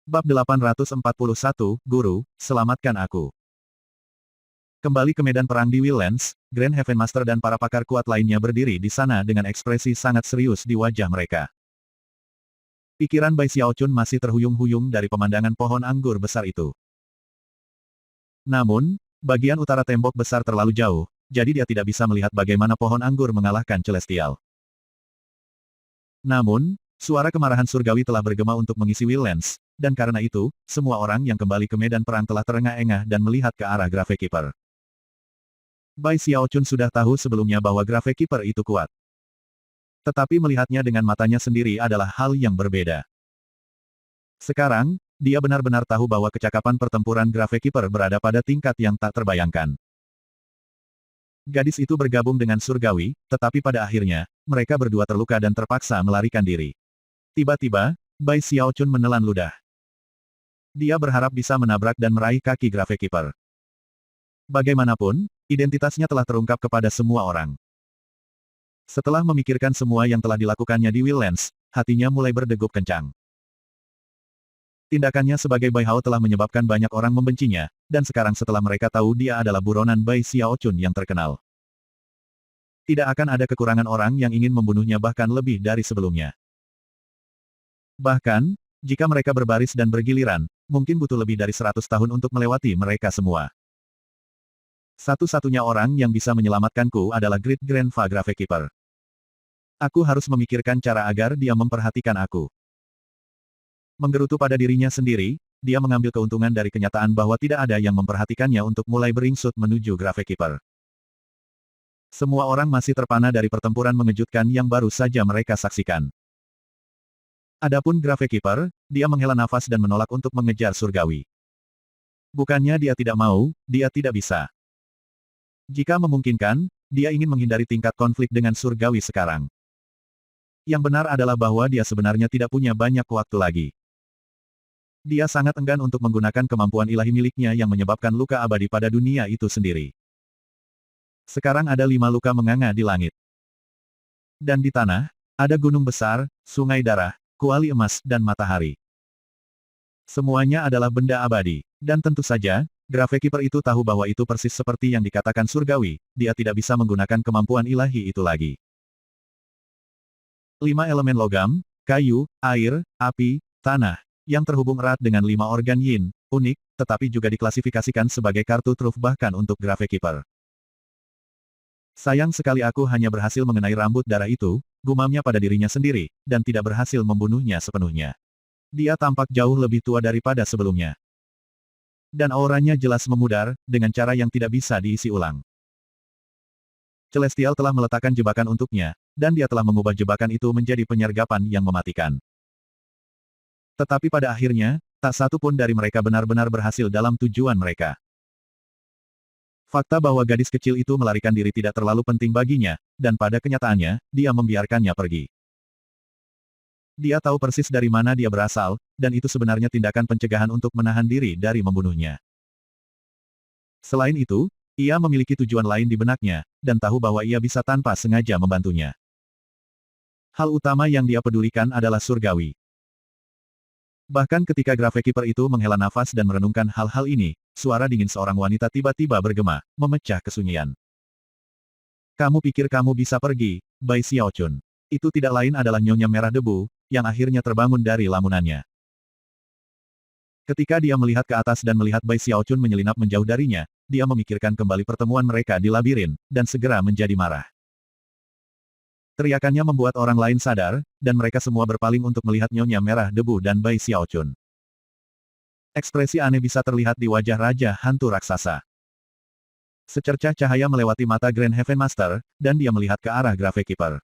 Bab 841, Guru, selamatkan aku. Kembali ke medan perang di Willens, Grand Heaven Master dan para pakar kuat lainnya berdiri di sana dengan ekspresi sangat serius di wajah mereka. Pikiran Bai Xiaochun masih terhuyung-huyung dari pemandangan pohon anggur besar itu. Namun, bagian utara tembok besar terlalu jauh, jadi dia tidak bisa melihat bagaimana pohon anggur mengalahkan Celestial. Namun, suara kemarahan surgawi telah bergema untuk mengisi Willens, dan karena itu, semua orang yang kembali ke medan perang telah terengah-engah dan melihat ke arah Gravekeeper. Bai Xiaochun sudah tahu sebelumnya bahwa Gravekeeper itu kuat. Tetapi melihatnya dengan matanya sendiri adalah hal yang berbeda. Sekarang, dia benar-benar tahu bahwa kecakapan pertempuran Gravekeeper berada pada tingkat yang tak terbayangkan. Gadis itu bergabung dengan surgawi, tetapi pada akhirnya, mereka berdua terluka dan terpaksa melarikan diri. Tiba-tiba, Bai Xiaochun menelan ludah. Dia berharap bisa menabrak dan meraih kaki Gravekeeper. Bagaimanapun, identitasnya telah terungkap kepada semua orang. Setelah memikirkan semua yang telah dilakukannya di Willens, hatinya mulai berdegup kencang. Tindakannya sebagai Bai Hao telah menyebabkan banyak orang membencinya, dan sekarang setelah mereka tahu dia adalah buronan Bai Xiaochun yang terkenal. Tidak akan ada kekurangan orang yang ingin membunuhnya bahkan lebih dari sebelumnya. Bahkan, jika mereka berbaris dan bergiliran, mungkin butuh lebih dari 100 tahun untuk melewati mereka semua. Satu-satunya orang yang bisa menyelamatkanku adalah Great Grandpa Gravekeeper. Aku harus memikirkan cara agar dia memperhatikan aku. Menggerutu pada dirinya sendiri, dia mengambil keuntungan dari kenyataan bahwa tidak ada yang memperhatikannya untuk mulai beringsut menuju Gravekeeper. Semua orang masih terpana dari pertempuran mengejutkan yang baru saja mereka saksikan. Adapun Gravekeeper, dia menghela nafas dan menolak untuk mengejar surgawi. Bukannya dia tidak mau, dia tidak bisa. Jika memungkinkan, dia ingin menghindari tingkat konflik dengan surgawi sekarang. Yang benar adalah bahwa dia sebenarnya tidak punya banyak waktu lagi. Dia sangat enggan untuk menggunakan kemampuan ilahi miliknya yang menyebabkan luka abadi pada dunia itu sendiri. Sekarang ada 5 luka menganga di langit. Dan di tanah, ada gunung besar, sungai darah, kuali emas, dan matahari. Semuanya adalah benda abadi. Dan tentu saja, Gravekeeper itu tahu bahwa itu persis seperti yang dikatakan surgawi, dia tidak bisa menggunakan kemampuan ilahi itu lagi. 5 elemen logam, kayu, air, api, tanah, yang terhubung erat dengan 5 organ yin, unik, tetapi juga diklasifikasikan sebagai kartu truf bahkan untuk Gravekeeper. Sayang sekali aku hanya berhasil mengenai rambut darah itu, gumamnya pada dirinya sendiri, dan tidak berhasil membunuhnya sepenuhnya. Dia tampak jauh lebih tua daripada sebelumnya. Dan auranya jelas memudar, dengan cara yang tidak bisa diisi ulang. Celestial telah meletakkan jebakan untuknya, dan dia telah mengubah jebakan itu menjadi penyergapan yang mematikan. Tetapi pada akhirnya, tak satu pun dari mereka benar-benar berhasil dalam tujuan mereka. Fakta bahwa gadis kecil itu melarikan diri tidak terlalu penting baginya, dan pada kenyataannya, dia membiarkannya pergi. Dia tahu persis dari mana dia berasal, dan itu sebenarnya tindakan pencegahan untuk menahan diri dari membunuhnya. Selain itu, ia memiliki tujuan lain di benaknya, dan tahu bahwa ia bisa tanpa sengaja membantunya. Hal utama yang dia pedulikan adalah surgawi. Bahkan ketika Gravekeeper itu menghela nafas dan merenungkan hal-hal ini, suara dingin seorang wanita tiba-tiba bergema, memecah kesunyian. Kamu pikir kamu bisa pergi, Bai Xiaochun? Itu tidak lain adalah Nyonya Merah Debu, yang akhirnya terbangun dari lamunannya. Ketika dia melihat ke atas dan melihat Bai Xiaochun menyelinap menjauh darinya, dia memikirkan kembali pertemuan mereka di labirin, dan segera menjadi marah. Teriakannya membuat orang lain sadar, dan mereka semua berpaling untuk melihat Nyonya Merah Debu dan Bai Xiaochun. Ekspresi aneh bisa terlihat di wajah Raja Hantu Raksasa. Secercah cahaya melewati mata Grand Heaven Master, dan dia melihat ke arah Gravekeeper.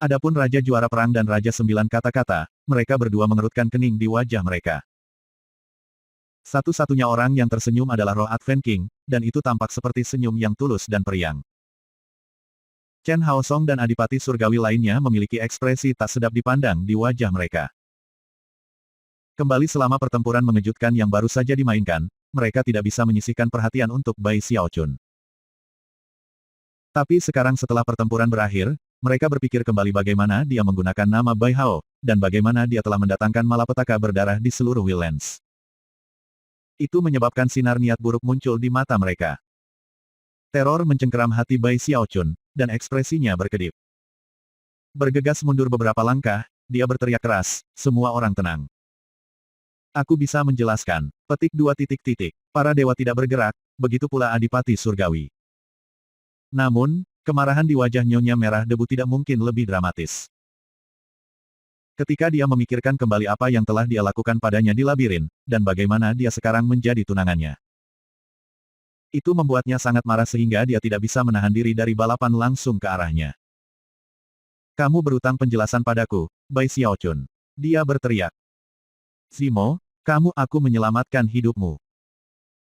Adapun Raja Juara Perang dan Raja Sembilan Kata-Kata, mereka berdua mengerutkan kening di wajah mereka. Satu-satunya orang yang tersenyum adalah roh Advent King, dan itu tampak seperti senyum yang tulus dan periang. Chen Haosong dan Adipati Surgawi lainnya memiliki ekspresi tak sedap dipandang di wajah mereka. Kembali selama pertempuran mengejutkan yang baru saja dimainkan, mereka tidak bisa menyisihkan perhatian untuk Bai Xiaochun. Tapi sekarang setelah pertempuran berakhir, mereka berpikir kembali bagaimana dia menggunakan nama Bai Hao, dan bagaimana dia telah mendatangkan malapetaka berdarah di seluruh Wildlands. Itu menyebabkan sinar niat buruk muncul di mata mereka. Teror mencengkeram hati Bai Xiaochun, dan ekspresinya berkedip. Bergegas mundur beberapa langkah, dia berteriak keras, semua orang tenang. Aku bisa menjelaskan. Petik 2 titik titik. Para dewa tidak bergerak, begitu pula Adipati Surgawi. Namun, kemarahan di wajah Nyonya Merah Debu tidak mungkin lebih dramatis. Ketika dia memikirkan kembali apa yang telah dia lakukan padanya di labirin, dan bagaimana dia sekarang menjadi tunangannya. Itu membuatnya sangat marah sehingga dia tidak bisa menahan diri dari balapan langsung ke arahnya. Kamu berutang penjelasan padaku, Bai Xiaochun. Dia berteriak. Zimo, aku menyelamatkan hidupmu.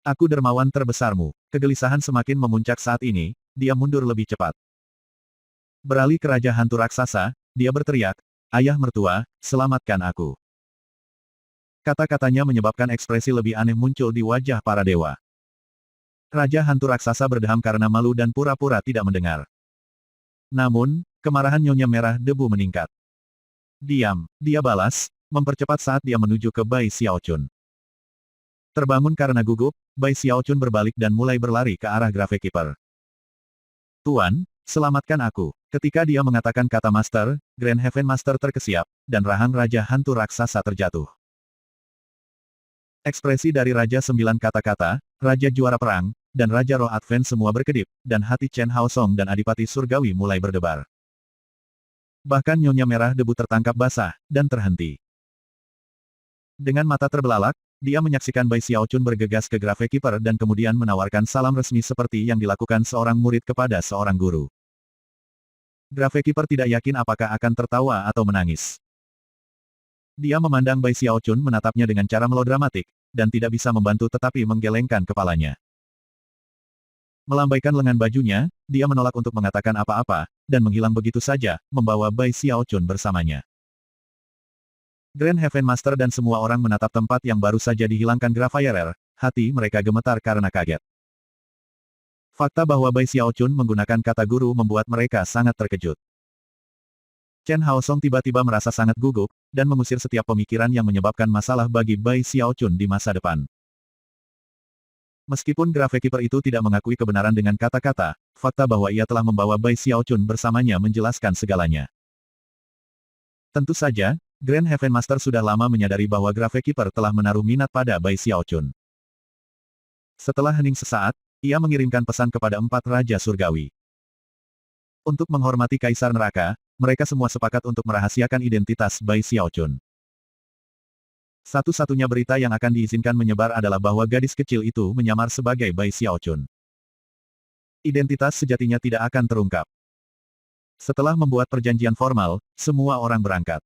Aku dermawan terbesarmu. Kegelisahan semakin memuncak saat ini, dia mundur lebih cepat. Beralih ke Raja Hantu Raksasa, dia berteriak, Ayah mertua, selamatkan aku. Kata-katanya menyebabkan ekspresi lebih aneh muncul di wajah para dewa. Raja Hantu Raksasa berdeham karena malu dan pura-pura tidak mendengar. Namun, kemarahan Nyonya Merah Debu meningkat. Diam, dia balas, mempercepat saat dia menuju ke Bai Xiaochun. Terbangun karena gugup, Bai Xiaochun berbalik dan mulai berlari ke arah Gravekeeper. Tuan, selamatkan aku. Ketika dia mengatakan kata Master, Grand Heaven Master terkesiap, dan rahang Raja Hantu Raksasa terjatuh. Ekspresi dari Raja Sembilan Kata-Kata, Raja Juara Perang, dan Raja Roh Advent semua berkedip, dan hati Chen Haosong dan Adipati Surgawi mulai berdebar. Bahkan Nyonya Merah Debu tertangkap basah, dan terhenti. Dengan mata terbelalak, dia menyaksikan Bai Xiaochun bergegas ke Gravekeeper dan kemudian menawarkan salam resmi seperti yang dilakukan seorang murid kepada seorang guru. Gravekeeper tidak yakin apakah akan tertawa atau menangis. Dia memandang Bai Xiaochun menatapnya dengan cara melodramatik, dan tidak bisa membantu tetapi menggelengkan kepalanya. Melambaikan lengan bajunya, dia menolak untuk mengatakan apa-apa, dan menghilang begitu saja, membawa Bai Xiaochun bersamanya. Grand Heaven Master dan semua orang menatap tempat yang baru saja dihilangkan Gravairer, hati mereka gemetar karena kaget. Fakta bahwa Bai Xiaochun menggunakan kata guru membuat mereka sangat terkejut. Chen Haosong tiba-tiba merasa sangat gugup, dan mengusir setiap pemikiran yang menyebabkan masalah bagi Bai Xiaochun di masa depan. Meskipun Gravekeeper itu tidak mengakui kebenaran dengan kata-kata, fakta bahwa ia telah membawa Bai Xiaochun bersamanya menjelaskan segalanya. Tentu saja, Grand Heaven Master sudah lama menyadari bahwa Gravekeeper telah menaruh minat pada Bai Xiaochun. Setelah hening sesaat, ia mengirimkan pesan kepada 4 Raja Surgawi. Untuk menghormati Kaisar Neraka, mereka semua sepakat untuk merahasiakan identitas Bai Xiaochun. Satu-satunya berita yang akan diizinkan menyebar adalah bahwa gadis kecil itu menyamar sebagai Bai Xiaochun. Identitas sejatinya tidak akan terungkap. Setelah membuat perjanjian formal, semua orang berangkat.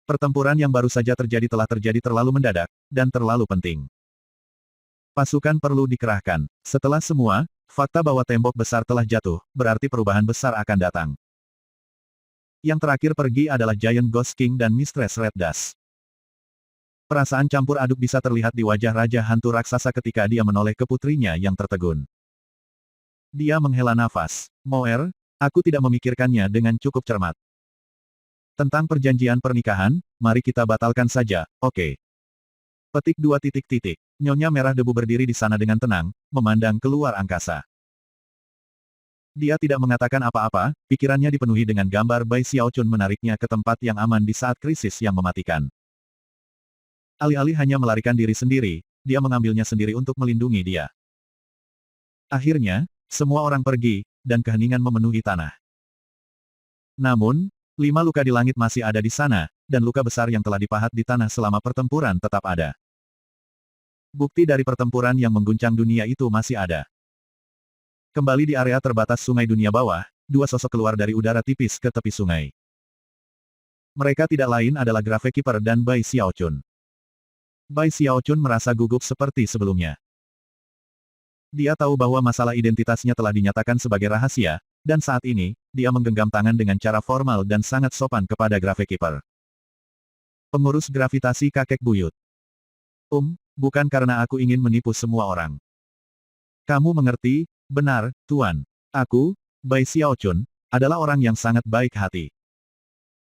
Pertempuran yang baru saja terjadi telah terjadi terlalu mendadak, dan terlalu penting. Pasukan perlu dikerahkan. Setelah semua, fakta bahwa tembok besar telah jatuh, berarti perubahan besar akan datang. Yang terakhir pergi adalah Giant Ghost King dan Mistress Red Dust. Perasaan campur aduk bisa terlihat di wajah Raja Hantu Raksasa ketika dia menoleh ke putrinya yang tertegun. Dia menghela nafas. Moer, aku tidak memikirkannya dengan cukup cermat. Tentang perjanjian pernikahan, mari kita batalkan saja, oke. Petik 2 titik titik. Nyonya Merah Debu berdiri di sana dengan tenang, memandang keluar angkasa. Dia tidak mengatakan apa-apa, pikirannya dipenuhi dengan gambar Bai Xiaochun menariknya ke tempat yang aman di saat krisis yang mematikan. Alih-alih hanya melarikan diri sendiri, dia mengambilnya sendiri untuk melindungi dia. Akhirnya, semua orang pergi, dan keheningan memenuhi tanah. Namun, 5 luka di langit masih ada di sana, dan luka besar yang telah dipahat di tanah selama pertempuran tetap ada. Bukti dari pertempuran yang mengguncang dunia itu masih ada. Kembali di area terbatas sungai dunia bawah, 2 sosok keluar dari udara tipis ke tepi sungai. Mereka tidak lain adalah Gravekeeper dan Bai Xiaochun. Bai Xiaochun merasa gugup seperti sebelumnya. Dia tahu bahwa masalah identitasnya telah dinyatakan sebagai rahasia, dan saat ini, dia menggenggam tangan dengan cara formal dan sangat sopan kepada Gravekeeper. Pengurus gravitasi kakek buyut. Bukan karena aku ingin menipu semua orang. Kamu mengerti, benar, Tuan. Aku, Bai Xiaochun, adalah orang yang sangat baik hati.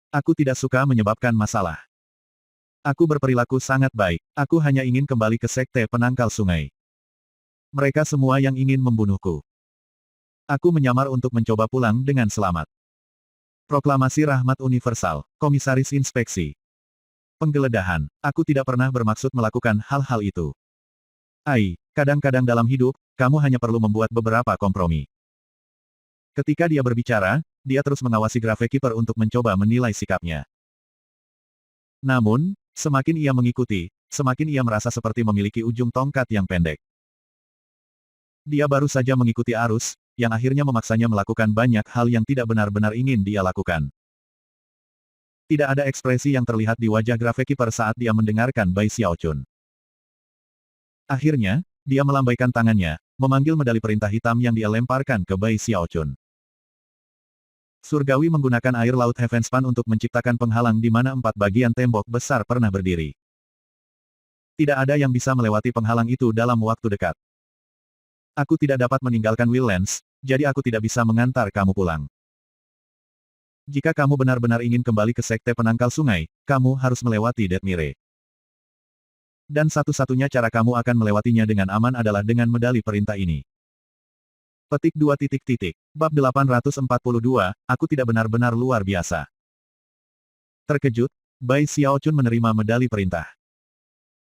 Aku tidak suka menyebabkan masalah. Aku berperilaku sangat baik. Aku hanya ingin kembali ke sekte penangkal sungai. Mereka semua yang ingin membunuhku. Aku menyamar untuk mencoba pulang dengan selamat. Proklamasi Rahmat Universal, Komisaris Inspeksi. Penggeledahan. Aku tidak pernah bermaksud melakukan hal-hal itu. Kadang-kadang dalam hidup, kamu hanya perlu membuat beberapa kompromi. Ketika dia berbicara, dia terus mengawasi Gravekeeper untuk mencoba menilai sikapnya. Namun, semakin ia mengikuti, semakin ia merasa seperti memiliki ujung tongkat yang pendek. Dia baru saja mengikuti arus, yang akhirnya memaksanya melakukan banyak hal yang tidak benar-benar ingin dia lakukan. Tidak ada ekspresi yang terlihat di wajah Gravekeeper saat dia mendengarkan Bai Xiaochun. Akhirnya, dia melambaikan tangannya, memanggil medali perintah hitam yang dia lemparkan ke Bai Xiaochun. Surgawi menggunakan air laut Heavenspan untuk menciptakan penghalang di mana 4 bagian tembok besar pernah berdiri. Tidak ada yang bisa melewati penghalang itu dalam waktu dekat. Aku tidak dapat meninggalkan Willlands, jadi aku tidak bisa mengantar kamu pulang. Jika kamu benar-benar ingin kembali ke sekte penangkal sungai, kamu harus melewati Dethmire. Dan satu-satunya cara kamu akan melewatinya dengan aman adalah dengan medali perintah ini. Petik 2. Bab 842, aku tidak benar-benar luar biasa. Terkejut, Bai Xiaochun menerima medali perintah.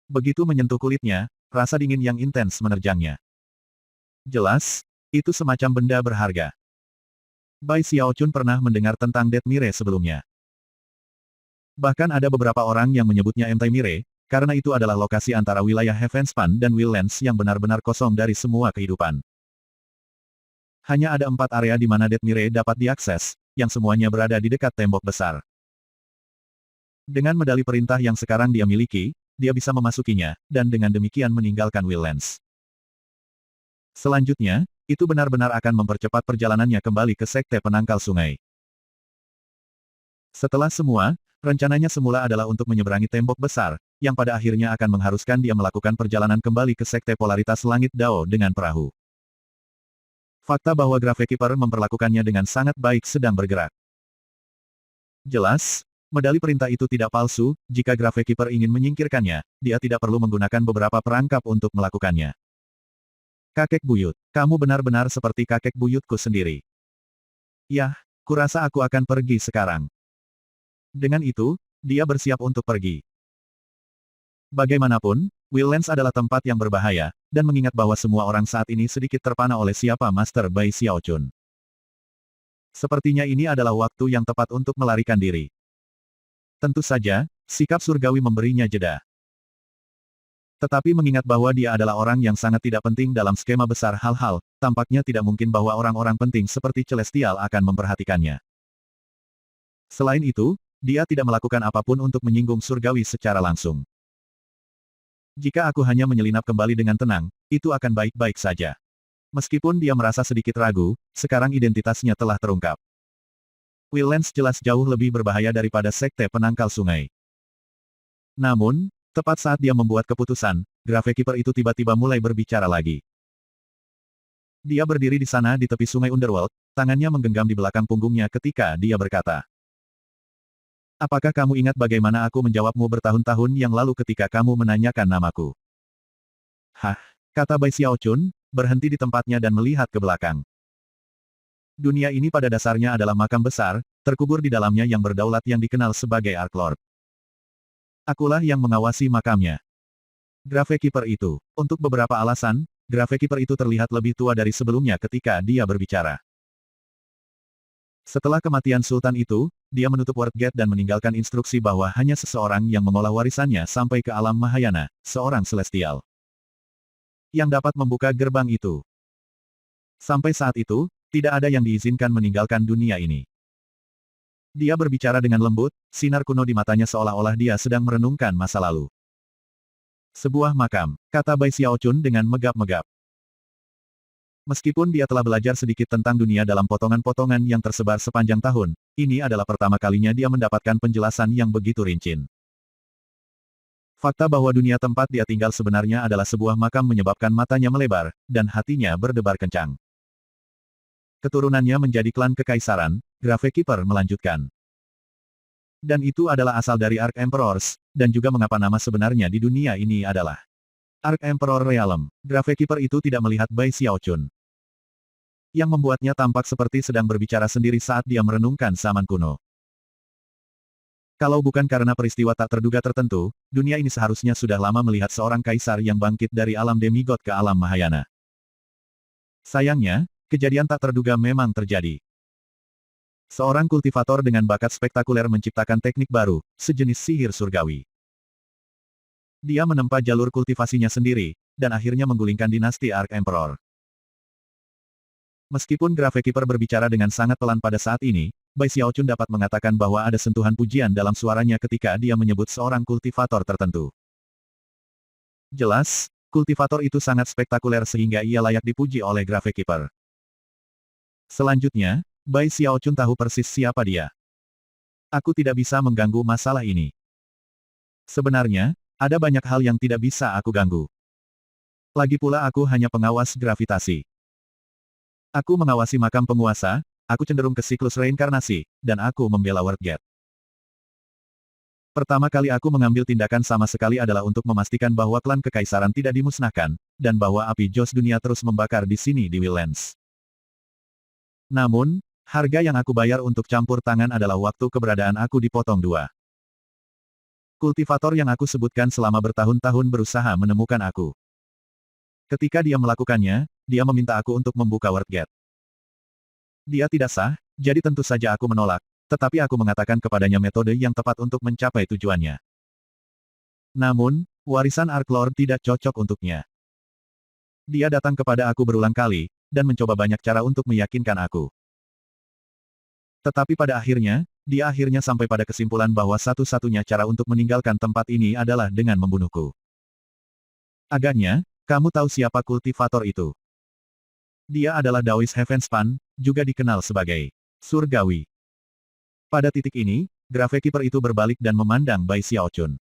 Begitu menyentuh kulitnya, rasa dingin yang intens menerjangnya. Jelas, itu semacam benda berharga. Bai Xiaochun pernah mendengar tentang Dethmire sebelumnya. Bahkan ada beberapa orang yang menyebutnya Dethmire, karena itu adalah lokasi antara wilayah Heavenspan dan Willlands yang benar-benar kosong dari semua kehidupan. Hanya ada 4 area di mana Dethmire dapat diakses, yang semuanya berada di dekat tembok besar. Dengan medali perintah yang sekarang dia miliki, dia bisa memasukinya, dan dengan demikian meninggalkan Willlands. Selanjutnya, itu benar-benar akan mempercepat perjalanannya kembali ke sekte penangkal sungai. Setelah semua, rencananya semula adalah untuk menyeberangi tembok besar, yang pada akhirnya akan mengharuskan dia melakukan perjalanan kembali ke sekte polaritas langit Dao dengan perahu. Fakta bahwa Gravekeeper memperlakukannya dengan sangat baik sedang bergerak. Jelas, medali perintah itu tidak palsu, jika Gravekeeper ingin menyingkirkannya, dia tidak perlu menggunakan beberapa perangkap untuk melakukannya. Kakek buyut, kamu benar-benar seperti kakek buyutku sendiri. Yah, kurasa aku akan pergi sekarang. Dengan itu, dia bersiap untuk pergi. Bagaimanapun, Willlands adalah tempat yang berbahaya, dan mengingat bahwa semua orang saat ini sedikit terpana oleh siapa Master Bai Xiaochun. Sepertinya ini adalah waktu yang tepat untuk melarikan diri. Tentu saja, sikap surgawi memberinya jeda. Tetapi mengingat bahwa dia adalah orang yang sangat tidak penting dalam skema besar hal-hal, tampaknya tidak mungkin bahwa orang-orang penting seperti Celestial akan memperhatikannya. Selain itu, dia tidak melakukan apapun untuk menyinggung surgawi secara langsung. Jika aku hanya menyelinap kembali dengan tenang, itu akan baik-baik saja. Meskipun dia merasa sedikit ragu, sekarang identitasnya telah terungkap. Willlands jelas jauh lebih berbahaya daripada sekte penangkal sungai. Namun, tepat saat dia membuat keputusan, Gravekeeper itu tiba-tiba mulai berbicara lagi. Dia berdiri di sana di tepi sungai Underworld, tangannya menggenggam di belakang punggungnya ketika dia berkata. Apakah kamu ingat bagaimana aku menjawabmu bertahun-tahun yang lalu ketika kamu menanyakan namaku? Hah, kata Bai Xiaochun, berhenti di tempatnya dan melihat ke belakang. Dunia ini pada dasarnya adalah makam besar, terkubur di dalamnya yang berdaulat yang dikenal sebagai Ark Lord. Akulah yang mengawasi makamnya. Gravekeeper itu. Untuk beberapa alasan, Gravekeeper itu terlihat lebih tua dari sebelumnya ketika dia berbicara. Setelah kematian Sultan itu, dia menutup World Gate dan meninggalkan instruksi bahwa hanya seseorang yang mengolah warisannya sampai ke alam Mahayana, seorang Celestial, yang dapat membuka gerbang itu. Sampai saat itu, tidak ada yang diizinkan meninggalkan dunia ini. Dia berbicara dengan lembut, sinar kuno di matanya seolah-olah dia sedang merenungkan masa lalu. Sebuah makam, kata Bai Xiaochun dengan megap-megap. Meskipun dia telah belajar sedikit tentang dunia dalam potongan-potongan yang tersebar sepanjang tahun, ini adalah pertama kalinya dia mendapatkan penjelasan yang begitu rinci. Fakta bahwa dunia tempat dia tinggal sebenarnya adalah sebuah makam menyebabkan matanya melebar, dan hatinya berdebar kencang. Keturunannya menjadi klan kekaisaran, Gravekeeper melanjutkan. Dan itu adalah asal dari Ark Emperors, dan juga mengapa nama sebenarnya di dunia ini adalah Ark Emperor Realm. Gravekeeper itu tidak melihat Bai Xiaochun, yang membuatnya tampak seperti sedang berbicara sendiri saat dia merenungkan zaman kuno. Kalau bukan karena peristiwa tak terduga tertentu, dunia ini seharusnya sudah lama melihat seorang kaisar yang bangkit dari alam demigod ke alam Mahayana. Sayangnya, kejadian tak terduga memang terjadi. Seorang kultivator dengan bakat spektakuler menciptakan teknik baru, sejenis sihir surgawi. Dia menempa jalur kultivasinya sendiri, dan akhirnya menggulingkan dinasti Ark Emperor. Meskipun Gravekeeper berbicara dengan sangat pelan pada saat ini, Bai Xiaochun dapat mengatakan bahwa ada sentuhan pujian dalam suaranya ketika dia menyebut seorang kultivator tertentu. Jelas, kultivator itu sangat spektakuler sehingga ia layak dipuji oleh Gravekeeper. Selanjutnya, Bai Xiaochun tahu persis siapa dia. Aku tidak bisa mengganggu masalah ini. Sebenarnya, ada banyak hal yang tidak bisa aku ganggu. Lagi pula aku hanya pengawas gravitasi. Aku mengawasi makam penguasa, aku cenderung ke siklus reinkarnasi, dan aku membela Worldgate. Pertama kali aku mengambil tindakan sama sekali adalah untuk memastikan bahwa klan kekaisaran tidak dimusnahkan, dan bahwa api jos dunia terus membakar di sini di Willlands. Namun, harga yang aku bayar untuk campur tangan adalah waktu keberadaan aku dipotong dua. Kultivator yang aku sebutkan selama bertahun-tahun berusaha menemukan aku. Ketika dia melakukannya, dia meminta aku untuk membuka Worldgate. Dia tidak sah, jadi tentu saja aku menolak, tetapi aku mengatakan kepadanya metode yang tepat untuk mencapai tujuannya. Namun, warisan Ark Lord tidak cocok untuknya. Dia datang kepada aku berulang kali, dan mencoba banyak cara untuk meyakinkan aku. Tetapi pada akhirnya, dia akhirnya sampai pada kesimpulan bahwa satu-satunya cara untuk meninggalkan tempat ini adalah dengan membunuhku. Agaknya, kamu tahu siapa kultivator itu? Dia adalah Dawis Heavenspan, juga dikenal sebagai Surgawi. Pada titik ini, Gravekeeper itu berbalik dan memandang Bai Xiaochun.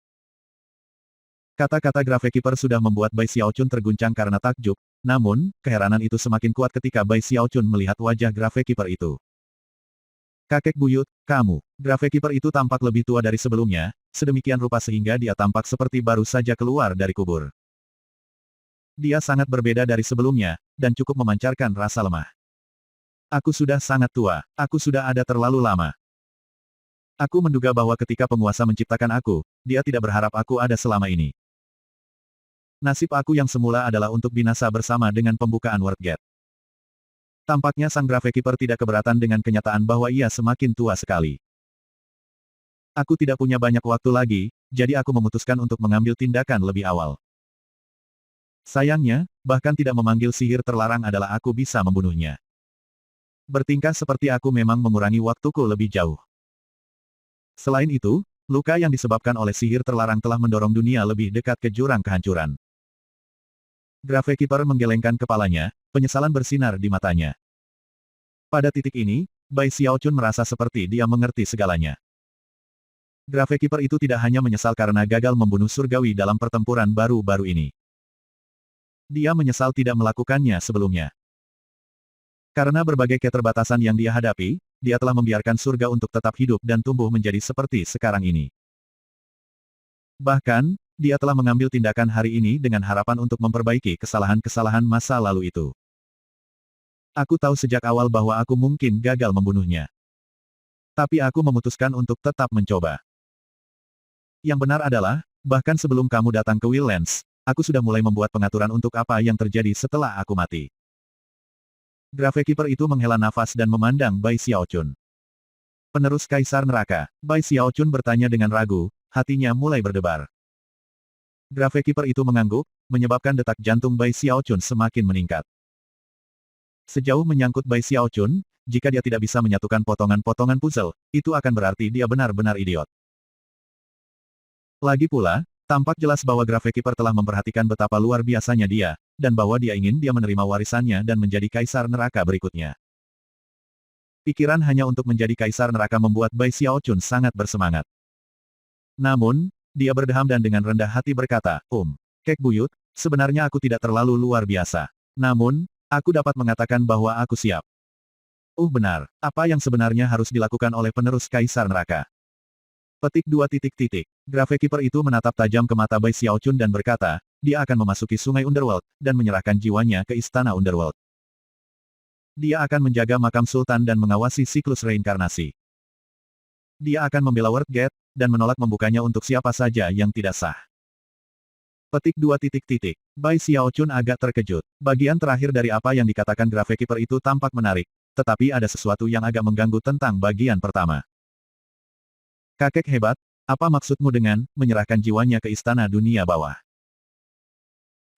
Kata-kata Gravekeeper sudah membuat Bai Xiaochun terguncang karena takjub, namun, keheranan itu semakin kuat ketika Bai Xiaochun melihat wajah Gravekeeper itu. Kakek buyut, kamu. Gravekeeper itu tampak lebih tua dari sebelumnya, sedemikian rupa sehingga dia tampak seperti baru saja keluar dari kubur. Dia sangat berbeda dari sebelumnya, dan cukup memancarkan rasa lemah. Aku sudah sangat tua, aku sudah ada terlalu lama. Aku menduga bahwa ketika penguasa menciptakan aku, dia tidak berharap aku ada selama ini. Nasib aku yang semula adalah untuk binasa bersama dengan pembukaan Worldgate. Tampaknya sang Gravekeeper tidak keberatan dengan kenyataan bahwa ia semakin tua sekali. Aku tidak punya banyak waktu lagi, jadi aku memutuskan untuk mengambil tindakan lebih awal. Sayangnya, bahkan tidak memanggil sihir terlarang adalah aku bisa membunuhnya. Bertingkah seperti aku memang mengurangi waktuku lebih jauh. Selain itu, luka yang disebabkan oleh sihir terlarang telah mendorong dunia lebih dekat ke jurang kehancuran. Gravekeeper menggelengkan kepalanya, penyesalan bersinar di matanya. Pada titik ini, Bai Xiaochun merasa seperti dia mengerti segalanya. Gravekeeper itu tidak hanya menyesal karena gagal membunuh surgawi dalam pertempuran baru-baru ini. Dia menyesal tidak melakukannya sebelumnya. Karena berbagai keterbatasan yang dia hadapi, dia telah membiarkan surga untuk tetap hidup dan tumbuh menjadi seperti sekarang ini. Bahkan, dia telah mengambil tindakan hari ini dengan harapan untuk memperbaiki kesalahan-kesalahan masa lalu itu. Aku tahu sejak awal bahwa aku mungkin gagal membunuhnya. Tapi aku memutuskan untuk tetap mencoba. Yang benar adalah, bahkan sebelum kamu datang ke Willlands, aku sudah mulai membuat pengaturan untuk apa yang terjadi setelah aku mati. Gravekeeper itu menghela nafas dan memandang Bai Xiaochun. Penerus Kaisar Neraka, Bai Xiaochun bertanya dengan ragu, hatinya mulai berdebar. Gravekeeper itu mengangguk, menyebabkan detak jantung Bai Xiaochun semakin meningkat. Sejauh menyangkut Bai Xiaochun, jika dia tidak bisa menyatukan potongan-potongan puzzle, itu akan berarti dia benar-benar idiot. Lagi pula, tampak jelas bahwa Gravekeeper telah memperhatikan betapa luar biasanya dia, dan bahwa dia ingin dia menerima warisannya dan menjadi Kaisar Neraka berikutnya. Pikiran hanya untuk menjadi Kaisar Neraka membuat Bai Xiaochun sangat bersemangat. Namun, dia berdeham dan dengan rendah hati berkata, Kek buyut, sebenarnya aku tidak terlalu luar biasa. Namun, aku dapat mengatakan bahwa aku siap. Benar. Apa yang sebenarnya harus dilakukan oleh penerus Kaisar Neraka? Petik 2 titik titik. Gravekeeper itu menatap tajam ke mata Bai Xiaochun dan berkata, dia akan memasuki sungai Underworld, dan menyerahkan jiwanya ke istana Underworld. Dia akan menjaga makam Sultan dan mengawasi siklus reinkarnasi. Dia akan membela World Gate, dan menolak membukanya untuk siapa saja yang tidak sah. Petik 2 titik titik. Bai Xiaochun agak terkejut. Bagian terakhir dari apa yang dikatakan Gravekeeper itu tampak menarik, tetapi ada sesuatu yang agak mengganggu tentang bagian pertama. Kakek hebat, apa maksudmu dengan menyerahkan jiwanya ke istana dunia bawah?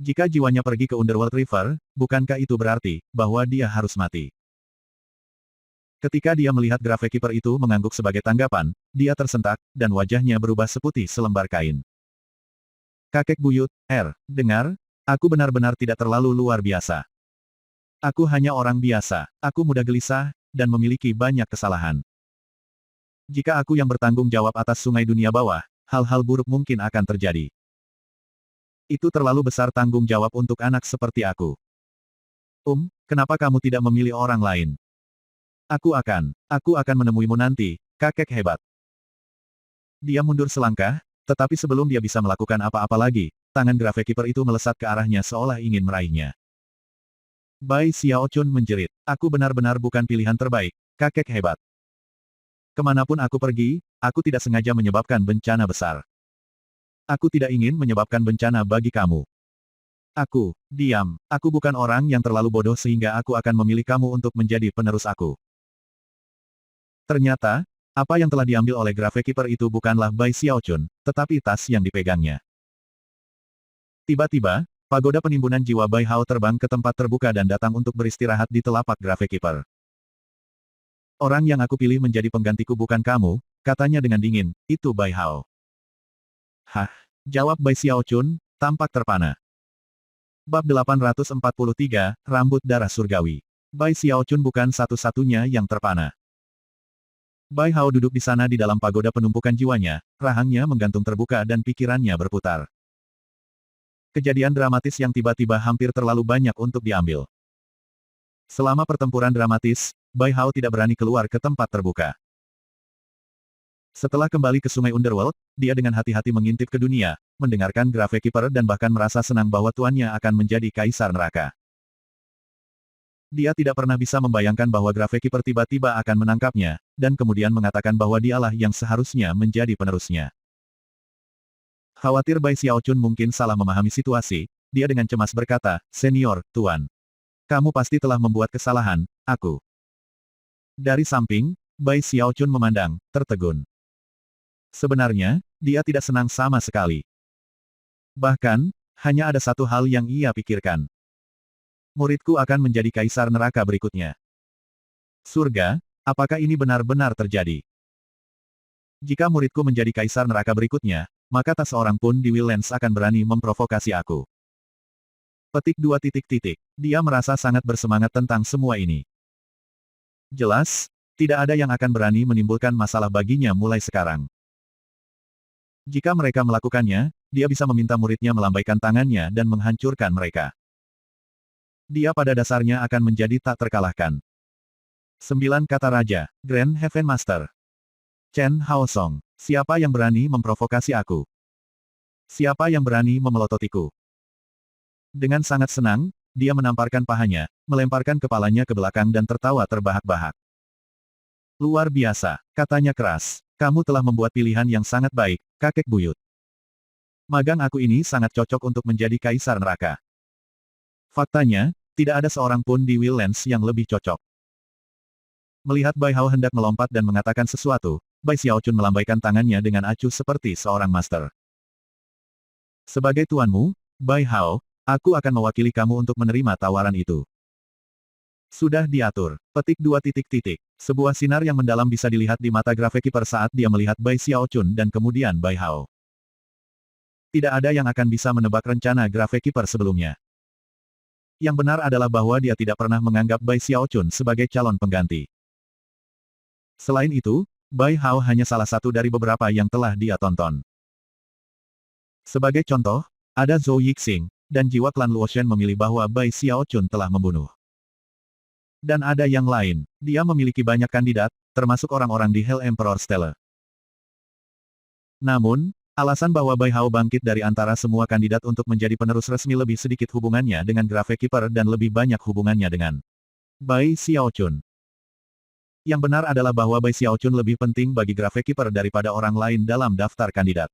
Jika jiwanya pergi ke Underworld River, bukankah itu berarti bahwa dia harus mati? Ketika dia melihat Gravekeeper itu mengangguk sebagai tanggapan, dia tersentak, dan wajahnya berubah seputih selembar kain. Kakek buyut, dengar, aku benar-benar tidak terlalu luar biasa. Aku hanya orang biasa, aku mudah gelisah, dan memiliki banyak kesalahan. Jika aku yang bertanggung jawab atas sungai dunia bawah, hal-hal buruk mungkin akan terjadi. Itu terlalu besar tanggung jawab untuk anak seperti aku. Kenapa kamu tidak memilih orang lain? Aku akan menemuimu nanti, kakek hebat. Dia mundur selangkah, tetapi sebelum dia bisa melakukan apa-apa lagi, tangan Gravekeeper itu melesat ke arahnya seolah ingin meraihnya. Bai Xiaochun menjerit, aku benar-benar bukan pilihan terbaik, kakek hebat. Kemanapun aku pergi, aku tidak sengaja menyebabkan bencana besar. Aku tidak ingin menyebabkan bencana bagi kamu. Diam, aku bukan orang yang terlalu bodoh sehingga aku akan memilih kamu untuk menjadi penerus aku. Ternyata, apa yang telah diambil oleh Gravekeeper itu bukanlah Bai Xiaochun, tetapi tas yang dipegangnya. Tiba-tiba, pagoda penimbunan jiwa Bai Hao terbang ke tempat terbuka dan datang untuk beristirahat di telapak Gravekeeper. Orang yang aku pilih menjadi penggantiku bukan kamu, katanya dengan dingin, itu Bai Hao. Hah? Jawab Bai Xiaochun, tampak terpana. Bab 843, Rambut Darah Surgawi. Bai Xiaochun bukan satu-satunya yang terpana. Bai Hao duduk di sana di dalam pagoda penumpukan jiwanya, rahangnya menggantung terbuka dan pikirannya berputar. Kejadian dramatis yang tiba-tiba hampir terlalu banyak untuk diambil. Selama pertempuran dramatis, Bai Hao tidak berani keluar ke tempat terbuka. Setelah kembali ke sungai Underworld, dia dengan hati-hati mengintip ke dunia, mendengarkan Gravekeeper dan bahkan merasa senang bahwa tuannya akan menjadi Kaisar Neraka. Dia tidak pernah bisa membayangkan bahwa Gravekeeper tiba-tiba akan menangkapnya, dan kemudian mengatakan bahwa dialah yang seharusnya menjadi penerusnya. Khawatir Bai Xiaochun mungkin salah memahami situasi, dia dengan cemas berkata, Senior, Tuan. Kamu pasti telah membuat kesalahan, aku. Dari samping, Bai Xiaochun memandang, tertegun. Sebenarnya, dia tidak senang sama sekali. Bahkan, hanya ada satu hal yang ia pikirkan. Muridku akan menjadi Kaisar Neraka berikutnya. Surga, apakah ini benar-benar terjadi? Jika muridku menjadi Kaisar Neraka berikutnya, maka tak seorang pun di Willens akan berani memprovokasi aku. Petik 2 titik titik. Dia merasa sangat bersemangat tentang semua ini. Jelas, tidak ada yang akan berani menimbulkan masalah baginya mulai sekarang. Jika mereka melakukannya, dia bisa meminta muridnya melambaikan tangannya dan menghancurkan mereka. Dia pada dasarnya akan menjadi tak terkalahkan. 9 kata raja, Grand Heaven Master. Chen Haosong, siapa yang berani memprovokasi aku? Siapa yang berani memelototiku? Dengan sangat senang, dia menamparkan pahanya, melemparkan kepalanya ke belakang dan tertawa terbahak-bahak. Luar biasa, katanya keras. Kamu telah membuat pilihan yang sangat baik, kakek buyut. Magang aku ini sangat cocok untuk menjadi Kaisar Neraka. Faktanya, tidak ada seorang pun di Willens yang lebih cocok. Melihat Bai Hao hendak melompat dan mengatakan sesuatu, Bai Xiaochun melambaikan tangannya dengan acuh seperti seorang master. Sebagai tuanmu, Bai Hao, aku akan mewakili kamu untuk menerima tawaran itu. Sudah diatur. Petik 2 titik titik. Sebuah sinar yang mendalam bisa dilihat di mata Gravekeeper saat dia melihat Bai Xiaochun dan kemudian Bai Hao. Tidak ada yang akan bisa menebak rencana Gravekeeper sebelumnya. Yang benar adalah bahwa dia tidak pernah menganggap Bai Xiaochun sebagai calon pengganti. Selain itu, Bai Hao hanya salah satu dari beberapa yang telah dia tonton. Sebagai contoh, ada Zhou Yixing, dan jiwa klan Luoshen memilih bahwa Bai Xiaochun telah membunuh Dan ada yang lain. Dia memiliki banyak kandidat, termasuk orang-orang di Hell Emperor Stele. Namun, alasan bahwa Bai Hao bangkit dari antara semua kandidat untuk menjadi penerus resmi lebih sedikit hubungannya dengan Graphic Keeper dan lebih banyak hubungannya dengan Bai Xiaochun. Yang benar adalah bahwa Bai Xiaochun lebih penting bagi Graphic Keeper daripada orang lain dalam daftar kandidat.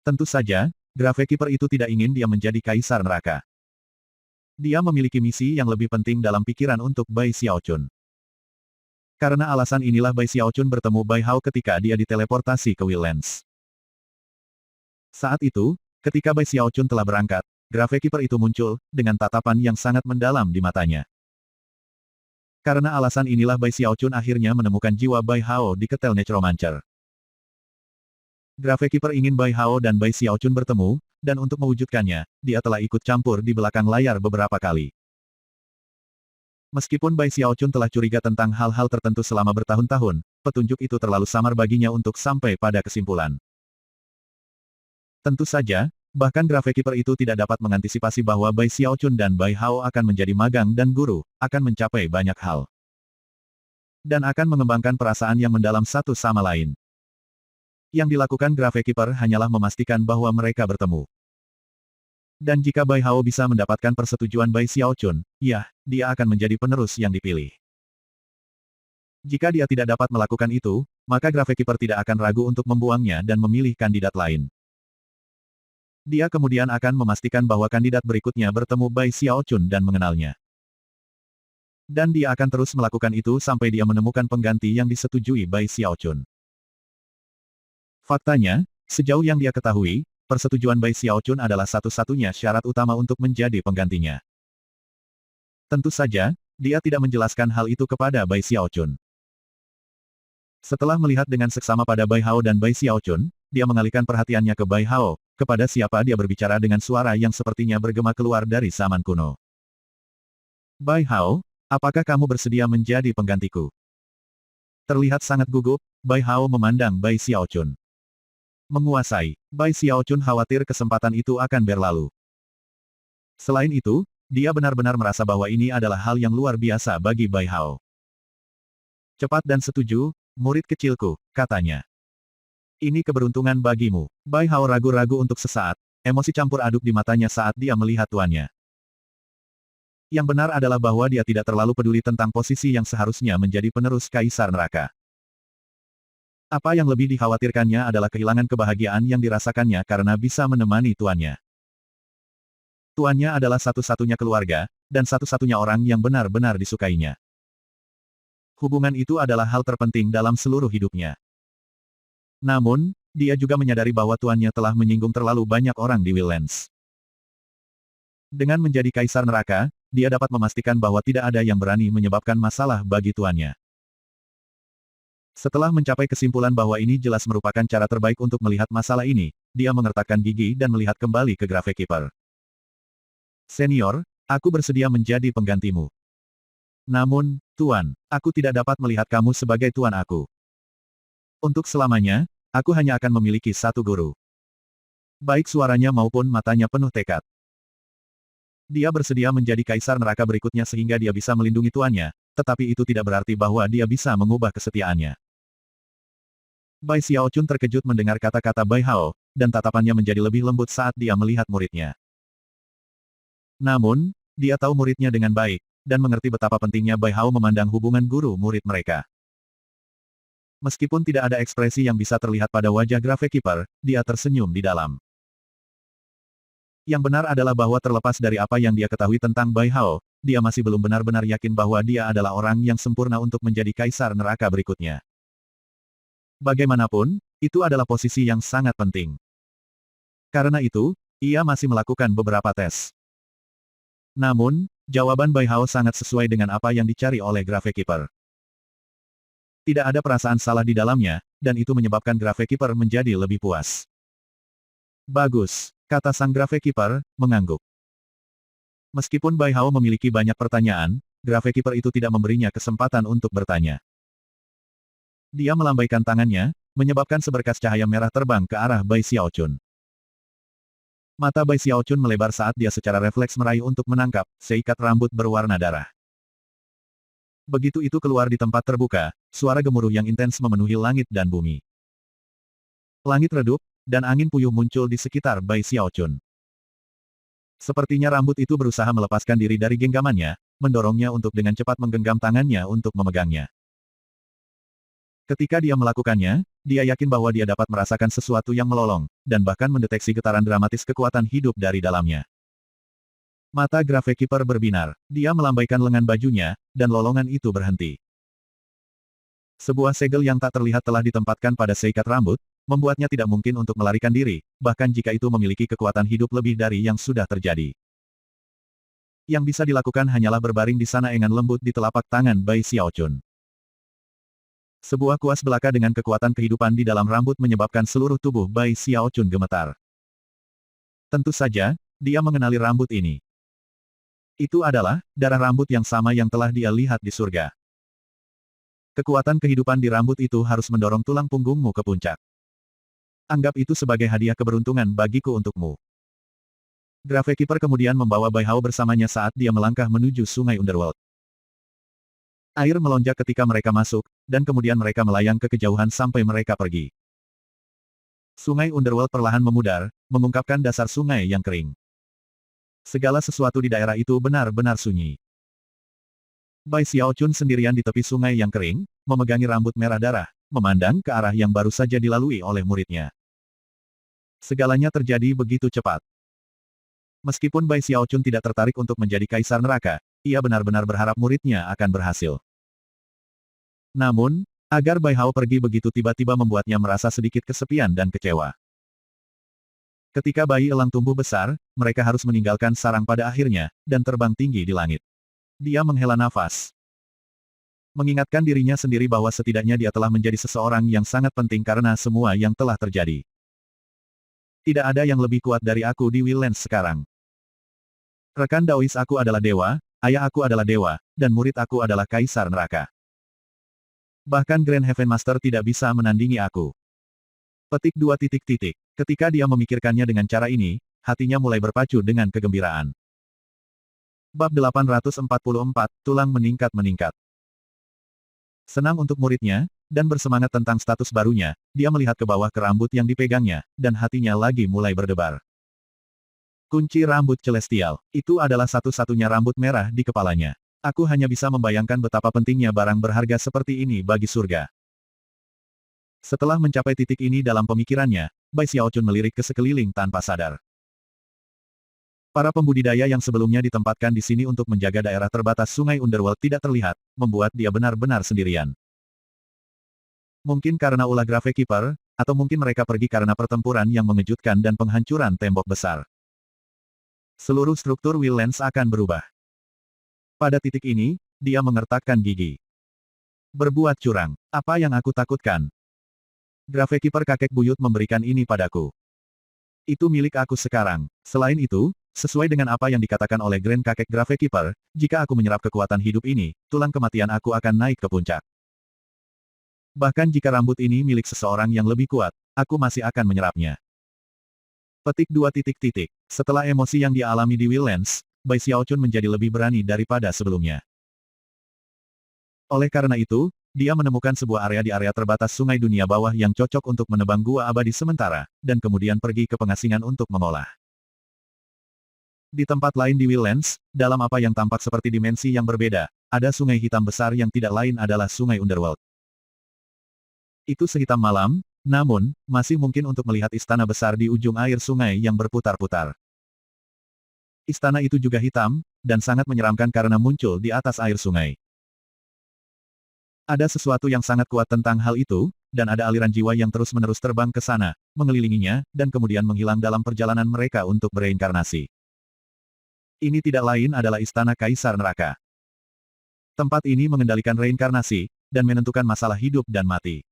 Tentu saja, Graphic Keeper itu tidak ingin dia menjadi kaisar neraka. Dia memiliki misi yang lebih penting dalam pikiran untuk Bai Xiaochun. Karena alasan inilah Bai Xiaochun bertemu Bai Hao ketika dia diteleportasi ke Willlands. Saat itu, ketika Bai Xiaochun telah berangkat, Graphic Keeper itu muncul, dengan tatapan yang sangat mendalam di matanya. Karena alasan inilah Bai Xiaochun akhirnya menemukan jiwa Bai Hao di ketel Necromancer. Graphic Keeper ingin Bai Hao dan Bai Xiaochun bertemu, dan untuk mewujudkannya, dia telah ikut campur di belakang layar beberapa kali. Meskipun Bai Xiaochun telah curiga tentang hal-hal tertentu selama bertahun-tahun, petunjuk itu terlalu samar baginya untuk sampai pada kesimpulan. Tentu saja, bahkan Graphic Keeper itu tidak dapat mengantisipasi bahwa Bai Xiaochun dan Bai Hao akan menjadi magang dan guru, akan mencapai banyak hal. Dan akan mengembangkan perasaan yang mendalam satu sama lain. Yang dilakukan Graphic Keeper hanyalah memastikan bahwa mereka bertemu. Dan jika Bai Hao bisa mendapatkan persetujuan Bai Xiaochun, ya, dia akan menjadi penerus yang dipilih. Jika dia tidak dapat melakukan itu, maka Graphic Keeper tidak akan ragu untuk membuangnya dan memilih kandidat lain. Dia kemudian akan memastikan bahwa kandidat berikutnya bertemu Bai Xiaochun dan mengenalnya. Dan dia akan terus melakukan itu sampai dia menemukan pengganti yang disetujui Bai Xiaochun. Faktanya, sejauh yang dia ketahui, persetujuan Bai Xiaochun adalah satu-satunya syarat utama untuk menjadi penggantinya. Tentu saja, dia tidak menjelaskan hal itu kepada Bai Xiaochun. Setelah melihat dengan seksama pada Bai Hao dan Bai Xiaochun, dia mengalihkan perhatiannya ke Bai Hao, kepada siapa dia berbicara dengan suara yang sepertinya bergema keluar dari zaman kuno. Bai Hao, apakah kamu bersedia menjadi penggantiku? Terlihat sangat gugup, Bai Hao memandang Bai Xiaochun. Menguasai, Bai Xiaochun khawatir kesempatan itu akan berlalu. Selain itu, dia benar-benar merasa bahwa ini adalah hal yang luar biasa bagi Bai Hao. Cepat dan setuju, murid kecilku, katanya. Ini keberuntungan bagimu. Bai Hao ragu-ragu untuk sesaat, emosi campur aduk di matanya saat dia melihat tuannya. Yang benar adalah bahwa dia tidak terlalu peduli tentang posisi yang seharusnya menjadi penerus Kaisar Neraka. Apa yang lebih dikhawatirkannya adalah kehilangan kebahagiaan yang dirasakannya karena bisa menemani tuannya. Tuannya adalah satu-satunya keluarga, dan satu-satunya orang yang benar-benar disukainya. Hubungan itu adalah hal terpenting dalam seluruh hidupnya. Namun, dia juga menyadari bahwa tuannya telah menyinggung terlalu banyak orang di Willlands. Dengan menjadi Kaisar Neraka, dia dapat memastikan bahwa tidak ada yang berani menyebabkan masalah bagi tuannya. Setelah mencapai kesimpulan bahwa ini jelas merupakan cara terbaik untuk melihat masalah ini, dia mengertakkan gigi dan melihat kembali ke Graphic Keeper. Senior, aku bersedia menjadi penggantimu. Namun, Tuan, aku tidak dapat melihat kamu sebagai tuan aku. Untuk selamanya, aku hanya akan memiliki satu guru. Baik suaranya maupun matanya penuh tekad. Dia bersedia menjadi Kaisar Neraka berikutnya sehingga dia bisa melindungi tuannya, tetapi itu tidak berarti bahwa dia bisa mengubah kesetiaannya. Bai Xiaochun terkejut mendengar kata-kata Bai Hao, dan tatapannya menjadi lebih lembut saat dia melihat muridnya. Namun, dia tahu muridnya dengan baik, dan mengerti betapa pentingnya Bai Hao memandang hubungan guru-murid mereka. Meskipun tidak ada ekspresi yang bisa terlihat pada wajah Graphic Keeper, dia tersenyum di dalam. Yang benar adalah bahwa terlepas dari apa yang dia ketahui tentang Bai Hao, dia masih belum benar-benar yakin bahwa dia adalah orang yang sempurna untuk menjadi Kaisar Neraka berikutnya. Bagaimanapun, itu adalah posisi yang sangat penting. Karena itu, ia masih melakukan beberapa tes. Namun, jawaban Bai Hao sangat sesuai dengan apa yang dicari oleh Graphic Keeper. Tidak ada perasaan salah di dalamnya, dan itu menyebabkan Graphic Keeper menjadi lebih puas. Bagus, kata sang Graphic Keeper, mengangguk. Meskipun Bai Hao memiliki banyak pertanyaan, Graphic Keeper itu tidak memberinya kesempatan untuk bertanya. Dia melambaikan tangannya, menyebabkan seberkas cahaya merah terbang ke arah Bai Xiaochun. Mata Bai Xiaochun melebar saat dia secara refleks meraih untuk menangkap seikat rambut berwarna darah. Begitu itu keluar di tempat terbuka, suara gemuruh yang intens memenuhi langit dan bumi. Langit redup, dan angin puyuh muncul di sekitar Bai Xiaochun. Sepertinya rambut itu berusaha melepaskan diri dari genggamannya, mendorongnya untuk dengan cepat menggenggam tangannya untuk memegangnya. Ketika dia melakukannya, dia yakin bahwa dia dapat merasakan sesuatu yang melolong, dan bahkan mendeteksi getaran dramatis kekuatan hidup dari dalamnya. Mata Gravekeeper berbinar, dia melambaikan lengan bajunya, dan lolongan itu berhenti. Sebuah segel yang tak terlihat telah ditempatkan pada seikat rambut, membuatnya tidak mungkin untuk melarikan diri, bahkan jika itu memiliki kekuatan hidup lebih dari yang sudah terjadi. Yang bisa dilakukan hanyalah berbaring di sana dengan lembut di telapak tangan Bai Xiaochun. Sebuah kuas belaka dengan kekuatan kehidupan di dalam rambut menyebabkan seluruh tubuh Bai Xiaochun gemetar. Tentu saja, dia mengenali rambut ini. Itu adalah darah rambut yang sama yang telah dia lihat di surga. Kekuatan kehidupan di rambut itu harus mendorong tulang punggungmu ke puncak. Anggap itu sebagai hadiah keberuntungan bagiku untukmu. Gravekeeper kemudian membawa Bai Hao bersamanya saat dia melangkah menuju sungai Underworld. Air melonjak ketika mereka masuk, dan kemudian mereka melayang ke kejauhan sampai mereka pergi. Sungai Underworld perlahan memudar, mengungkapkan dasar sungai yang kering. Segala sesuatu di daerah itu benar-benar sunyi. Bai Xiaochun sendirian di tepi sungai yang kering, memegangi rambut merah darah, memandang ke arah yang baru saja dilalui oleh muridnya. Segalanya terjadi begitu cepat. Meskipun Bai Xiaochun tidak tertarik untuk menjadi kaisar neraka, ia benar-benar berharap muridnya akan berhasil. Namun, agar Bai Hao pergi begitu tiba-tiba membuatnya merasa sedikit kesepian dan kecewa. Ketika bayi elang tumbuh besar, mereka harus meninggalkan sarang pada akhirnya, dan terbang tinggi di langit. Dia menghela nafas. Mengingatkan dirinya sendiri bahwa setidaknya dia telah menjadi seseorang yang sangat penting karena semua yang telah terjadi. Tidak ada yang lebih kuat dari aku di Willens sekarang. Rekan Daois aku adalah dewa, ayah aku adalah dewa, dan murid aku adalah kaisar neraka. Bahkan Grand Heaven Master tidak bisa menandingi aku. Petik 2 titik titik. Ketika dia memikirkannya dengan cara ini, hatinya mulai berpacu dengan kegembiraan. Bab 844, Tulang Meningkat-Meningkat. Senang untuk muridnya, dan bersemangat tentang status barunya, dia melihat ke bawah ke rambut yang dipegangnya, dan hatinya lagi mulai berdebar. Kunci rambut celestial, itu adalah satu-satunya rambut merah di kepalanya. Aku hanya bisa membayangkan betapa pentingnya barang berharga seperti ini bagi surga. Setelah mencapai titik ini dalam pemikirannya, Bai Xiaochun melirik ke sekeliling tanpa sadar. Para pembudidaya yang sebelumnya ditempatkan di sini untuk menjaga daerah terbatas sungai Underworld tidak terlihat, membuat dia benar-benar sendirian. Mungkin karena ulah Gravekeeper, atau mungkin mereka pergi karena pertempuran yang mengejutkan dan penghancuran tembok besar. Seluruh struktur Willens akan berubah. Pada titik ini, dia mengertakkan gigi. Berbuat curang, apa yang aku takutkan? Gravekeeper kakek buyut memberikan ini padaku. Itu milik aku sekarang. Selain itu, sesuai dengan apa yang dikatakan oleh Grand kakek Gravekeeper, jika aku menyerap kekuatan hidup ini, tulang kematian aku akan naik ke puncak. Bahkan jika rambut ini milik seseorang yang lebih kuat, aku masih akan menyerapnya. Petik 2 titik titik. Setelah emosi yang dia alami di Willens, Bai Xiaochun menjadi lebih berani daripada sebelumnya. Oleh karena itu, dia menemukan sebuah area di area terbatas sungai dunia bawah yang cocok untuk menebang gua abadi sementara, dan kemudian pergi ke pengasingan untuk mengolah. Di tempat lain di Willens, dalam apa yang tampak seperti dimensi yang berbeda, ada sungai hitam besar yang tidak lain adalah sungai Underworld. Itu sehitam malam, namun, masih mungkin untuk melihat istana besar di ujung air sungai yang berputar-putar. Istana itu juga hitam, dan sangat menyeramkan karena muncul di atas air sungai. Ada sesuatu yang sangat kuat tentang hal itu, dan ada aliran jiwa yang terus-menerus terbang ke sana, mengelilinginya, dan kemudian menghilang dalam perjalanan mereka untuk bereinkarnasi. Ini tidak lain adalah Istana Kaisar Neraka. Tempat ini mengendalikan reinkarnasi, dan menentukan masalah hidup dan mati.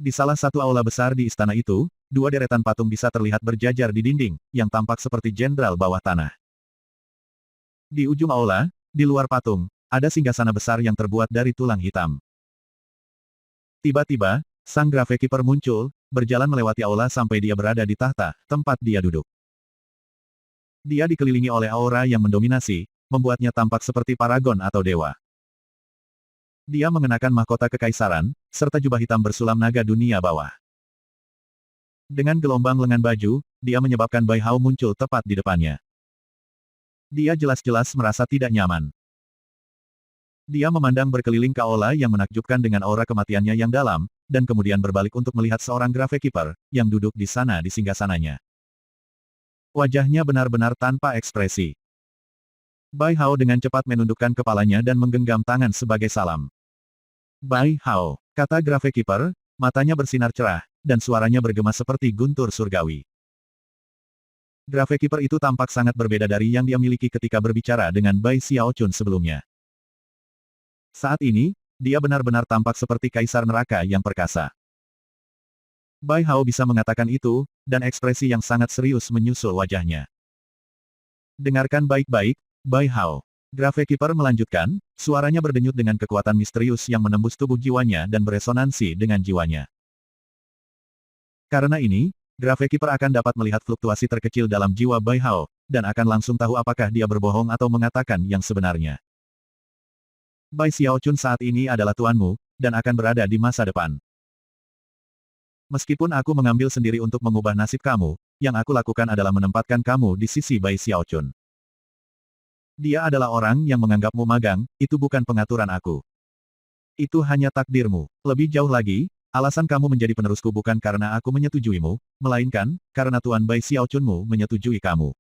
Di salah satu aula besar di istana itu, dua deretan patung bisa terlihat berjajar di dinding, yang tampak seperti jenderal bawah tanah. Di ujung aula, di luar patung, ada singgasana besar yang terbuat dari tulang hitam. Tiba-tiba, sang Gravekeeper muncul, berjalan melewati aula sampai dia berada di tahta, tempat dia duduk. Dia dikelilingi oleh aura yang mendominasi, membuatnya tampak seperti paragon atau dewa. Dia mengenakan mahkota kekaisaran, serta jubah hitam bersulam naga dunia bawah. Dengan gelombang lengan baju, dia menyebabkan Bai Hao muncul tepat di depannya. Dia jelas-jelas merasa tidak nyaman. Dia memandang berkeliling Kaola yang menakjubkan dengan aura kematiannya yang dalam, dan kemudian berbalik untuk melihat seorang Gravekeeper, yang duduk di sana di singgasananya. Wajahnya benar-benar tanpa ekspresi. Bai Hao dengan cepat menundukkan kepalanya dan menggenggam tangan sebagai salam. Bai Hao, kata Gravekeeper, matanya bersinar cerah, dan suaranya bergema seperti guntur surgawi. Gravekeeper itu tampak sangat berbeda dari yang dia miliki ketika berbicara dengan Bai Xiaochun sebelumnya. Saat ini, dia benar-benar tampak seperti kaisar neraka yang perkasa. Bai Hao bisa mengatakan itu, dan ekspresi yang sangat serius menyusul wajahnya. Dengarkan baik-baik, Bai Hao. Gravekeeper melanjutkan, suaranya berdenyut dengan kekuatan misterius yang menembus tubuh jiwanya dan beresonansi dengan jiwanya. Karena ini, Gravekeeper akan dapat melihat fluktuasi terkecil dalam jiwa Bai Hao, dan akan langsung tahu apakah dia berbohong atau mengatakan yang sebenarnya. Bai Xiaochun saat ini adalah tuanmu, dan akan berada di masa depan. Meskipun aku mengambil sendiri untuk mengubah nasib kamu, yang aku lakukan adalah menempatkan kamu di sisi Bai Xiaochun. Dia adalah orang yang menganggapmu magang, itu bukan pengaturan aku. Itu hanya takdirmu. Lebih jauh lagi, alasan kamu menjadi penerusku bukan karena aku menyetujuimu, melainkan, karena Tuan Bai Xiaochunmu menyetujui kamu.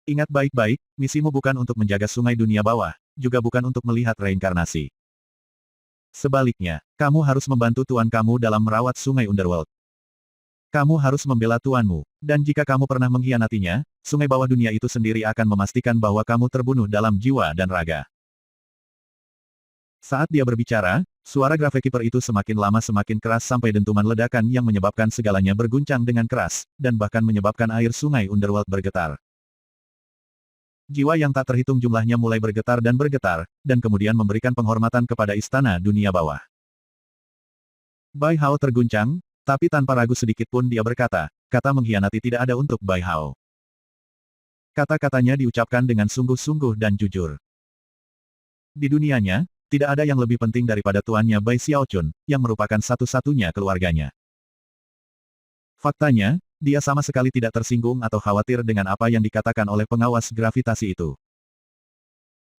Ingat baik-baik, misimu bukan untuk menjaga sungai dunia bawah, juga bukan untuk melihat reinkarnasi. Sebaliknya, kamu harus membantu tuan kamu dalam merawat sungai Underworld. Kamu harus membela tuanmu, dan jika kamu pernah mengkhianatinya, sungai bawah dunia itu sendiri akan memastikan bahwa kamu terbunuh dalam jiwa dan raga. Saat dia berbicara, suara Gravekeeper itu semakin lama semakin keras sampai dentuman ledakan yang menyebabkan segalanya berguncang dengan keras, dan bahkan menyebabkan air sungai Underworld bergetar. Jiwa yang tak terhitung jumlahnya mulai bergetar, dan kemudian memberikan penghormatan kepada istana dunia bawah. Bai Hao terguncang, tapi tanpa ragu sedikit pun dia berkata, kata mengkhianati tidak ada untuk Bai Hao. Kata-katanya diucapkan dengan sungguh-sungguh dan jujur. Di dunianya, tidak ada yang lebih penting daripada tuannya Bai Xiaochun, yang merupakan satu-satunya keluarganya. Faktanya, dia sama sekali tidak tersinggung atau khawatir dengan apa yang dikatakan oleh pengawas gravitasi itu.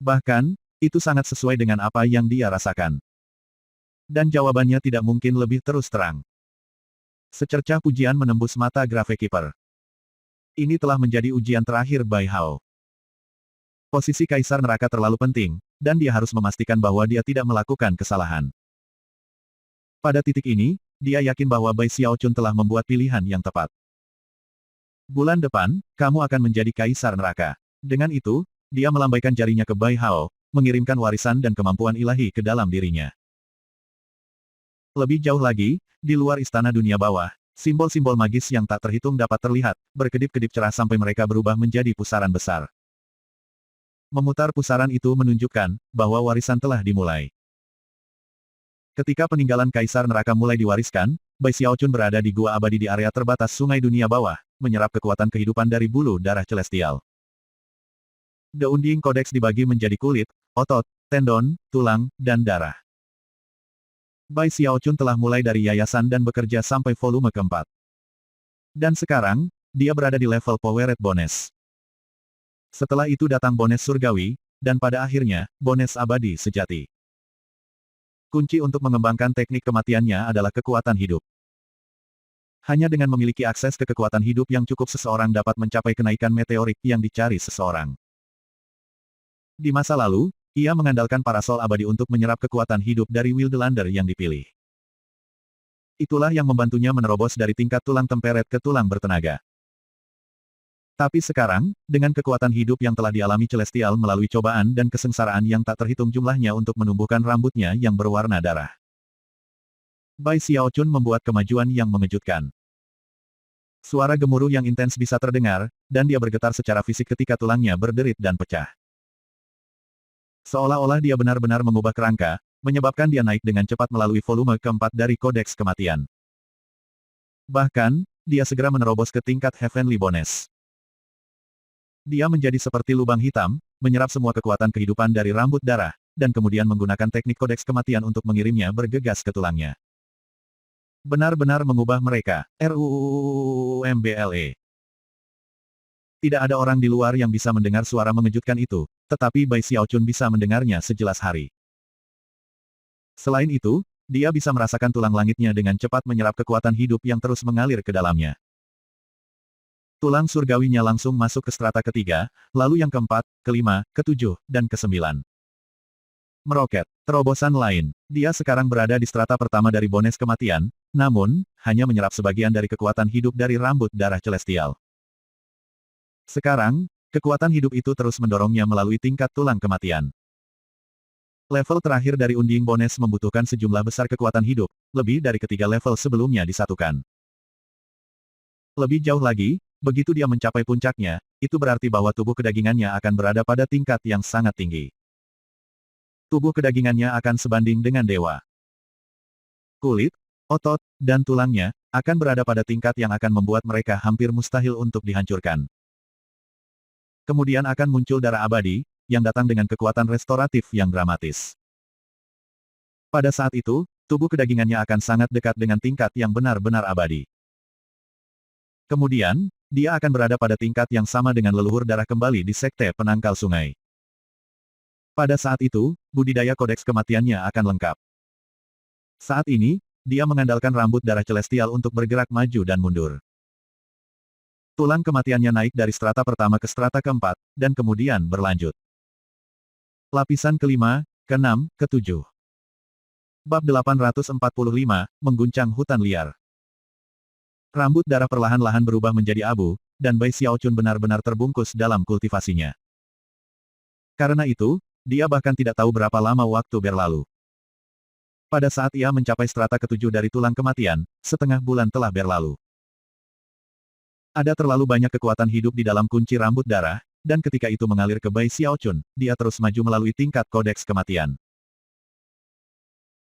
Bahkan, itu sangat sesuai dengan apa yang dia rasakan. Dan jawabannya tidak mungkin lebih terus terang. Secercah pujian menembus mata Gravekeeper. Ini telah menjadi ujian terakhir Bai Hao. Posisi Kaisar Neraka terlalu penting, dan dia harus memastikan bahwa dia tidak melakukan kesalahan. Pada titik ini, dia yakin bahwa Bai Xiaochun telah membuat pilihan yang tepat. Bulan depan, kamu akan menjadi Kaisar Neraka. Dengan itu, dia melambaikan jarinya ke Bai Hao, mengirimkan warisan dan kemampuan ilahi ke dalam dirinya. Lebih jauh lagi, di luar istana dunia bawah, simbol-simbol magis yang tak terhitung dapat terlihat, berkedip-kedip cerah sampai mereka berubah menjadi pusaran besar. Memutar pusaran itu menunjukkan bahwa warisan telah dimulai. Ketika peninggalan Kaisar Neraka mulai diwariskan, Bai Xiaochun berada di gua abadi di area terbatas sungai dunia bawah, menyerap kekuatan kehidupan dari bulu darah celestial. The Undying Codex dibagi menjadi kulit, otot, tendon, tulang, dan darah. Bai Xiaochun telah mulai dari yayasan dan bekerja sampai volume keempat. Dan sekarang, dia berada di level Powered Bonus. Setelah itu datang bonus surgawi, dan pada akhirnya, bonus abadi sejati. Kunci untuk mengembangkan teknik kematiannya adalah kekuatan hidup. Hanya dengan memiliki akses ke kekuatan hidup yang cukup seseorang dapat mencapai kenaikan meteorik yang dicari seseorang. Di masa lalu, ia mengandalkan parasol abadi untuk menyerap kekuatan hidup dari Wildlander yang dipilih. Itulah yang membantunya menerobos dari tingkat tulang temperet ke tulang bertenaga. Tapi sekarang, dengan kekuatan hidup yang telah dialami Celestial melalui cobaan dan kesengsaraan yang tak terhitung jumlahnya untuk menumbuhkan rambutnya yang berwarna darah. Bai Xiaochun membuat kemajuan yang mengejutkan. Suara gemuruh yang intens bisa terdengar, dan dia bergetar secara fisik ketika tulangnya berderit dan pecah. Seolah-olah dia benar-benar mengubah kerangka, menyebabkan dia naik dengan cepat melalui volume keempat dari kodeks kematian. Bahkan, dia segera menerobos ke tingkat Heavenly Bonus. Dia menjadi seperti lubang hitam, menyerap semua kekuatan kehidupan dari rambut darah, dan kemudian menggunakan teknik kodeks kematian untuk mengirimnya bergegas ke tulangnya. Benar-benar mengubah mereka. RUUUUMBLE. Tidak ada orang di luar yang bisa mendengar suara mengejutkan itu, tetapi Bai Xiaochun bisa mendengarnya sejelas hari. Selain itu, dia bisa merasakan tulang langitnya dengan cepat menyerap kekuatan hidup yang terus mengalir ke dalamnya. Tulang surgawinya langsung masuk ke strata ketiga, lalu yang keempat, kelima, ketujuh, dan kesembilan. Meroket. Terobosan lain. Dia sekarang berada di strata pertama dari bones kematian, namun, hanya menyerap sebagian dari kekuatan hidup dari rambut darah celestial. Sekarang, kekuatan hidup itu terus mendorongnya melalui tingkat tulang kematian. Level terakhir dari unding bones membutuhkan sejumlah besar kekuatan hidup, lebih dari ketiga level sebelumnya disatukan. Lebih jauh lagi, begitu dia mencapai puncaknya, itu berarti bahwa tubuh kedagingannya akan berada pada tingkat yang sangat tinggi. Tubuh kedagingannya akan sebanding dengan dewa. Kulit, otot, dan tulangnya akan berada pada tingkat yang akan membuat mereka hampir mustahil untuk dihancurkan. Kemudian akan muncul darah abadi, yang datang dengan kekuatan restoratif yang dramatis. Pada saat itu, tubuh kedagingannya akan sangat dekat dengan tingkat yang benar-benar abadi. Kemudian, dia akan berada pada tingkat yang sama dengan leluhur darah kembali di Sekte Penangkal Sungai. Pada saat itu, budidaya kodeks kematiannya akan lengkap. Saat ini, dia mengandalkan rambut darah celestial untuk bergerak maju dan mundur. Tulang kematiannya naik dari strata pertama ke strata keempat, dan kemudian berlanjut. Lapisan kelima, keenam, ketujuh. Bab 845, Mengguncang Hutan Liar. Rambut darah perlahan-lahan berubah menjadi abu, dan Bai Xiaochun benar-benar terbungkus dalam kultivasinya. Karena itu, dia bahkan tidak tahu berapa lama waktu berlalu. Pada saat ia mencapai strata ketujuh dari tulang kematian, setengah bulan telah berlalu. Ada terlalu banyak kekuatan hidup di dalam kunci rambut darah, dan ketika itu mengalir ke Bai Xiaochun, dia terus maju melalui tingkat kodeks kematian.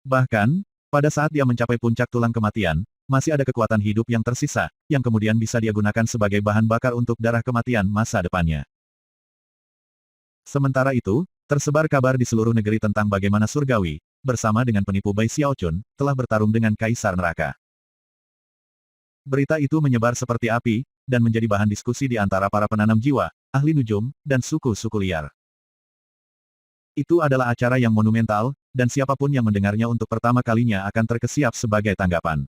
Bahkan, pada saat dia mencapai puncak tulang kematian, masih ada kekuatan hidup yang tersisa, yang kemudian bisa dia gunakan sebagai bahan bakar untuk darah kematian masa depannya. Sementara itu, tersebar kabar di seluruh negeri tentang bagaimana Surgawi, bersama dengan penipu Bai Xiaochun, telah bertarung dengan Kaisar Neraka. Berita itu menyebar seperti api, dan menjadi bahan diskusi di antara para penanam jiwa, ahli nujum, dan suku-suku liar. Itu adalah acara yang monumental, dan siapapun yang mendengarnya untuk pertama kalinya akan terkesiap sebagai tanggapan.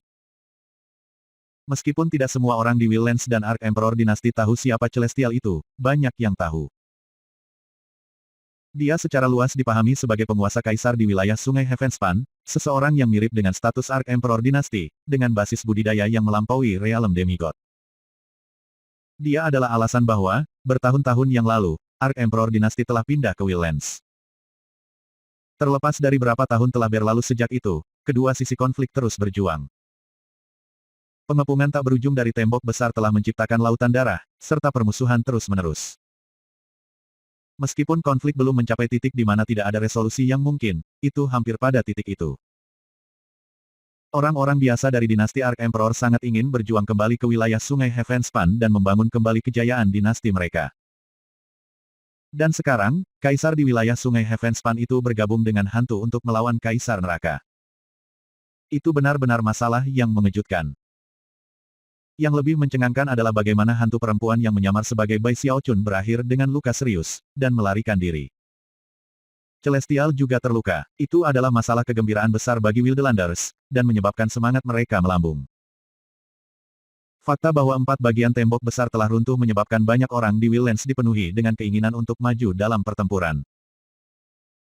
Meskipun tidak semua orang di Willens dan Ark Emperor dinasti tahu siapa Celestial itu, banyak yang tahu. Dia secara luas dipahami sebagai penguasa kaisar di wilayah Sungai Heavenspan, seseorang yang mirip dengan status Ark Emperor dinasti, dengan basis budidaya yang melampaui realem demigod. Dia adalah alasan bahwa, bertahun-tahun yang lalu, Ark Emperor dinasti telah pindah ke Willens. Terlepas dari berapa tahun telah berlalu sejak itu, kedua sisi konflik terus berjuang. Pengepungan tak berujung dari tembok besar telah menciptakan lautan darah, serta permusuhan terus-menerus. Meskipun konflik belum mencapai titik di mana tidak ada resolusi yang mungkin, itu hampir pada titik itu. Orang-orang biasa dari dinasti Ark Emperor sangat ingin berjuang kembali ke wilayah Sungai Heavenspan dan membangun kembali kejayaan dinasti mereka. Dan sekarang, Kaisar di wilayah Sungai Heavenspan itu bergabung dengan hantu untuk melawan Kaisar Neraka. Itu benar-benar masalah yang mengejutkan. Yang lebih mencengangkan adalah bagaimana hantu perempuan yang menyamar sebagai Bai Xiaochun berakhir dengan luka serius, dan melarikan diri. Celestial juga terluka. Itu adalah masalah kegembiraan besar bagi Wildelanders, dan menyebabkan semangat mereka melambung. Fakta bahwa 4 bagian tembok besar telah runtuh menyebabkan banyak orang di Willens dipenuhi dengan keinginan untuk maju dalam pertempuran.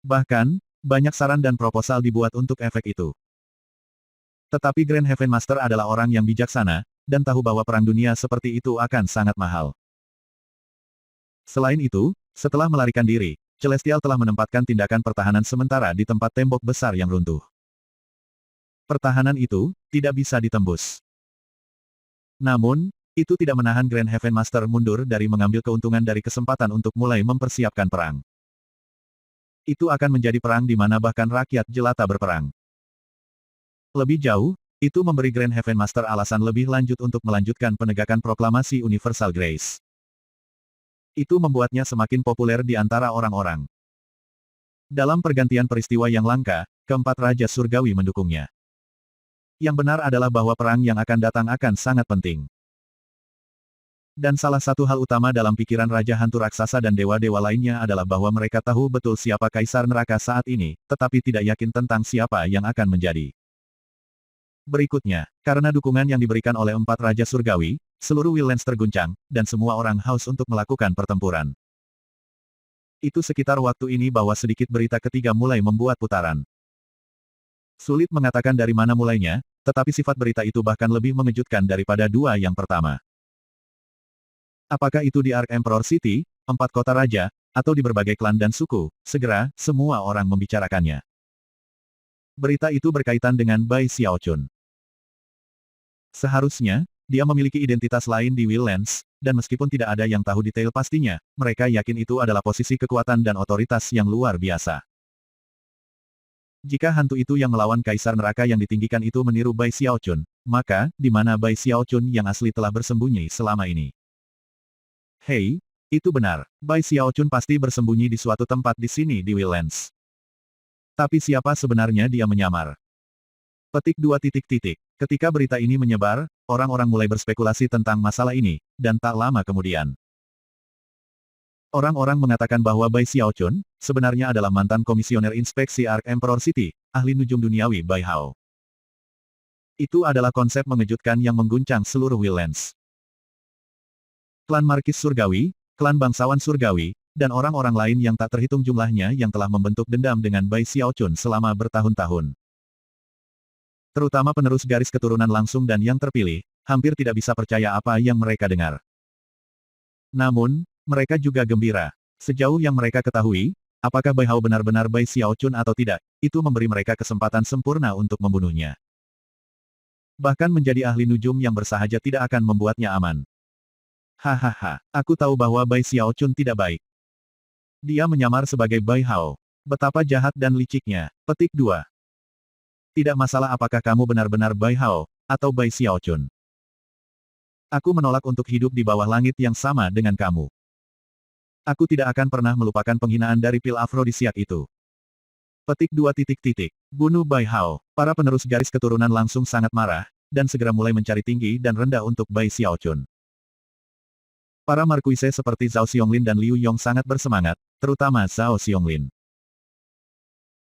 Bahkan, banyak saran dan proposal dibuat untuk efek itu. Tetapi Grand Heaven Master adalah orang yang bijaksana, dan tahu bahwa perang dunia seperti itu akan sangat mahal. Selain itu, setelah melarikan diri, Celestial telah menempatkan tindakan pertahanan sementara di tempat tembok besar yang runtuh. Pertahanan itu tidak bisa ditembus. Namun, itu tidak menahan Grand Heaven Master mundur dari mengambil keuntungan dari kesempatan untuk mulai mempersiapkan perang. Itu akan menjadi perang di mana bahkan rakyat jelata berperang. Lebih jauh, itu memberi Grand Heaven Master alasan lebih lanjut untuk melanjutkan penegakan proklamasi Universal Grace. Itu membuatnya semakin populer di antara orang-orang. Dalam pergantian peristiwa yang langka, keempat Raja Surgawi mendukungnya. Yang benar adalah bahwa perang yang akan datang akan sangat penting. Dan salah satu hal utama dalam pikiran Raja Hantu Raksasa dan dewa-dewa lainnya adalah bahwa mereka tahu betul siapa Kaisar Neraka saat ini, tetapi tidak yakin tentang siapa yang akan menjadi. Berikutnya, karena dukungan yang diberikan oleh empat Raja Surgawi, seluruh Wildlands terguncang, dan semua orang haus untuk melakukan pertempuran. Itu sekitar waktu ini bahwa sedikit berita ketiga mulai membuat putaran. Sulit mengatakan dari mana mulainya, tetapi sifat berita itu bahkan lebih mengejutkan daripada dua yang pertama. Apakah itu di Ark Emperor City, empat kota raja, atau di berbagai klan dan suku, segera, semua orang membicarakannya. Berita itu berkaitan dengan Bai Xiaochun. Seharusnya, dia memiliki identitas lain di Wildlands, dan meskipun tidak ada yang tahu detail pastinya, mereka yakin itu adalah posisi kekuatan dan otoritas yang luar biasa. Jika hantu itu yang melawan Kaisar Neraka yang ditinggikan itu meniru Bai Xiaochun, maka, di mana Bai Xiaochun yang asli telah bersembunyi selama ini? Hei, itu benar, Bai Xiaochun pasti bersembunyi di suatu tempat di sini di Wildlands. Tapi siapa sebenarnya dia menyamar? Petik 2 titik titik. Ketika berita ini menyebar, orang-orang mulai berspekulasi tentang masalah ini, dan tak lama kemudian. Orang-orang mengatakan bahwa Bai Xiaochun, sebenarnya adalah mantan komisioner inspeksi Ark Emperor City, ahli nujum duniawi Bai Hao. Itu adalah konsep mengejutkan yang mengguncang seluruh Wildlands. Klan Markis Surgawi, klan bangsawan Surgawi, dan orang-orang lain yang tak terhitung jumlahnya yang telah membentuk dendam dengan Bai Xiaochun selama bertahun-tahun. Terutama penerus garis keturunan langsung dan yang terpilih, hampir tidak bisa percaya apa yang mereka dengar. Namun, mereka juga gembira. Sejauh yang mereka ketahui, apakah Bai Hao benar-benar Bai Xiaochun atau tidak, itu memberi mereka kesempatan sempurna untuk membunuhnya. Bahkan menjadi ahli nujum yang bersahaja tidak akan membuatnya aman. Hahaha, aku tahu bahwa Bai Xiaochun tidak baik. Dia menyamar sebagai Bai Hao. Betapa jahat dan liciknya. Petik 2. Tidak masalah apakah kamu benar-benar Bai Hao, atau Bai Xiaochun. Aku menolak untuk hidup di bawah langit yang sama dengan kamu. Aku tidak akan pernah melupakan penghinaan dari pil afrodisiak itu. Petik 2 titik titik. Bunuh Bai Hao. Para penerus garis keturunan langsung sangat marah, dan segera mulai mencari tinggi dan rendah untuk Bai Xiaochun. Para markuise seperti Zhao Xionglin dan Liu Yong sangat bersemangat, terutama Zhao Xionglin.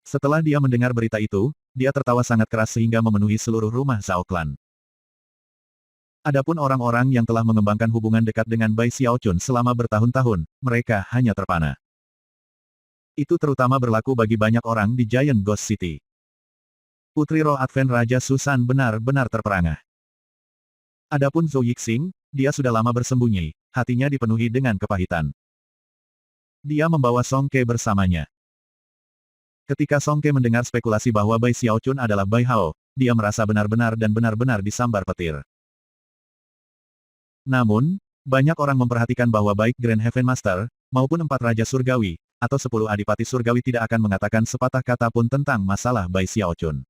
Setelah dia mendengar berita itu, dia tertawa sangat keras sehingga memenuhi seluruh rumah Zhao Clan. Adapun orang-orang yang telah mengembangkan hubungan dekat dengan Bai Xiaochun selama bertahun-tahun, mereka hanya terpana. Itu terutama berlaku bagi banyak orang di Giant Ghost City. Putri Roh Advent Raja Susan benar-benar terperangah. Adapun Zhou Yixing, dia sudah lama bersembunyi, hatinya dipenuhi dengan kepahitan. Dia membawa Song Ke bersamanya. Ketika Song Ke mendengar spekulasi bahwa Bai Xiaochun adalah Bai Hao, dia merasa benar-benar dan benar-benar disambar petir. Namun, banyak orang memperhatikan bahwa baik Grand Heaven Master, maupun empat Raja Surgawi, atau 10 Adipati Surgawi tidak akan mengatakan sepatah kata pun tentang masalah Bai Xiaochun.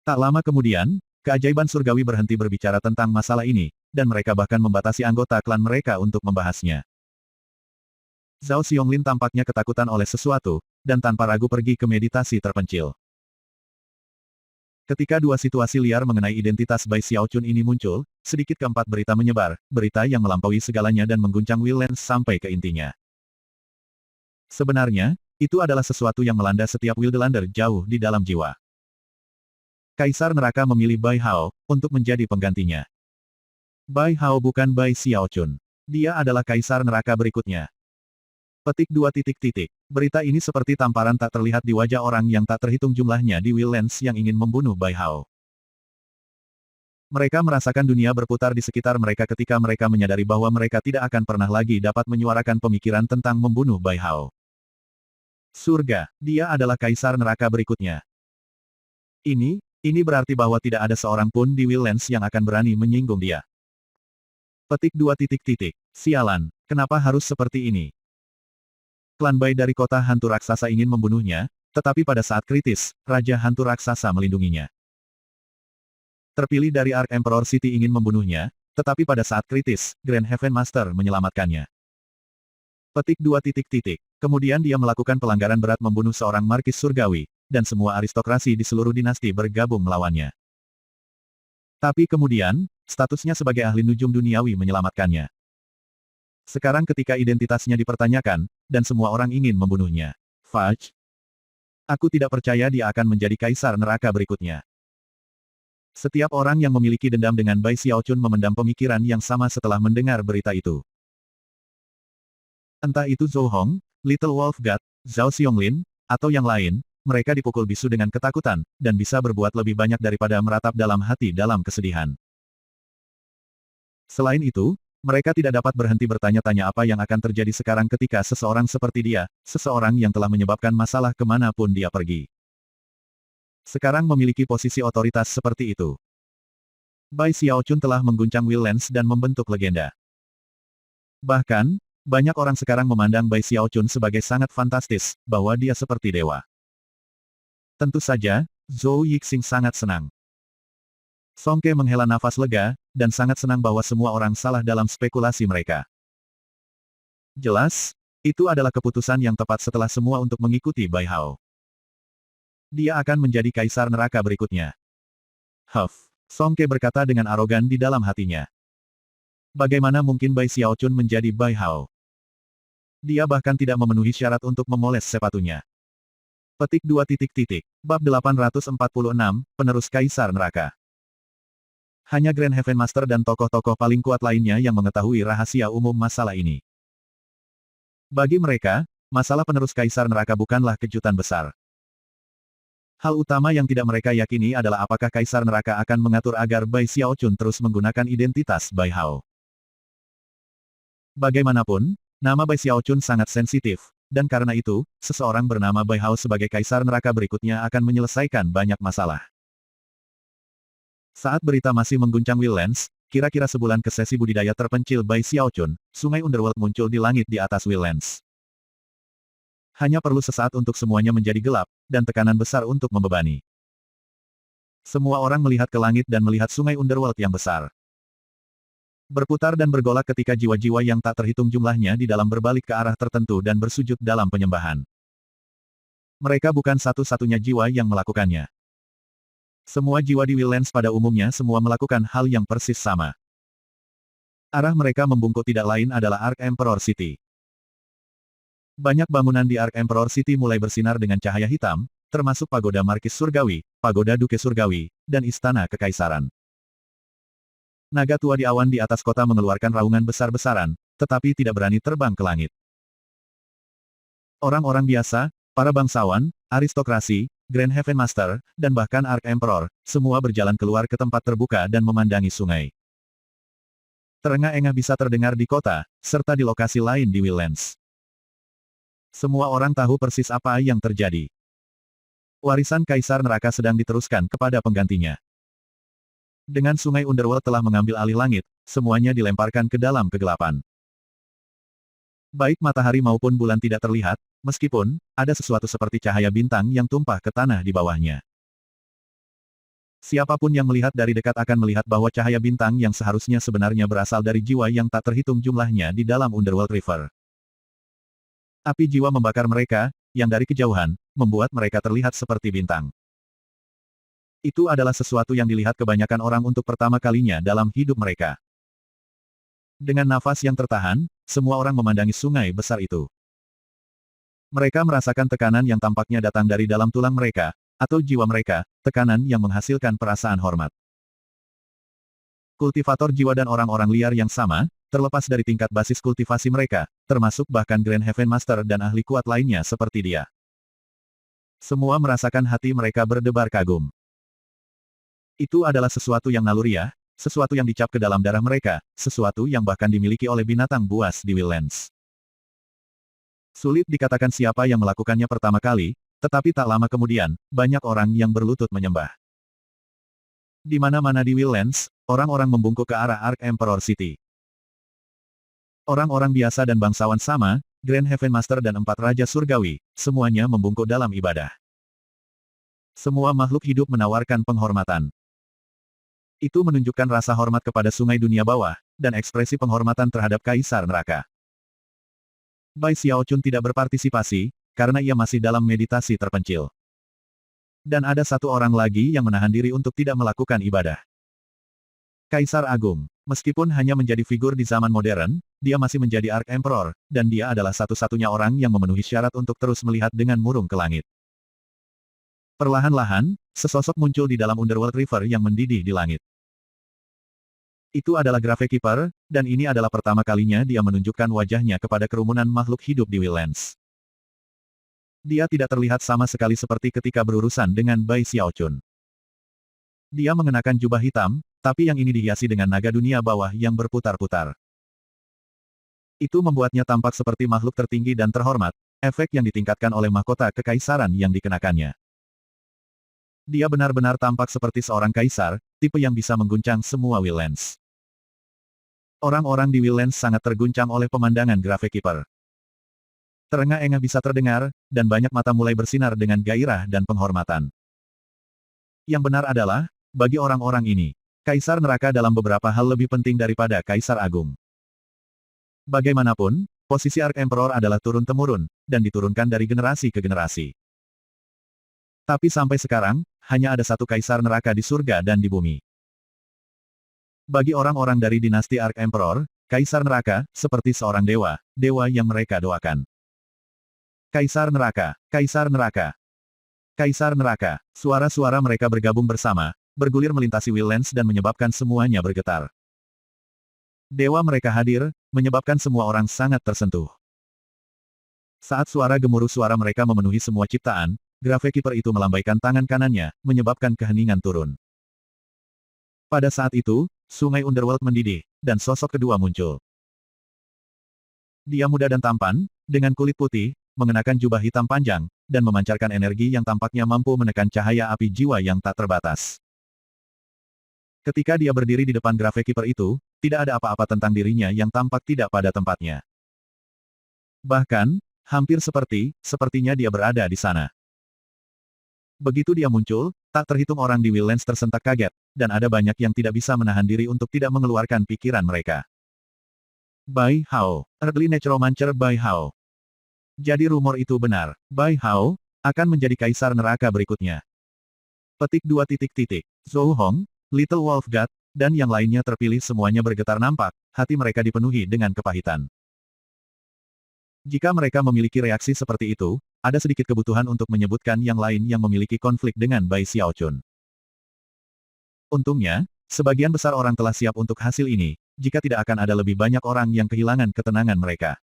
Tak lama kemudian, keajaiban surgawi berhenti berbicara tentang masalah ini, dan mereka bahkan membatasi anggota klan mereka untuk membahasnya. Zhao Xionglin tampaknya ketakutan oleh sesuatu, dan tanpa ragu pergi ke meditasi terpencil. Ketika dua situasi liar mengenai identitas Bai Xiaochun ini muncul, sedikit keempat berita menyebar, berita yang melampaui segalanya dan mengguncang Wildlands sampai ke intinya. Sebenarnya, itu adalah sesuatu yang melanda setiap Wildlander jauh di dalam jiwa. Kaisar Neraka memilih Bai Hao untuk menjadi penggantinya. Bai Hao bukan Bai Xiaochun. Dia adalah Kaisar Neraka berikutnya. Petik 2 titik titik. Berita ini seperti tamparan tak terlihat di wajah orang yang tak terhitung jumlahnya di Wildlands yang ingin membunuh Bai Hao. Mereka merasakan dunia berputar di sekitar mereka ketika mereka menyadari bahwa mereka tidak akan pernah lagi dapat menyuarakan pemikiran tentang membunuh Bai Hao. Surga, dia adalah Kaisar Neraka berikutnya. Ini berarti bahwa tidak ada seorang pun di Wildlands yang akan berani menyinggung dia. Petik 2 titik titik. Sialan, kenapa harus seperti ini? Klan Bai dari kota hantu raksasa ingin membunuhnya, tetapi pada saat kritis, Raja Hantu Raksasa melindunginya. Terpilih dari Ark Emperor City ingin membunuhnya, tetapi pada saat kritis, Grand Heaven Master menyelamatkannya. Petik 2 titik titik. Kemudian dia melakukan pelanggaran berat membunuh seorang markis surgawi, dan semua aristokrasi di seluruh dinasti bergabung melawannya. Tapi kemudian, statusnya sebagai ahli nujum duniawi menyelamatkannya. Sekarang ketika identitasnya dipertanyakan, dan semua orang ingin membunuhnya. Fudge. Aku tidak percaya dia akan menjadi kaisar neraka berikutnya. Setiap orang yang memiliki dendam dengan Bai Xiaochun memendam pemikiran yang sama setelah mendengar berita itu. Entah itu Zhou Hong, Little Wolf God, Zhao Xionglin, atau yang lain, mereka dipukul bisu dengan ketakutan, dan bisa berbuat lebih banyak daripada meratap dalam hati dalam kesedihan. Selain itu, mereka tidak dapat berhenti bertanya-tanya apa yang akan terjadi sekarang ketika seseorang seperti dia, seseorang yang telah menyebabkan masalah kemanapun dia pergi, sekarang memiliki posisi otoritas seperti itu. Bai Xiaochun telah mengguncang Willens dan membentuk legenda. Bahkan, banyak orang sekarang memandang Bai Xiaochun sebagai sangat fantastis, bahwa dia seperti dewa. Tentu saja, Zhou Yixing sangat senang. Song Ke menghela nafas lega, dan sangat senang bahwa semua orang salah dalam spekulasi mereka. Jelas, itu adalah keputusan yang tepat setelah semua untuk mengikuti Bai Hao. Dia akan menjadi kaisar neraka berikutnya. Huff, Song Ke berkata dengan arogan di dalam hatinya. Bagaimana mungkin Bai Xiaochun menjadi Bai Hao? Dia bahkan tidak memenuhi syarat untuk memoles sepatunya. Petik 2. Bab 846, Penerus Kaisar Neraka. Hanya Grand Heaven Master dan tokoh-tokoh paling kuat lainnya yang mengetahui rahasia umum masalah ini. Bagi mereka, masalah penerus Kaisar Neraka bukanlah kejutan besar. Hal utama yang tidak mereka yakini adalah apakah Kaisar Neraka akan mengatur agar Bai Xiaochun terus menggunakan identitas Bai Hao. Bagaimanapun, nama Bai Xiaochun sangat sensitif, dan karena itu, seseorang bernama Bai Hao sebagai Kaisar Neraka berikutnya akan menyelesaikan banyak masalah. Saat berita masih mengguncang Willens, kira-kira sebulan ke sesi budidaya terpencil Bai Xiaochun, sungai Underworld muncul di langit di atas Willens. Hanya perlu sesaat untuk semuanya menjadi gelap, dan tekanan besar untuk membebani. Semua orang melihat ke langit dan melihat sungai Underworld yang besar. Berputar dan bergolak ketika jiwa-jiwa yang tak terhitung jumlahnya di dalam berbalik ke arah tertentu dan bersujud dalam penyembahan. Mereka bukan satu-satunya jiwa yang melakukannya. Semua jiwa di Willens pada umumnya semua melakukan hal yang persis sama. Arah mereka membungkuk tidak lain adalah Ark Emperor City. Banyak bangunan di Ark Emperor City mulai bersinar dengan cahaya hitam, termasuk pagoda Markis Surgawi, pagoda Duke Surgawi, dan istana kekaisaran. Naga tua di awan di atas kota mengeluarkan raungan besar-besaran, tetapi tidak berani terbang ke langit. Orang-orang biasa, para bangsawan, aristokrasi, Grand Heaven Master, dan bahkan Ark Emperor, semua berjalan keluar ke tempat terbuka dan memandangi sungai. Terengah-engah bisa terdengar di kota, serta di lokasi lain di Willens. Semua orang tahu persis apa yang terjadi. Warisan Kaisar Neraka sedang diteruskan kepada penggantinya. Dengan sungai Underworld telah mengambil alih langit, semuanya dilemparkan ke dalam kegelapan. Baik matahari maupun bulan tidak terlihat, meskipun, ada sesuatu seperti cahaya bintang yang tumpah ke tanah di bawahnya. Siapapun yang melihat dari dekat akan melihat bahwa cahaya bintang yang seharusnya sebenarnya berasal dari jiwa yang tak terhitung jumlahnya di dalam Underworld River. Api jiwa membakar mereka, yang dari kejauhan, membuat mereka terlihat seperti bintang. Itu adalah sesuatu yang dilihat kebanyakan orang untuk pertama kalinya dalam hidup mereka. Dengan nafas yang tertahan, semua orang memandangi sungai besar itu. Mereka merasakan tekanan yang tampaknya datang dari dalam tulang mereka, atau jiwa mereka, tekanan yang menghasilkan perasaan hormat. Kultivator jiwa dan orang-orang liar yang sama, terlepas dari tingkat basis kultivasi mereka, termasuk bahkan Grand Heaven Master dan ahli kuat lainnya seperti dia. Semua merasakan hati mereka berdebar kagum. Itu adalah sesuatu yang naluriah, sesuatu yang dicap ke dalam darah mereka, sesuatu yang bahkan dimiliki oleh binatang buas di Willens. Sulit dikatakan siapa yang melakukannya pertama kali, tetapi tak lama kemudian, banyak orang yang berlutut menyembah. Di mana-mana di Willens, orang-orang membungkuk ke arah Ark Emperor City. Orang-orang biasa dan bangsawan sama, Grand Heaven Master dan 4 Raja Surgawi, semuanya membungkuk dalam ibadah. Semua makhluk hidup menawarkan penghormatan. Itu menunjukkan rasa hormat kepada sungai dunia bawah, dan ekspresi penghormatan terhadap Kaisar Neraka. Bai Xiaochun tidak berpartisipasi, karena ia masih dalam meditasi terpencil. Dan ada satu orang lagi yang menahan diri untuk tidak melakukan ibadah. Kaisar Agung. Meskipun hanya menjadi figur di zaman modern, dia masih menjadi Arch Emperor, dan dia adalah satu-satunya orang yang memenuhi syarat untuk terus melihat dengan murung ke langit. Perlahan-lahan, sesosok muncul di dalam Underworld River yang mendidih di langit. Itu adalah Gravekeeper, dan ini adalah pertama kalinya dia menunjukkan wajahnya kepada kerumunan makhluk hidup di Wildlands. Dia tidak terlihat sama sekali seperti ketika berurusan dengan Bai Xiaochun. Dia mengenakan jubah hitam, tapi yang ini dihiasi dengan naga dunia bawah yang berputar-putar. Itu membuatnya tampak seperti makhluk tertinggi dan terhormat, efek yang ditingkatkan oleh mahkota kekaisaran yang dikenakannya. Dia benar-benar tampak seperti seorang kaisar, tipe yang bisa mengguncang semua Wildlands. Orang-orang di Wildlands sangat terguncang oleh pemandangan Gravekeeper. Terengah-engah bisa terdengar, dan banyak mata mulai bersinar dengan gairah dan penghormatan. Yang benar adalah, bagi orang-orang ini, Kaisar Neraka dalam beberapa hal lebih penting daripada Kaisar Agung. Bagaimanapun, posisi Arch Emperor adalah turun-temurun, dan diturunkan dari generasi ke generasi. Tapi sampai sekarang, hanya ada satu Kaisar Neraka di surga dan di bumi. Bagi orang-orang dari dinasti Arch Emperor, Kaisar Neraka, seperti seorang dewa, dewa yang mereka doakan. Kaisar Neraka, Kaisar Neraka, Kaisar Neraka. Suara-suara mereka bergabung bersama, bergulir melintasi Wildlands dan menyebabkan semuanya bergetar. Dewa mereka hadir, menyebabkan semua orang sangat tersentuh. Saat suara gemuruh suara mereka memenuhi semua ciptaan, Gravekeeper itu melambaikan tangan kanannya, menyebabkan keheningan turun. Pada saat itu, sungai Underworld mendidih, dan sosok kedua muncul. Dia muda dan tampan, dengan kulit putih, mengenakan jubah hitam panjang, dan memancarkan energi yang tampaknya mampu menekan cahaya api jiwa yang tak terbatas. Ketika dia berdiri di depan Gravekeeper itu, tidak ada apa-apa tentang dirinya yang tampak tidak pada tempatnya. Bahkan, hampir sepertinya dia berada di sana. Begitu dia muncul, tak terhitung orang di Wildlands tersentak kaget, dan ada banyak yang tidak bisa menahan diri untuk tidak mengeluarkan pikiran mereka. Bai Hao, Earthly Necromancer Bai Hao. Jadi rumor itu benar, Bai Hao akan menjadi Kaisar Neraka berikutnya. Petik 2. Zhou Hong, Little Wolf God, dan yang lainnya terpilih semuanya bergetar nampak, hati mereka dipenuhi dengan kepahitan. Jika mereka memiliki reaksi seperti itu, ada sedikit kebutuhan untuk menyebutkan yang lain yang memiliki konflik dengan Bai Xiaochun. Untungnya, sebagian besar orang telah siap untuk hasil ini, jika tidak akan ada lebih banyak orang yang kehilangan ketenangan mereka.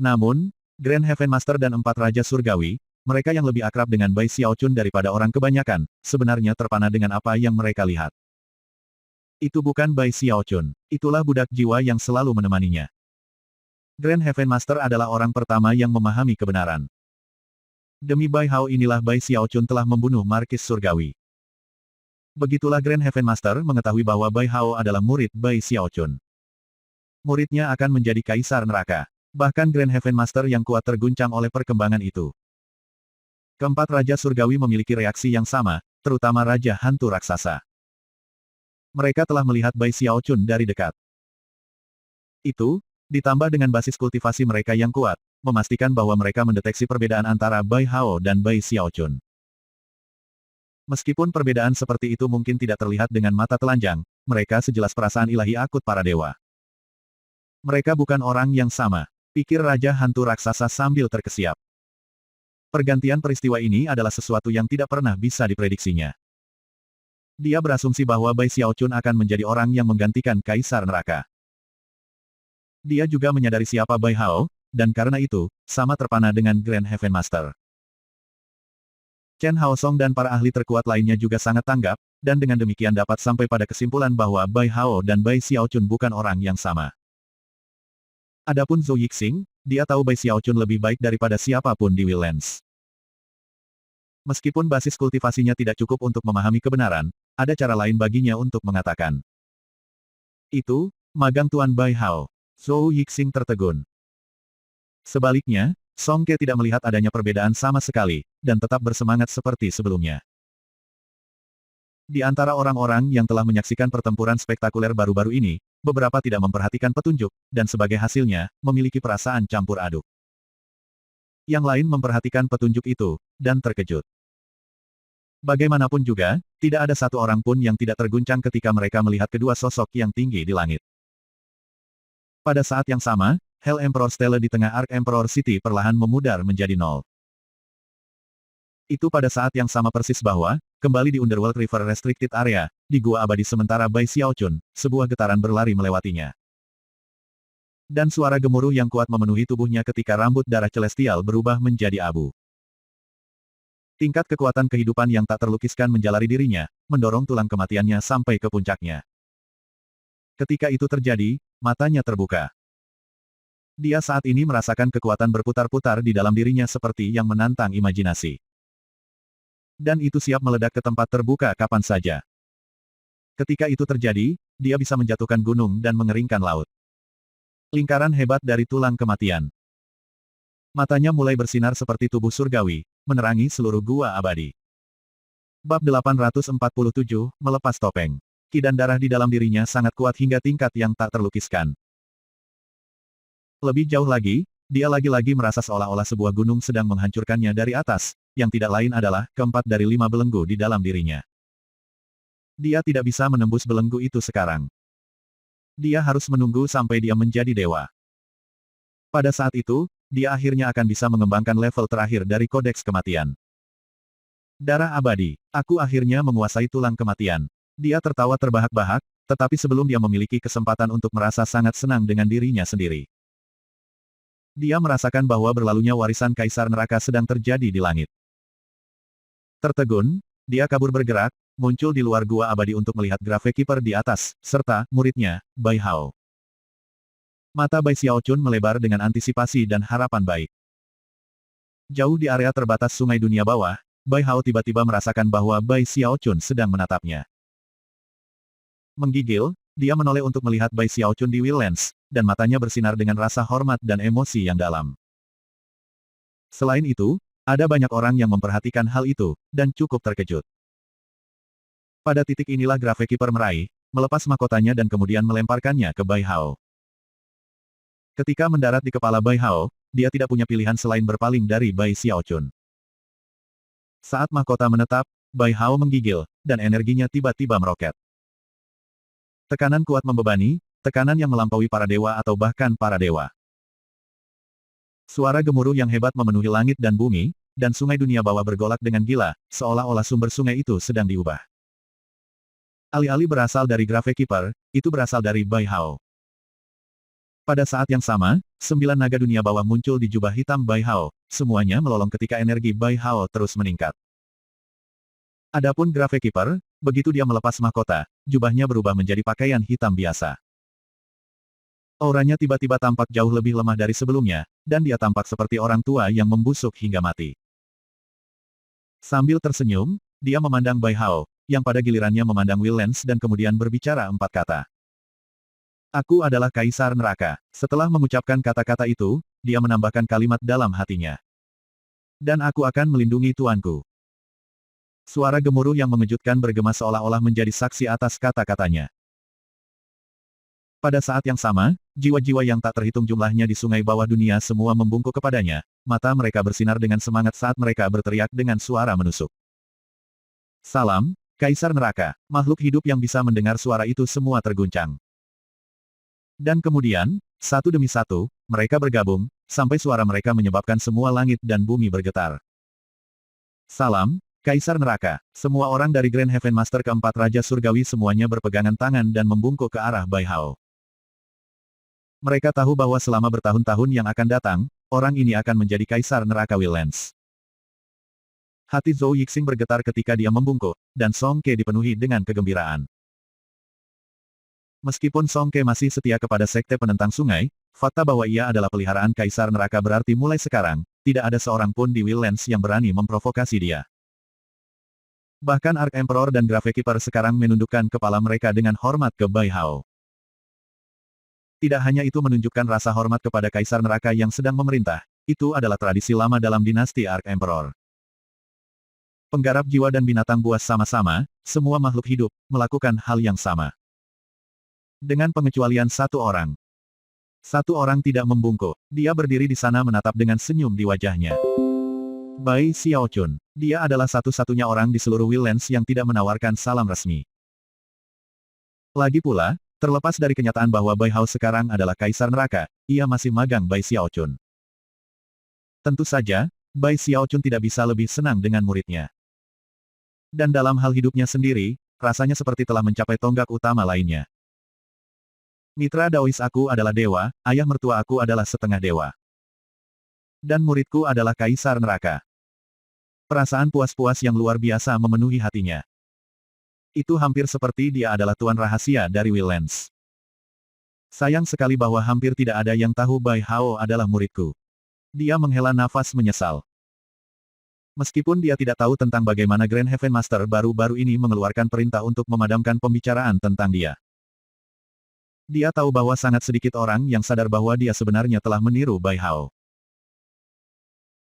Namun, Grand Heaven Master dan 4 Raja Surgawi, mereka yang lebih akrab dengan Bai Xiaochun daripada orang kebanyakan, sebenarnya terpana dengan apa yang mereka lihat. Itu bukan Bai Xiaochun, itulah budak jiwa yang selalu menemaninya. Grand Heaven Master adalah orang pertama yang memahami kebenaran. Demi Bai Hao inilah Bai Xiaochun telah membunuh Markis Surgawi. Begitulah Grand Heaven Master mengetahui bahwa Bai Hao adalah murid Bai Xiaochun. Muridnya akan menjadi Kaisar Neraka. Bahkan Grand Heaven Master yang kuat terguncang oleh perkembangan itu. Keempat Raja Surgawi memiliki reaksi yang sama, terutama Raja Hantu Raksasa. Mereka telah melihat Bai Xiaochun dari dekat. Itu, ditambah dengan basis kultivasi mereka yang kuat, memastikan bahwa mereka mendeteksi perbedaan antara Bai Hao dan Bai Xiaochun. Meskipun perbedaan seperti itu mungkin tidak terlihat dengan mata telanjang, mereka sejelas perasaan ilahi akut para dewa. Mereka bukan orang yang sama, pikir Raja Hantu Raksasa sambil terkesiap. Pergantian peristiwa ini adalah sesuatu yang tidak pernah bisa diprediksinya. Dia berasumsi bahwa Bai Xiaochun akan menjadi orang yang menggantikan Kaisar Neraka. Dia juga menyadari siapa Bai Hao, dan karena itu, sama terpana dengan Grand Heaven Master. Chen Haosong dan para ahli terkuat lainnya juga sangat tanggap, dan dengan demikian dapat sampai pada kesimpulan bahwa Bai Hao dan Bai Xiaochun bukan orang yang sama. Adapun Zhou Yixing, dia tahu Bai Xiaochun lebih baik daripada siapapun di Wildlands. Meskipun basis kultivasinya tidak cukup untuk memahami kebenaran, ada cara lain baginya untuk mengatakan. Itu, magang Tuan Bai Hao. Zhou Yixing tertegun. Sebaliknya, Song Ke tidak melihat adanya perbedaan sama sekali, dan tetap bersemangat seperti sebelumnya. Di antara orang-orang yang telah menyaksikan pertempuran spektakuler baru-baru ini, beberapa tidak memperhatikan petunjuk, dan sebagai hasilnya, memiliki perasaan campur aduk. Yang lain memperhatikan petunjuk itu, dan terkejut. Bagaimanapun juga, tidak ada satu orang pun yang tidak terguncang ketika mereka melihat kedua sosok yang tinggi di langit. Pada saat yang sama, Hell Emperor Stele di tengah Arc Emperor City perlahan memudar menjadi nol. Itu pada saat yang sama persis bahwa, kembali di Underworld River Restricted Area, di Gua Abadi sementara Bai Xiaochun, sebuah getaran berlari melewatinya. Dan suara gemuruh yang kuat memenuhi tubuhnya ketika rambut darah celestial berubah menjadi abu. Tingkat kekuatan kehidupan yang tak terlukiskan menjalari dirinya, mendorong tulang kematiannya sampai ke puncaknya. Ketika itu terjadi, matanya terbuka. Dia saat ini merasakan kekuatan berputar-putar di dalam dirinya seperti yang menantang imajinasi. Dan itu siap meledak ke tempat terbuka kapan saja. Ketika itu terjadi, dia bisa menjatuhkan gunung dan mengeringkan laut. Lingkaran hebat dari tulang kematian. Matanya mulai bersinar seperti tubuh surgawi, menerangi seluruh gua abadi. Bab 847, melepas topeng. Ki dan darah di dalam dirinya sangat kuat hingga tingkat yang tak terlukiskan. Lebih jauh lagi, dia lagi-lagi merasa seolah-olah sebuah gunung sedang menghancurkannya dari atas, yang tidak lain adalah keempat dari 5 belenggu di dalam dirinya. Dia tidak bisa menembus belenggu itu sekarang. Dia harus menunggu sampai dia menjadi dewa. Pada saat itu, dia akhirnya akan bisa mengembangkan level terakhir dari kodeks kematian. Darah abadi. Aku akhirnya menguasai tulang kematian. Dia tertawa terbahak-bahak, tetapi sebelum dia memiliki kesempatan untuk merasa sangat senang dengan dirinya sendiri. Dia merasakan bahwa berlalunya warisan Kaisar Neraka sedang terjadi di langit. Tertegun, dia kabur bergerak, muncul di luar gua abadi untuk melihat Gravekeeper di atas, serta muridnya, Bai Hao. Mata Bai Xiaochun melebar dengan antisipasi dan harapan baik. Jauh di area terbatas sungai dunia bawah, Bai Hao tiba-tiba merasakan bahwa Bai Xiaochun sedang menatapnya. Menggigil, dia menoleh untuk melihat Bai Xiaochun di Willlands, dan matanya bersinar dengan rasa hormat dan emosi yang dalam. Selain itu, ada banyak orang yang memperhatikan hal itu, dan cukup terkejut. Pada titik inilah Gravekeeper meraih, melepas mahkotanya dan kemudian melemparkannya ke Bai Hao. Ketika mendarat di kepala Bai Hao, dia tidak punya pilihan selain berpaling dari Bai Xiaochun. Saat mahkota menetap, Bai Hao menggigil, dan energinya tiba-tiba meroket. Tekanan kuat membebani, tekanan yang melampaui para dewa atau bahkan para dewa. Suara gemuruh yang hebat memenuhi langit dan bumi, dan sungai dunia bawah bergolak dengan gila, seolah-olah sumber sungai itu sedang diubah. Alih-alih berasal dari Gravekeeper, itu berasal dari Bai Hao. Pada saat yang sama, 9 naga dunia bawah muncul di jubah hitam Bai Hao, semuanya melolong ketika energi Bai Hao terus meningkat. Adapun Gravekeeper, begitu dia melepas mahkota, jubahnya berubah menjadi pakaian hitam biasa. Auranya tiba-tiba tampak jauh lebih lemah dari sebelumnya, dan dia tampak seperti orang tua yang membusuk hingga mati. Sambil tersenyum, dia memandang Bai Hao, yang pada gilirannya memandang Willlands dan kemudian berbicara 4 kata. Aku adalah Kaisar Neraka. Setelah mengucapkan kata-kata itu, dia menambahkan kalimat dalam hatinya. Dan aku akan melindungi tuanku. Suara gemuruh yang mengejutkan bergema seolah-olah menjadi saksi atas kata-katanya. Pada saat yang sama, jiwa-jiwa yang tak terhitung jumlahnya di sungai bawah dunia semua membungkuk kepadanya, mata mereka bersinar dengan semangat saat mereka berteriak dengan suara menusuk. Salam, Kaisar Neraka. Makhluk hidup yang bisa mendengar suara itu semua terguncang. Dan kemudian, satu demi satu, mereka bergabung, sampai suara mereka menyebabkan semua langit dan bumi bergetar. Salam, Kaisar Neraka. Semua orang dari Grand Heaven Master keempat Raja Surgawi semuanya berpegangan tangan dan membungkuk ke arah Bai Hao. Mereka tahu bahwa selama bertahun-tahun yang akan datang, orang ini akan menjadi Kaisar Neraka Willlands. Hati Zhou Yixing bergetar ketika dia membungkuk, dan Song Ke dipenuhi dengan kegembiraan. Meskipun Song Ke masih setia kepada Sekte Penentang Sungai, fakta bahwa ia adalah peliharaan Kaisar Neraka berarti mulai sekarang, tidak ada seorang pun di Willlands yang berani memprovokasi dia. Bahkan Arc Emperor dan Gravekeeper sekarang menundukkan kepala mereka dengan hormat ke Bai Hao. Tidak hanya itu menunjukkan rasa hormat kepada Kaisar Neraka yang sedang memerintah, itu adalah tradisi lama dalam dinasti Arc Emperor. Penggarap jiwa dan binatang buas sama-sama, semua makhluk hidup, melakukan hal yang sama. Dengan pengecualian satu orang. Satu orang tidak membungkuk. Dia berdiri di sana menatap dengan senyum di wajahnya. Bai Xiaochun. Dia adalah satu-satunya orang di seluruh Willens yang tidak menawarkan salam resmi. Lagi pula, terlepas dari kenyataan bahwa Bai Hao sekarang adalah Kaisar Neraka, ia masih magang Bai Xiaochun. Tentu saja, Bai Xiaochun tidak bisa lebih senang dengan muridnya. Dan dalam hal hidupnya sendiri, rasanya seperti telah mencapai tonggak utama lainnya. Mitra Daois aku adalah dewa, ayah mertua aku adalah setengah dewa. Dan muridku adalah Kaisar Neraka. Perasaan puas-puas yang luar biasa memenuhi hatinya. Itu hampir seperti dia adalah tuan rahasia dari Willens. Sayang sekali bahwa hampir tidak ada yang tahu Bai Hao adalah muridku. Dia menghela nafas menyesal. Meskipun dia tidak tahu tentang bagaimana Grand Heaven Master baru-baru ini mengeluarkan perintah untuk memadamkan pembicaraan tentang dia. Dia tahu bahwa sangat sedikit orang yang sadar bahwa dia sebenarnya telah meniru Bai Hao.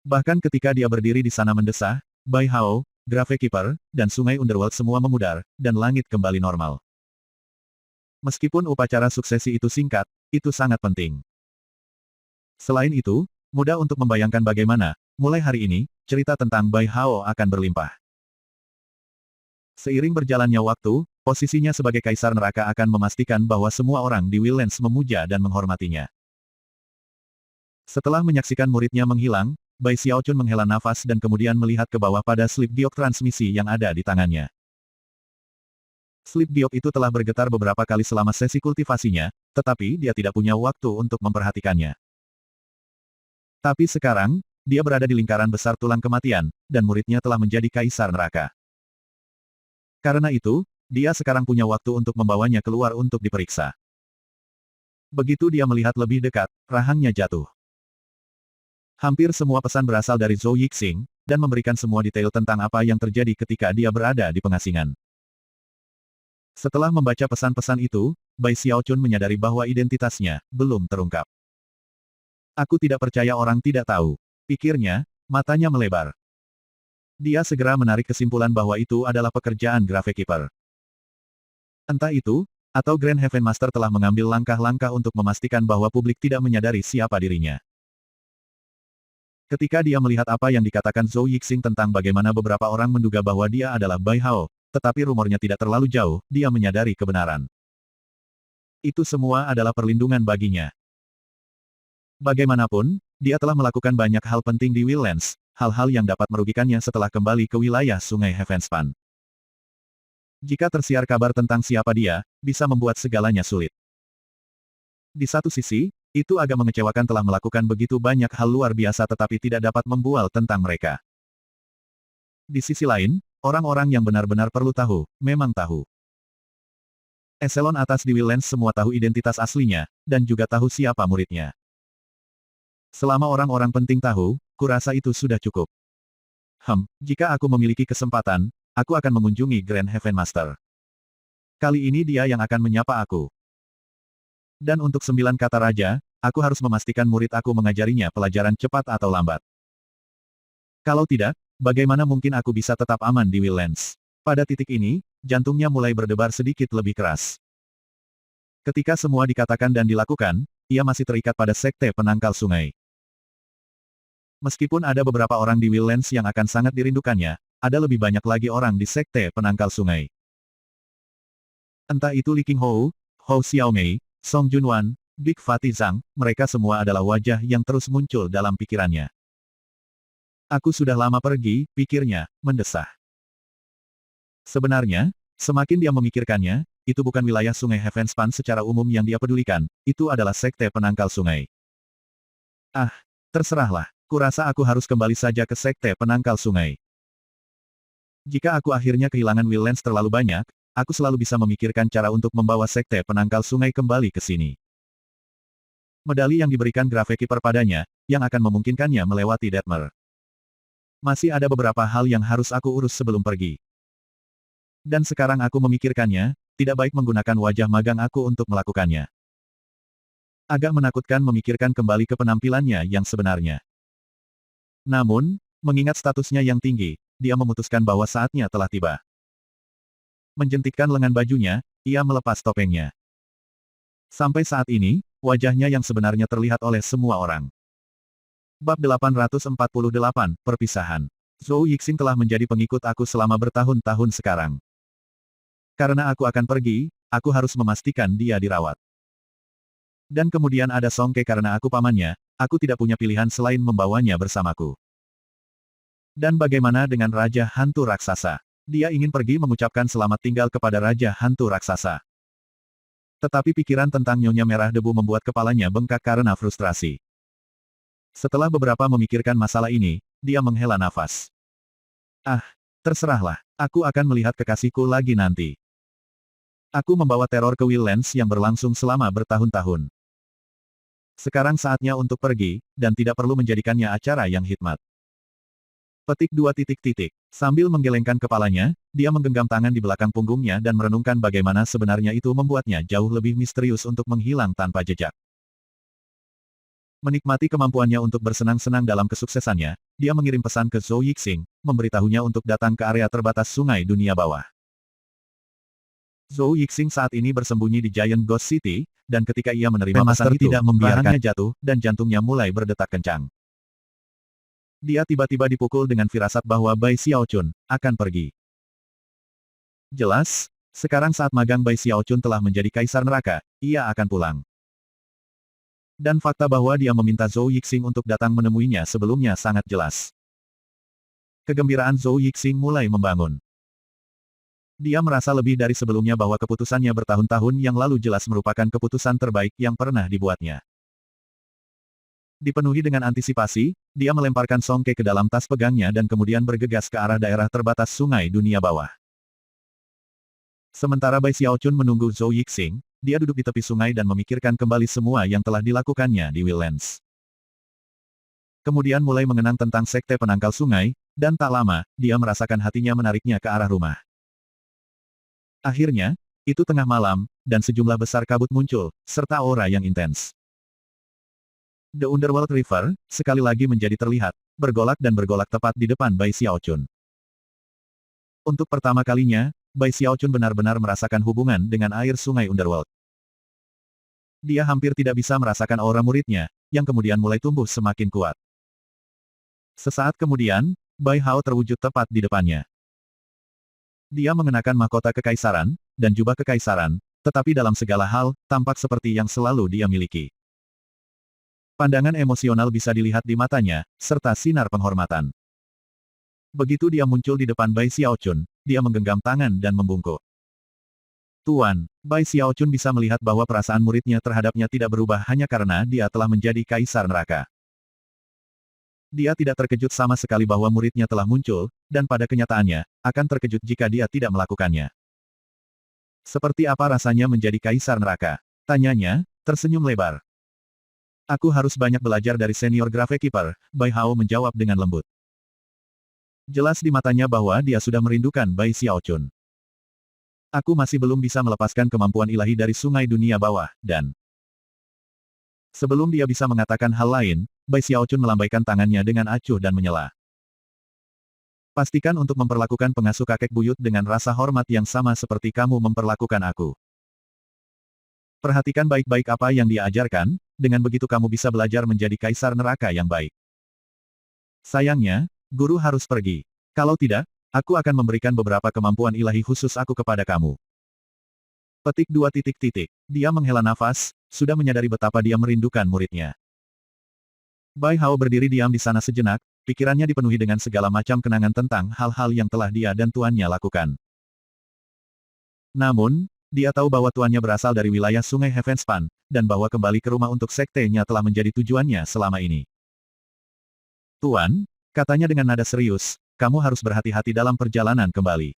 Bahkan ketika dia berdiri di sana mendesah, Bai Hao, Gravekeeper, dan sungai Underworld semua memudar, dan langit kembali normal. Meskipun upacara suksesi itu singkat, itu sangat penting. Selain itu, mudah untuk membayangkan bagaimana, mulai hari ini, cerita tentang Bai Hao akan berlimpah. Seiring berjalannya waktu, posisinya sebagai Kaisar Neraka akan memastikan bahwa semua orang di Willens memuja dan menghormatinya. Setelah menyaksikan muridnya menghilang, Bai Xiaochun menghela nafas dan kemudian melihat ke bawah pada slip giok transmisi yang ada di tangannya. Slip giok itu telah bergetar beberapa kali selama sesi kultivasinya, tetapi dia tidak punya waktu untuk memperhatikannya. Tapi sekarang, dia berada di lingkaran besar tulang kematian, dan muridnya telah menjadi Kaisar Neraka. Karena itu, dia sekarang punya waktu untuk membawanya keluar untuk diperiksa. Begitu dia melihat lebih dekat, rahangnya jatuh. Hampir semua pesan berasal dari Zhou Yixing, dan memberikan semua detail tentang apa yang terjadi ketika dia berada di pengasingan. Setelah membaca pesan-pesan itu, Bai Xiaochun menyadari bahwa identitasnya belum terungkap. Aku tidak percaya orang tidak tahu. Pikirnya, matanya melebar. Dia segera menarik kesimpulan bahwa itu adalah pekerjaan Gravekeeper. Entah itu, atau Grand Heaven Master telah mengambil langkah-langkah untuk memastikan bahwa publik tidak menyadari siapa dirinya. Ketika dia melihat apa yang dikatakan Zhou Yixing tentang bagaimana beberapa orang menduga bahwa dia adalah Bai Hao, tetapi rumornya tidak terlalu jauh, dia menyadari kebenaran. Itu semua adalah perlindungan baginya. Bagaimanapun, dia telah melakukan banyak hal penting di Willens, hal-hal yang dapat merugikannya setelah kembali ke wilayah Sungai Heavenspan. Jika tersiar kabar tentang siapa dia, bisa membuat segalanya sulit. Di satu sisi, itu agak mengecewakan telah melakukan begitu banyak hal luar biasa tetapi tidak dapat membual tentang mereka. Di sisi lain, orang-orang yang benar-benar perlu tahu, memang tahu. Eselon atas di Willens semua tahu identitas aslinya, dan juga tahu siapa muridnya. Selama orang-orang penting tahu, kurasa itu sudah cukup. Jika aku memiliki kesempatan, aku akan mengunjungi Grand Heaven Master. Kali ini dia yang akan menyapa aku. Dan untuk 9 kata raja, aku harus memastikan murid aku mengajarinya pelajaran cepat atau lambat. Kalau tidak, bagaimana mungkin aku bisa tetap aman di Willens? Pada titik ini, jantungnya mulai berdebar sedikit lebih keras. Ketika semua dikatakan dan dilakukan, ia masih terikat pada sekte penangkal sungai. Meskipun ada beberapa orang di Willens yang akan sangat dirindukannya, ada lebih banyak lagi orang di sekte penangkal sungai. Entah itu Li Qinghou, Hou Xiaomei, Song Junwan, Big Fatih Zhang, mereka semua adalah wajah yang terus muncul dalam pikirannya. Aku sudah lama pergi, pikirnya, mendesah. Sebenarnya, semakin dia memikirkannya, itu bukan wilayah Sungai Heavenspan secara umum yang dia pedulikan, itu adalah sekte penangkal sungai. Terserahlah, kurasa aku harus kembali saja ke sekte penangkal sungai. Jika aku akhirnya kehilangan Willens terlalu banyak, aku selalu bisa memikirkan cara untuk membawa sekte penangkal sungai kembali ke sini. Medali yang diberikan Gravekeeper padanya, yang akan memungkinkannya melewati Detmer. Masih ada beberapa hal yang harus aku urus sebelum pergi. Dan sekarang aku memikirkannya, tidak baik menggunakan wajah magang aku untuk melakukannya. Agak menakutkan memikirkan kembali ke penampilannya yang sebenarnya. Namun, mengingat statusnya yang tinggi, dia memutuskan bahwa saatnya telah tiba. Menjentikkan lengan bajunya, ia melepas topengnya. Sampai saat ini, wajahnya yang sebenarnya terlihat oleh semua orang. Bab 848, Perpisahan. Zhou Yixing telah menjadi pengikut aku selama bertahun-tahun sekarang. Karena aku akan pergi, aku harus memastikan dia dirawat. Dan kemudian ada Song Ke karena aku pamannya, aku tidak punya pilihan selain membawanya bersamaku. Dan bagaimana dengan Raja Hantu Raksasa? Dia ingin pergi mengucapkan selamat tinggal kepada Raja Hantu Raksasa. Tetapi pikiran tentang Nyonya Merah Debu membuat kepalanya bengkak karena frustrasi. Setelah beberapa memikirkan masalah ini, dia menghela nafas. Ah, terserahlah, aku akan melihat kekasihku lagi nanti. Aku membawa teror ke Willens yang berlangsung selama bertahun-tahun. Sekarang saatnya untuk pergi, dan tidak perlu menjadikannya acara yang hikmat. Petik 2 titik titik. Sambil menggelengkan kepalanya, dia menggenggam tangan di belakang punggungnya dan merenungkan bagaimana sebenarnya itu membuatnya jauh lebih misterius untuk menghilang tanpa jejak. Menikmati kemampuannya untuk bersenang-senang dalam kesuksesannya, dia mengirim pesan ke Zhou Yixing, memberitahunya untuk datang ke area terbatas Sungai Dunia Bawah. Zhou Yixing saat ini bersembunyi di Giant Ghost City, dan ketika ia menerima pesan itu, tidak membiarkannya jatuh, dan jantungnya mulai berdetak kencang. Dia tiba-tiba dipukul dengan firasat bahwa Bai Xiaochun akan pergi. Jelas, sekarang saat magang Bai Xiaochun telah menjadi kaisar neraka, ia akan pulang. Dan fakta bahwa dia meminta Zhou Yixing untuk datang menemuinya sebelumnya sangat jelas. Kegembiraan Zhou Yixing mulai membangun. Dia merasa lebih dari sebelumnya bahwa keputusannya bertahun-tahun yang lalu jelas merupakan keputusan terbaik yang pernah dibuatnya. Dipenuhi dengan antisipasi, dia melemparkan Song Ke ke dalam tas pegangnya dan kemudian bergegas ke arah daerah terbatas Sungai Dunia Bawah. Sementara Bai Xiaochun menunggu Zhou Yixing, dia duduk di tepi sungai dan memikirkan kembali semua yang telah dilakukannya di Willens. Kemudian mulai mengenang tentang sekte penangkal sungai, dan tak lama, dia merasakan hatinya menariknya ke arah rumah. Akhirnya, itu tengah malam, dan sejumlah besar kabut muncul, serta aura yang intens. The Underworld River, sekali lagi menjadi terlihat, bergolak dan bergolak tepat di depan Bai Xiaochun. Untuk pertama kalinya, Bai Xiaochun benar-benar merasakan hubungan dengan air sungai Underworld. Dia hampir tidak bisa merasakan aura muridnya, yang kemudian mulai tumbuh semakin kuat. Sesaat kemudian, Bai Hao terwujud tepat di depannya. Dia mengenakan mahkota kekaisaran, dan jubah kekaisaran, tetapi dalam segala hal, tampak seperti yang selalu dia miliki. Pandangan emosional bisa dilihat di matanya, serta sinar penghormatan. Begitu dia muncul di depan Bai Xiaochun, dia menggenggam tangan dan membungkuk. Tuan, Bai Xiaochun bisa melihat bahwa perasaan muridnya terhadapnya tidak berubah hanya karena dia telah menjadi kaisar neraka. Dia tidak terkejut sama sekali bahwa muridnya telah muncul, dan pada kenyataannya, akan terkejut jika dia tidak melakukannya. Seperti apa rasanya menjadi kaisar neraka? Tanyanya, tersenyum lebar. Aku harus banyak belajar dari senior Gravekeeper, Bai Hao menjawab dengan lembut. Jelas di matanya bahwa dia sudah merindukan Bai Xiaochun. Aku masih belum bisa melepaskan kemampuan ilahi dari Sungai Dunia Bawah, dan... Sebelum dia bisa mengatakan hal lain, Bai Xiaochun melambaikan tangannya dengan acuh dan menyela. Pastikan untuk memperlakukan pengasuh kakek buyut dengan rasa hormat yang sama seperti kamu memperlakukan aku. Perhatikan baik-baik apa yang dia ajarkan, dengan begitu kamu bisa belajar menjadi kaisar neraka yang baik. Sayangnya, guru harus pergi. Kalau tidak, aku akan memberikan beberapa kemampuan ilahi khusus aku kepada kamu. Petik 2 titik titik. Dia menghela nafas, sudah menyadari betapa dia merindukan muridnya. Bai Hao berdiri diam di sana sejenak, pikirannya dipenuhi dengan segala macam kenangan tentang hal-hal yang telah dia dan tuannya lakukan. Namun, dia tahu bahwa tuannya berasal dari wilayah Sungai Heavenspan, dan bahwa kembali ke rumah untuk sektenya telah menjadi tujuannya selama ini. Tuan, katanya dengan nada serius, kamu harus berhati-hati dalam perjalanan kembali.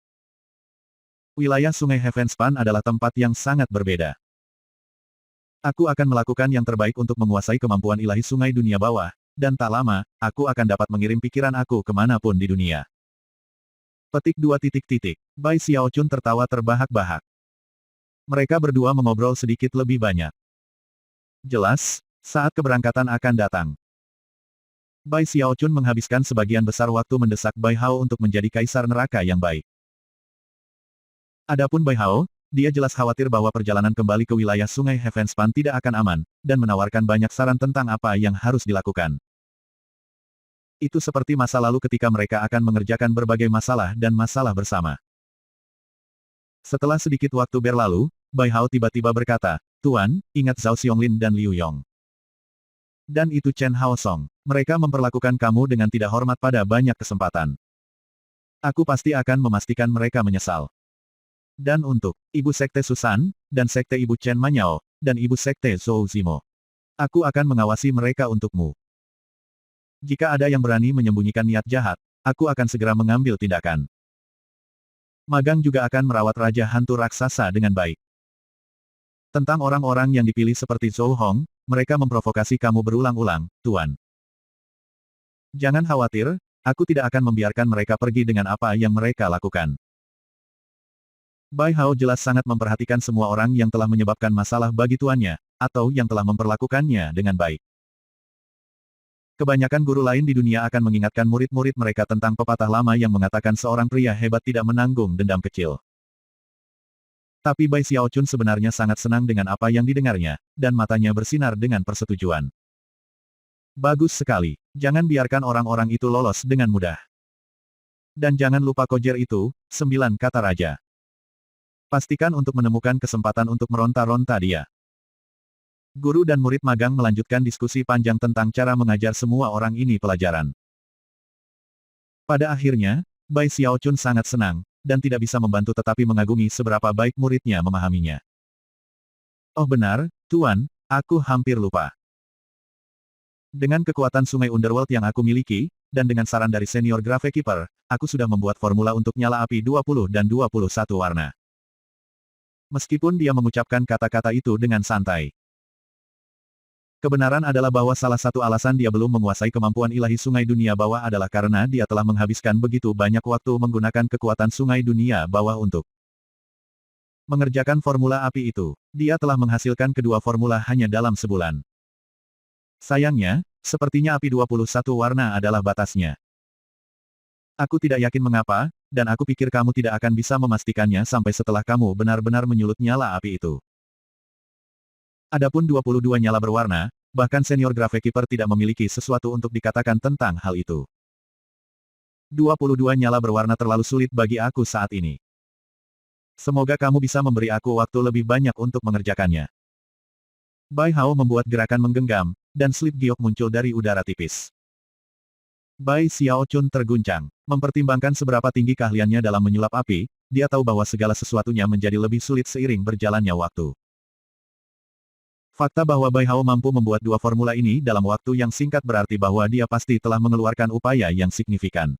Wilayah Sungai Heavenspan adalah tempat yang sangat berbeda. Aku akan melakukan yang terbaik untuk menguasai kemampuan ilahi Sungai Dunia Bawah, dan tak lama, aku akan dapat mengirim pikiran aku kemanapun di dunia. Petik 2 titik titik. Bai Xiaochun tertawa terbahak-bahak. Mereka berdua mengobrol sedikit lebih banyak. Jelas, saat keberangkatan akan datang. Bai Xiaochun menghabiskan sebagian besar waktu mendesak Bai Hao untuk menjadi kaisar neraka yang baik. Adapun Bai Hao, dia jelas khawatir bahwa perjalanan kembali ke wilayah Sungai Heavenspan tidak akan aman, dan menawarkan banyak saran tentang apa yang harus dilakukan. Itu seperti masa lalu ketika mereka akan mengerjakan berbagai masalah dan masalah bersama. Setelah sedikit waktu berlalu, Bai Hao tiba-tiba berkata, "Tuan, ingat Zhao Xionglin dan Liu Yong. Dan itu Chen Hao Song. Mereka memperlakukan kamu dengan tidak hormat pada banyak kesempatan. Aku pasti akan memastikan mereka menyesal. Dan untuk Ibu Sekte Susan, dan Sekte Ibu Chen Manyao, dan Ibu Sekte Zhou Zimo. Aku akan mengawasi mereka untukmu. Jika ada yang berani menyembunyikan niat jahat, aku akan segera mengambil tindakan. Magang juga akan merawat Raja Hantu Raksasa dengan baik. Tentang orang-orang yang dipilih seperti Zhou Hong, mereka memprovokasi kamu berulang-ulang, Tuan. Jangan khawatir, aku tidak akan membiarkan mereka pergi dengan apa yang mereka lakukan." Bai Hao jelas sangat memperhatikan semua orang yang telah menyebabkan masalah bagi tuannya, atau yang telah memperlakukannya dengan baik. Kebanyakan guru lain di dunia akan mengingatkan murid-murid mereka tentang pepatah lama yang mengatakan seorang pria hebat tidak menanggung dendam kecil. Tapi Bai Xiaochun sebenarnya sangat senang dengan apa yang didengarnya, dan matanya bersinar dengan persetujuan. Bagus sekali. Jangan biarkan orang-orang itu lolos dengan mudah. Dan jangan lupa kojer itu, 9 kata raja. Pastikan untuk menemukan kesempatan untuk meronta-ronta dia. Guru dan murid magang melanjutkan diskusi panjang tentang cara mengajar semua orang ini pelajaran. Pada akhirnya, Bai Xiaochun sangat senang, dan tidak bisa membantu tetapi mengagumi seberapa baik muridnya memahaminya. "Oh benar, Tuan, aku hampir lupa. Dengan kekuatan sungai Underworld yang aku miliki, dan dengan saran dari senior Gravekeeper, aku sudah membuat formula untuk nyala api 20 dan 21 warna." Meskipun dia mengucapkan kata-kata itu dengan santai. Kebenaran adalah bahwa salah satu alasan dia belum menguasai kemampuan ilahi sungai dunia bawah adalah karena dia telah menghabiskan begitu banyak waktu menggunakan kekuatan sungai dunia bawah untuk mengerjakan formula api itu. Dia telah menghasilkan kedua formula hanya dalam sebulan. Sayangnya, sepertinya api 21 warna adalah batasnya. Aku tidak yakin mengapa, dan aku pikir kamu tidak akan bisa memastikannya sampai setelah kamu benar-benar menyulut nyala api itu. Adapun 22 nyala berwarna, bahkan senior Gravekeeper tidak memiliki sesuatu untuk dikatakan tentang hal itu. 22 nyala berwarna terlalu sulit bagi aku saat ini. Semoga kamu bisa memberi aku waktu lebih banyak untuk mengerjakannya. Bai Hao membuat gerakan menggenggam, dan slip giok muncul dari udara tipis. Bai Xiaochun terguncang. Mempertimbangkan seberapa tinggi keahliannya dalam menyulap api, dia tahu bahwa segala sesuatunya menjadi lebih sulit seiring berjalannya waktu. Fakta bahwa Bai Hao mampu membuat dua formula ini dalam waktu yang singkat berarti bahwa dia pasti telah mengeluarkan upaya yang signifikan.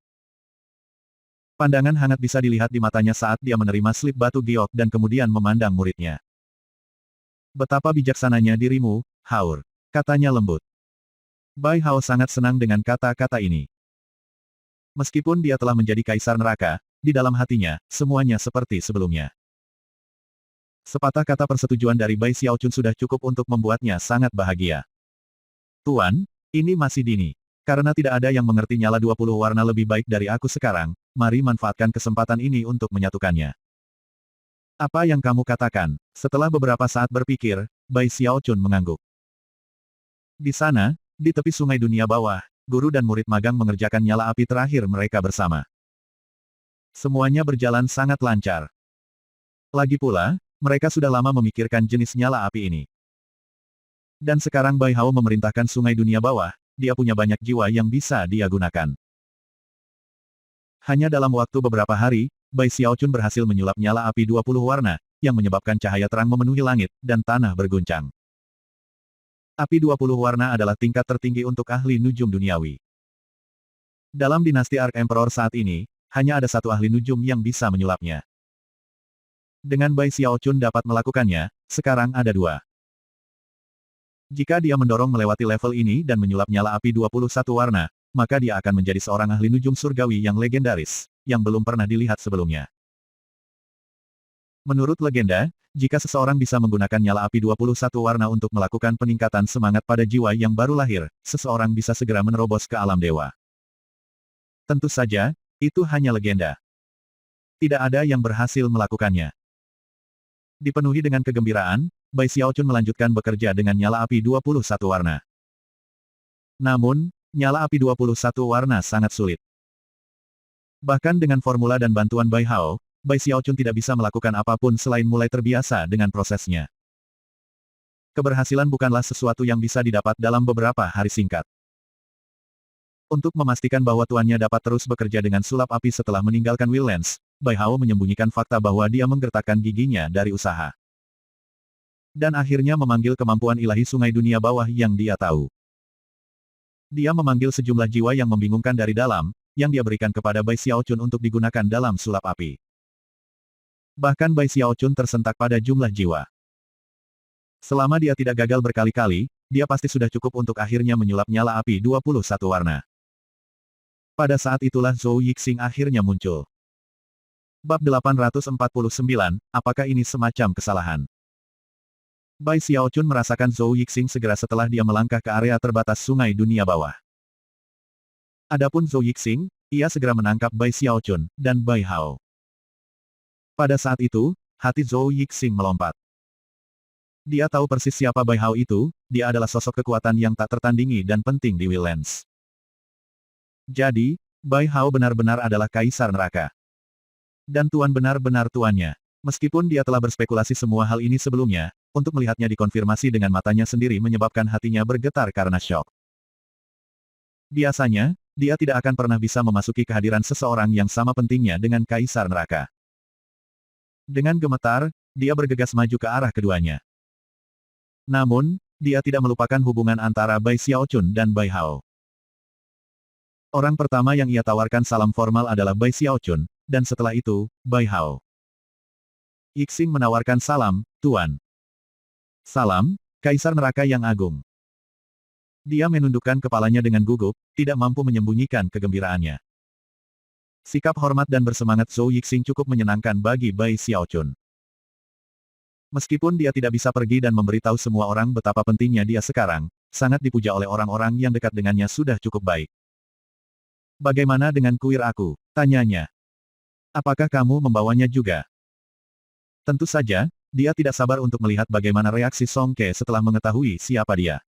Pandangan hangat bisa dilihat di matanya saat dia menerima slip batu giok dan kemudian memandang muridnya. "Betapa bijaksananya dirimu, Haur," katanya lembut. Bai Hao sangat senang dengan kata-kata ini. Meskipun dia telah menjadi kaisar neraka, di dalam hatinya, semuanya seperti sebelumnya. Sepatah kata persetujuan dari Bai Xiaochun sudah cukup untuk membuatnya sangat bahagia. "Tuan, ini masih dini. Karena tidak ada yang mengerti nyala 20 warna lebih baik dari aku sekarang, mari manfaatkan kesempatan ini untuk menyatukannya." "Apa yang kamu katakan?" Setelah beberapa saat berpikir, Bai Xiaochun mengangguk. Di sana, di tepi sungai dunia bawah, guru dan murid magang mengerjakan nyala api terakhir mereka bersama. Semuanya berjalan sangat lancar. Lagi pula, mereka sudah lama memikirkan jenis nyala api ini. Dan sekarang Bai Hao memerintahkan sungai dunia bawah, dia punya banyak jiwa yang bisa dia gunakan. Hanya dalam waktu beberapa hari, Bai Xiaochun berhasil menyulap nyala api 20 warna, yang menyebabkan cahaya terang memenuhi langit, dan tanah berguncang. Api 20 warna adalah tingkat tertinggi untuk ahli nujum duniawi. Dalam dinasti Ark Emperor saat ini, hanya ada satu ahli nujum yang bisa menyulapnya. Dengan Bai Xiaochun dapat melakukannya, sekarang ada dua. Jika dia mendorong melewati level ini dan menyulap nyala api 21 warna, maka dia akan menjadi seorang ahli nujum surgawi yang legendaris, yang belum pernah dilihat sebelumnya. Menurut legenda, jika seseorang bisa menggunakan nyala api 21 warna untuk melakukan peningkatan semangat pada jiwa yang baru lahir, seseorang bisa segera menerobos ke alam dewa. Tentu saja, itu hanya legenda. Tidak ada yang berhasil melakukannya. Dipenuhi dengan kegembiraan, Bai Xiaochun melanjutkan bekerja dengan nyala api 21 warna. Namun, nyala api 21 warna sangat sulit. Bahkan dengan formula dan bantuan Bai Hao, Bai Xiaochun tidak bisa melakukan apapun selain mulai terbiasa dengan prosesnya. Keberhasilan bukanlah sesuatu yang bisa didapat dalam beberapa hari singkat. Untuk memastikan bahwa tuannya dapat terus bekerja dengan sulap api setelah meninggalkan Willens, Bai Hao menyembunyikan fakta bahwa dia menggertakkan giginya dari usaha. Dan akhirnya memanggil kemampuan ilahi sungai dunia bawah yang dia tahu. Dia memanggil sejumlah jiwa yang membingungkan dari dalam, yang dia berikan kepada Bai Xiaochun untuk digunakan dalam sulap api. Bahkan Bai Xiaochun tersentak pada jumlah jiwa. Selama dia tidak gagal berkali-kali, dia pasti sudah cukup untuk akhirnya menyulap nyala api 21 warna. Pada saat itulah Zhou Yixing akhirnya muncul. Bab 849, apakah ini semacam kesalahan? Bai Xiaochun merasakan Zhou Yixing segera setelah dia melangkah ke area terbatas sungai dunia bawah. Adapun Zhou Yixing, ia segera menangkap Bai Xiaochun, dan Bai Hao. Pada saat itu, hati Zhou Yixing melompat. Dia tahu persis siapa Bai Hao itu, dia adalah sosok kekuatan yang tak tertandingi dan penting di Willens. Jadi, Bai Hao benar-benar adalah kaisar neraka. Dan tuan benar-benar tuannya. Meskipun dia telah berspekulasi semua hal ini sebelumnya, untuk melihatnya dikonfirmasi dengan matanya sendiri menyebabkan hatinya bergetar karena syok. Biasanya, dia tidak akan pernah bisa memasuki kehadiran seseorang yang sama pentingnya dengan kaisar neraka. Dengan gemetar, dia bergegas maju ke arah keduanya. Namun, dia tidak melupakan hubungan antara Bai Xiaochun dan Bai Hao. Orang pertama yang ia tawarkan salam formal adalah Bai Xiaochun, dan setelah itu, Bai Hao. Yixing menawarkan salam, Tuan. Salam, Kaisar Neraka yang Agung. Dia menundukkan kepalanya dengan gugup, tidak mampu menyembunyikan kegembiraannya. Sikap hormat dan bersemangat Zhou Yixing cukup menyenangkan bagi Bai Xiaochun. Meskipun dia tidak bisa pergi dan memberitahu semua orang betapa pentingnya dia sekarang, sangat dipuja oleh orang-orang yang dekat dengannya sudah cukup baik. Bagaimana dengan kuil aku? Tanyanya. Apakah kamu membawanya juga? Tentu saja, dia tidak sabar untuk melihat bagaimana reaksi Song Ke setelah mengetahui siapa dia.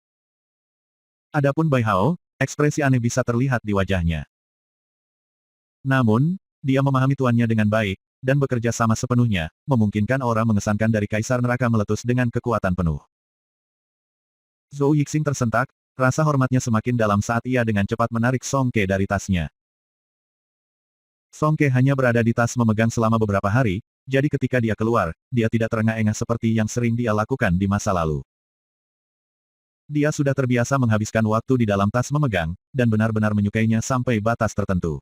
Adapun Bai Hao, ekspresi aneh bisa terlihat di wajahnya. Namun, dia memahami tuannya dengan baik, dan bekerja sama sepenuhnya, memungkinkan aura mengesankan dari Kaisar Neraka meletus dengan kekuatan penuh. Zhou Yixing tersentak, rasa hormatnya semakin dalam saat ia dengan cepat menarik Song Ke dari tasnya. Song Ke hanya berada di tas memegang selama beberapa hari, jadi ketika dia keluar, dia tidak terengah-engah seperti yang sering dia lakukan di masa lalu. Dia sudah terbiasa menghabiskan waktu di dalam tas memegang, dan benar-benar menyukainya sampai batas tertentu.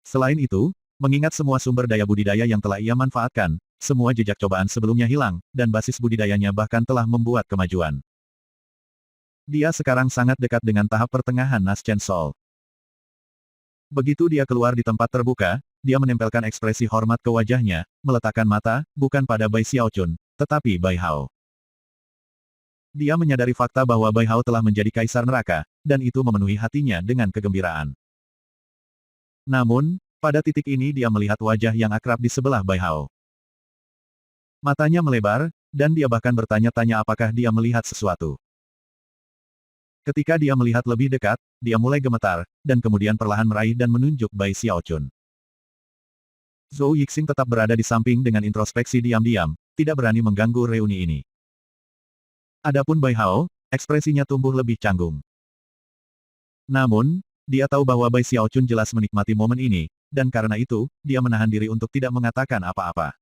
Selain itu, mengingat semua sumber daya budidaya yang telah ia manfaatkan, semua jejak cobaan sebelumnya hilang, dan basis budidayanya bahkan telah membuat kemajuan. Dia sekarang sangat dekat dengan tahap pertengahan Naschen Sol. Begitu dia keluar di tempat terbuka, dia menempelkan ekspresi hormat ke wajahnya, meletakkan mata, bukan pada Bai Xiaochun, tetapi Bai Hao. Dia menyadari fakta bahwa Bai Hao telah menjadi kaisar neraka, dan itu memenuhi hatinya dengan kegembiraan. Namun, pada titik ini dia melihat wajah yang akrab di sebelah Bai Hao. Matanya melebar, dan dia bahkan bertanya-tanya apakah dia melihat sesuatu. Ketika dia melihat lebih dekat, dia mulai gemetar, dan kemudian perlahan meraih dan menunjuk Bai Xiaochun. Zhou Yixing tetap berada di samping dengan introspeksi diam-diam, tidak berani mengganggu reuni ini. Adapun Bai Hao, ekspresinya tumbuh lebih canggung. Namun, dia tahu bahwa Bai Xiaochun jelas menikmati momen ini, dan karena itu, dia menahan diri untuk tidak mengatakan apa-apa.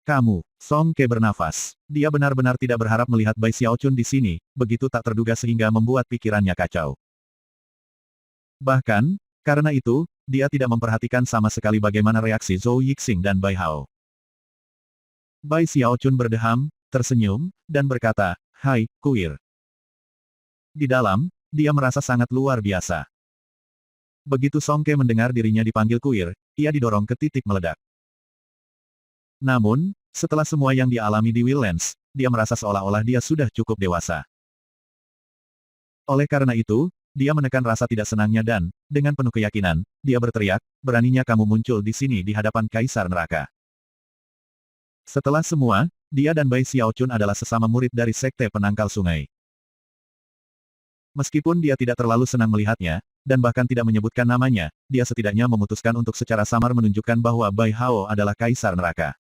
Kamu, Song Ke bernafas. Dia benar-benar tidak berharap melihat Bai Xiaochun di sini, begitu tak terduga sehingga membuat pikirannya kacau. Bahkan, karena itu, dia tidak memperhatikan sama sekali bagaimana reaksi Zhou Yixing dan Bai Hao. Bai Xiaochun berdeham, tersenyum, dan berkata, "Hai, kuir." Di dalam, dia merasa sangat luar biasa. Begitu Song Ke mendengar dirinya dipanggil kuir, ia didorong ke titik meledak. Namun, setelah semua yang dia alami di Willens, dia merasa seolah-olah dia sudah cukup dewasa. Oleh karena itu, dia menekan rasa tidak senangnya dan, dengan penuh keyakinan, dia berteriak, "Beraninya kamu muncul di sini di hadapan Kaisar Neraka." Setelah semua, dia dan Bai Xiaochun adalah sesama murid dari Sekte Penangkal Sungai. Meskipun dia tidak terlalu senang melihatnya, dan bahkan tidak menyebutkan namanya, dia setidaknya memutuskan untuk secara samar menunjukkan bahwa Bai Hao adalah Kaisar Neraka.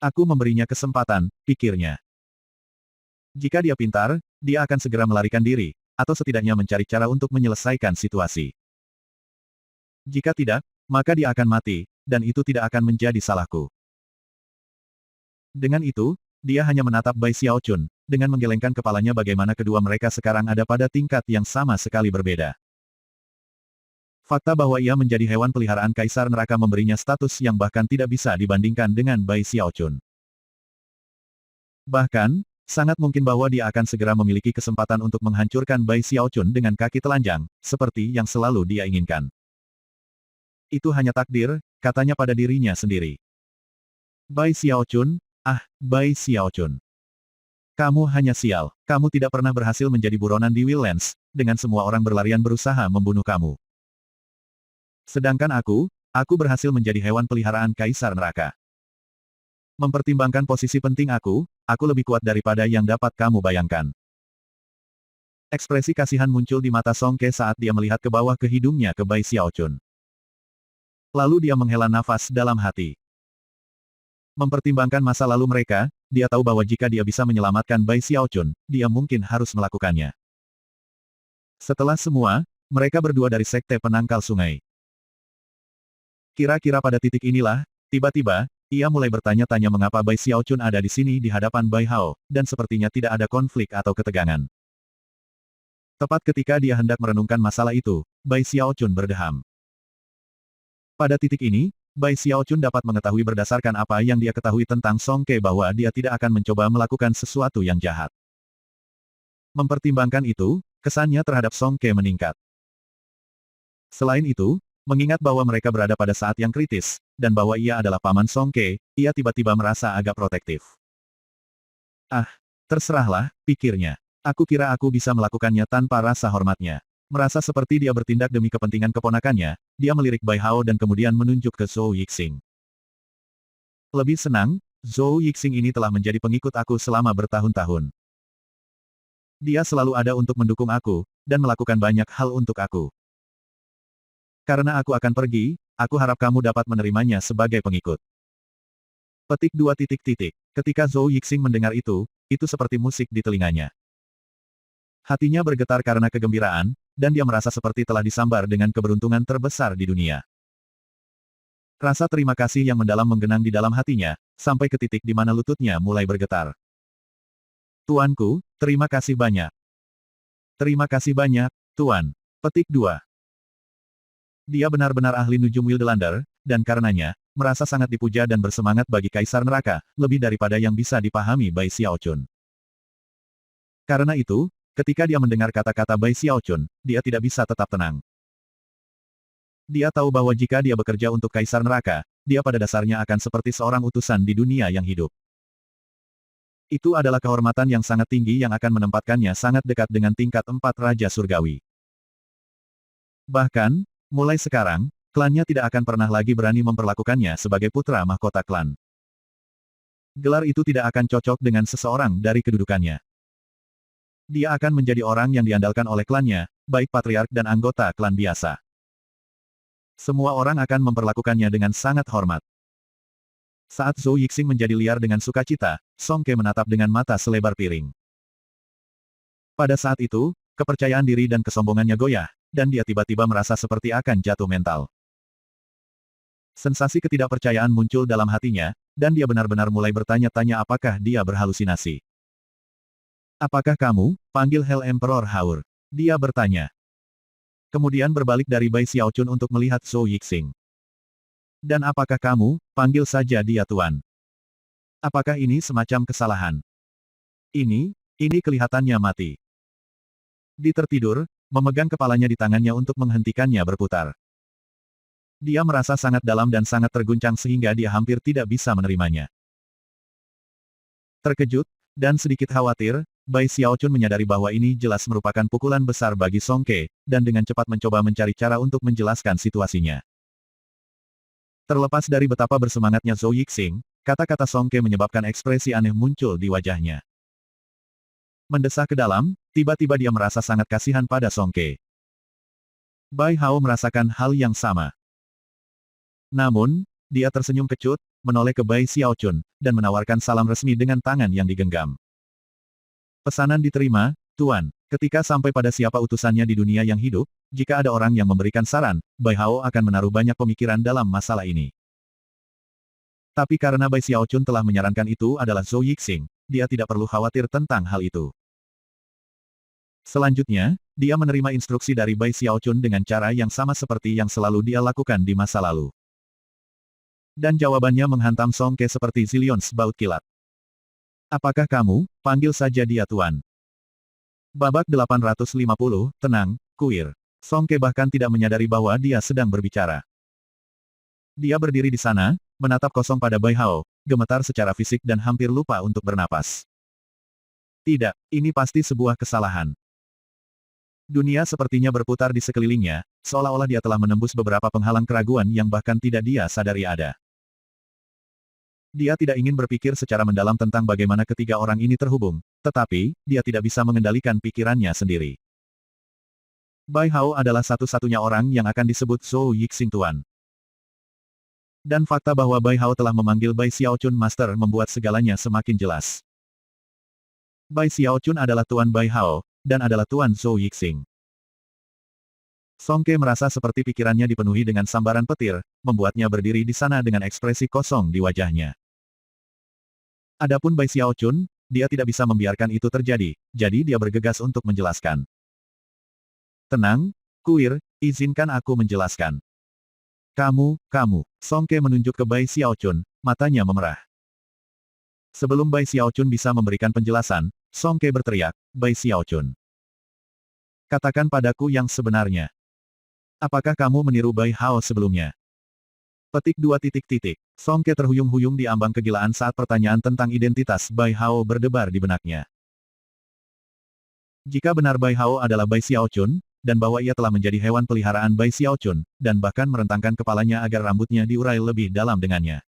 Aku memberinya kesempatan, pikirnya. Jika dia pintar, dia akan segera melarikan diri, atau setidaknya mencari cara untuk menyelesaikan situasi. Jika tidak, maka dia akan mati, dan itu tidak akan menjadi salahku. Dengan itu, dia hanya menatap Bai Xiaochun, dengan menggelengkan kepalanya bagaimana kedua mereka sekarang ada pada tingkat yang sama sekali berbeda. Fakta bahwa ia menjadi hewan peliharaan Kaisar Neraka memberinya status yang bahkan tidak bisa dibandingkan dengan Bai Xiaochun. Bahkan, sangat mungkin bahwa dia akan segera memiliki kesempatan untuk menghancurkan Bai Xiaochun dengan kaki telanjang, seperti yang selalu dia inginkan. Itu hanya takdir, katanya pada dirinya sendiri. Bai Xiaochun, Bai Xiaochun. Kamu hanya sial, kamu tidak pernah berhasil menjadi buronan di Willlands, dengan semua orang berlarian berusaha membunuh kamu. Sedangkan aku berhasil menjadi hewan peliharaan Kaisar Neraka. Mempertimbangkan posisi penting aku lebih kuat daripada yang dapat kamu bayangkan. Ekspresi kasihan muncul di mata Song Ke saat dia melihat ke bawah ke hidungnya ke Bai Xiaochun. Lalu dia menghela nafas dalam hati. Mempertimbangkan masa lalu mereka, dia tahu bahwa jika dia bisa menyelamatkan Bai Xiaochun, dia mungkin harus melakukannya. Setelah semua, mereka berdua dari Sekte Penangkal Sungai. Kira-kira pada titik inilah, tiba-tiba, ia mulai bertanya-tanya mengapa Bai Xiaochun ada di sini di hadapan Bai Hao, dan sepertinya tidak ada konflik atau ketegangan. Tepat ketika dia hendak merenungkan masalah itu, Bai Xiaochun berdeham. Pada titik ini, Bai Xiaochun dapat mengetahui berdasarkan apa yang dia ketahui tentang Song Ke bahwa dia tidak akan mencoba melakukan sesuatu yang jahat. Mempertimbangkan itu, kesannya terhadap Song Ke meningkat. Selain itu, mengingat bahwa mereka berada pada saat yang kritis, dan bahwa ia adalah paman Song Ke, ia tiba-tiba merasa agak protektif. Terserahlah, pikirnya. Aku kira aku bisa melakukannya tanpa rasa hormatnya. Merasa seperti dia bertindak demi kepentingan keponakannya, dia melirik Bai Hao dan kemudian menunjuk ke Zhou Yixing. Lebih senang, Zhou Yixing ini telah menjadi pengikut aku selama bertahun-tahun. Dia selalu ada untuk mendukung aku, dan melakukan banyak hal untuk aku. Karena aku akan pergi, aku harap kamu dapat menerimanya sebagai pengikut. Petik 2. Ketika Zhou Yixing mendengar itu seperti musik di telinganya. Hatinya bergetar karena kegembiraan, dan dia merasa seperti telah disambar dengan keberuntungan terbesar di dunia. Rasa terima kasih yang mendalam menggenang di dalam hatinya, sampai ke titik di mana lututnya mulai bergetar. Tuanku, terima kasih banyak. Terima kasih banyak, Tuan. Petik 2. Dia benar-benar ahli nujum Wildelander, dan karenanya, merasa sangat dipuja dan bersemangat bagi Kaisar Neraka, lebih daripada yang bisa dipahami Bai Xiaochun. Karena itu, ketika dia mendengar kata-kata Bai Xiaochun, dia tidak bisa tetap tenang. Dia tahu bahwa jika dia bekerja untuk Kaisar Neraka, dia pada dasarnya akan seperti seorang utusan di dunia yang hidup. Itu adalah kehormatan yang sangat tinggi yang akan menempatkannya sangat dekat dengan tingkat 4 Raja Surgawi. Bahkan, mulai sekarang, klannya tidak akan pernah lagi berani memperlakukannya sebagai putra mahkota klan. Gelar itu tidak akan cocok dengan seseorang dari kedudukannya. Dia akan menjadi orang yang diandalkan oleh klannya, baik patriark dan anggota klan biasa. Semua orang akan memperlakukannya dengan sangat hormat. Saat Zhou Yixing menjadi liar dengan sukacita, Song Ke menatap dengan mata selebar piring. Pada saat itu, kepercayaan diri dan kesombongannya goyah, dan dia tiba-tiba merasa seperti akan jatuh mental. Sensasi ketidakpercayaan muncul dalam hatinya, dan dia benar-benar mulai bertanya-tanya apakah dia berhalusinasi. Apakah kamu, panggil Hell Emperor Haur? Dia bertanya. Kemudian berbalik dari Bai Xiaochun untuk melihat Zhou Yixing. Dan apakah kamu, panggil saja dia Tuan? Apakah ini semacam kesalahan? Ini kelihatannya mati. Di tertidur, memegang kepalanya di tangannya untuk menghentikannya berputar. Dia merasa sangat dalam dan sangat terguncang sehingga dia hampir tidak bisa menerimanya. Terkejut, dan sedikit khawatir, Bai Xiaochun menyadari bahwa ini jelas merupakan pukulan besar bagi Song Ke, dan dengan cepat mencoba mencari cara untuk menjelaskan situasinya. Terlepas dari betapa bersemangatnya Zhou Yixing, Kata-kata Song Ke menyebabkan ekspresi aneh muncul di wajahnya. Mendesah ke dalam, tiba-tiba dia merasa sangat kasihan pada Song Ke. Bai Hao merasakan hal yang sama. Namun, dia tersenyum kecut, menoleh ke Bai Xiaochun, dan menawarkan salam resmi dengan tangan yang digenggam. Pesanan diterima, Tuan. Ketika sampai pada siapa utusannya di dunia yang hidup, jika ada orang yang memberikan saran, Bai Hao akan menaruh banyak pemikiran dalam masalah ini. Tapi karena Bai Xiaochun telah menyarankan itu adalah Zhou Yixing, dia tidak perlu khawatir tentang hal itu. Selanjutnya, dia menerima instruksi dari Bai Xiaochun dengan cara yang sama seperti yang selalu dia lakukan di masa lalu. Dan jawabannya menghantam Song Ke seperti zillions baut kilat. Apakah kamu? Panggil saja dia Tuan. Babak 850, tenang, kuir. Song Ke bahkan tidak menyadari bahwa dia sedang berbicara. Dia berdiri di sana, menatap kosong pada Bai Hao, gemetar secara fisik dan hampir lupa untuk bernapas. Tidak, ini pasti sebuah kesalahan. Dunia sepertinya berputar di sekelilingnya, seolah-olah dia telah menembus beberapa penghalang keraguan yang bahkan tidak dia sadari ada. Dia tidak ingin berpikir secara mendalam tentang bagaimana ketiga orang ini terhubung, tetapi, dia tidak bisa mengendalikan pikirannya sendiri. Bai Hao adalah satu-satunya orang yang akan disebut Zhou Yixing Tuan. Dan fakta bahwa Bai Hao telah memanggil Bai Xiaochun Master membuat segalanya semakin jelas. Bai Xiaochun adalah Tuan Bai Hao, dan adalah Tuan Zhou Yixing. Song Ke merasa seperti pikirannya dipenuhi dengan sambaran petir, membuatnya berdiri di sana dengan ekspresi kosong di wajahnya. Adapun Bai Xiaochun, dia tidak bisa membiarkan itu terjadi, jadi dia bergegas untuk menjelaskan. Tenang, kuir, izinkan aku menjelaskan. Kamu, Song Ke menunjuk ke Bai Xiaochun, matanya memerah. Sebelum Bai Xiaochun bisa memberikan penjelasan, Song Ke berteriak, Bai Xiaochun. Katakan padaku yang sebenarnya. Apakah kamu meniru Bai Hao sebelumnya? Petik 2 titik titik. Song Ke terhuyung-huyung di ambang kegilaan saat pertanyaan tentang identitas Bai Hao berdebar di benaknya. Jika benar Bai Hao adalah Bai Xiaochun, dan bahwa ia telah menjadi hewan peliharaan Bai Xiaochun, dan bahkan merentangkan kepalanya agar rambutnya diurai lebih dalam dengannya,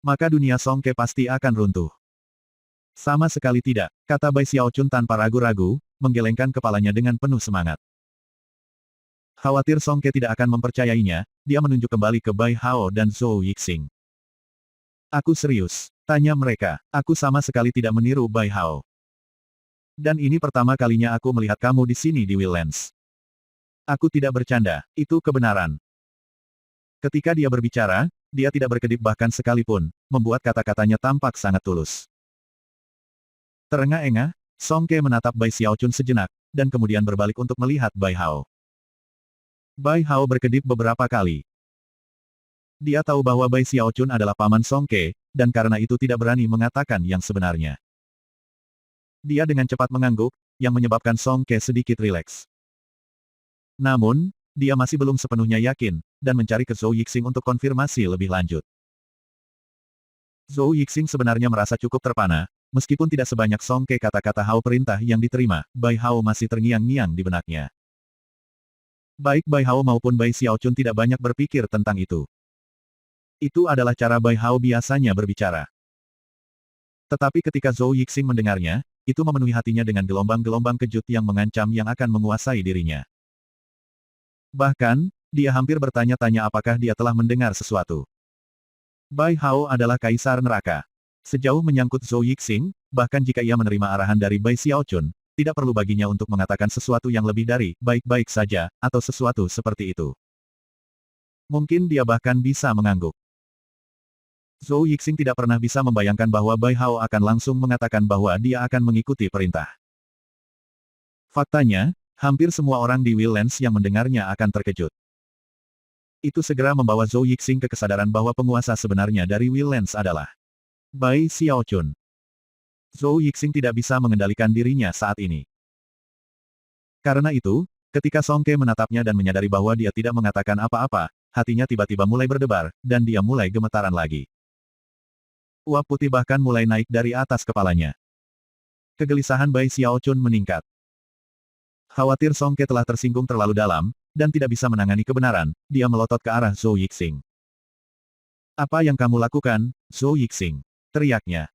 maka dunia Song Ke pasti akan runtuh. Sama sekali tidak, kata Bai Xiaochun tanpa ragu-ragu, menggelengkan kepalanya dengan penuh semangat. Khawatir Song Ke tidak akan mempercayainya, dia menunjuk kembali ke Bai Hao dan Zhou Yixing. Aku serius, tanya mereka, aku sama sekali tidak meniru Bai Hao. Dan ini pertama kalinya aku melihat kamu di sini di Willlands. Aku tidak bercanda, itu kebenaran. Ketika dia berbicara, dia tidak berkedip bahkan sekalipun, membuat kata-katanya tampak sangat tulus. Terengah-engah, Song Ke menatap Bai Xiaochun sejenak, dan kemudian berbalik untuk melihat Bai Hao. Bai Hao berkedip beberapa kali. Dia tahu bahwa Bai Xiaochun adalah paman Song Ke, dan karena itu tidak berani mengatakan yang sebenarnya. Dia dengan cepat mengangguk, yang menyebabkan Song Ke sedikit rileks. Namun, dia masih belum sepenuhnya yakin, dan mencari ke Zhou Yixing untuk konfirmasi lebih lanjut. Zhou Yixing sebenarnya merasa cukup terpana, meskipun tidak sebanyak Song Ke kata-kata Hao perintah yang diterima, Bai Hao masih terngiang-ngiang di benaknya. Baik Bai Hao maupun Bai Xiaochun tidak banyak berpikir tentang itu. Itu adalah cara Bai Hao biasanya berbicara. Tetapi ketika Zhou Yixing mendengarnya, itu memenuhi hatinya dengan gelombang-gelombang kejut yang mengancam yang akan menguasai dirinya. Bahkan, dia hampir bertanya-tanya apakah dia telah mendengar sesuatu. Bai Hao adalah kaisar neraka. Sejauh menyangkut Zhou Yixing, bahkan jika ia menerima arahan dari Bai Xiaochun, tidak perlu baginya untuk mengatakan sesuatu yang lebih dari baik-baik saja, atau sesuatu seperti itu. Mungkin dia bahkan bisa mengangguk. Zhou Yixing tidak pernah bisa membayangkan bahwa Bai Hao akan langsung mengatakan bahwa dia akan mengikuti perintah. Faktanya, hampir semua orang di Willlands yang mendengarnya akan terkejut. Itu segera membawa Zhou Yixing ke kesadaran bahwa penguasa sebenarnya dari Willlands adalah Bai Xiaochun. Zhou Yixing tidak bisa mengendalikan dirinya saat ini. Karena itu, ketika Song Ke menatapnya dan menyadari bahwa dia tidak mengatakan apa-apa, hatinya tiba-tiba mulai berdebar, dan dia mulai gemetaran lagi. Uap putih bahkan mulai naik dari atas kepalanya. Kegelisahan Bai Xiaochun meningkat. Khawatir Song Ke telah tersinggung terlalu dalam, dan tidak bisa menangani kebenaran, dia melotot ke arah Zhou Yixing. Apa yang kamu lakukan, Zhou Yixing? Teriaknya.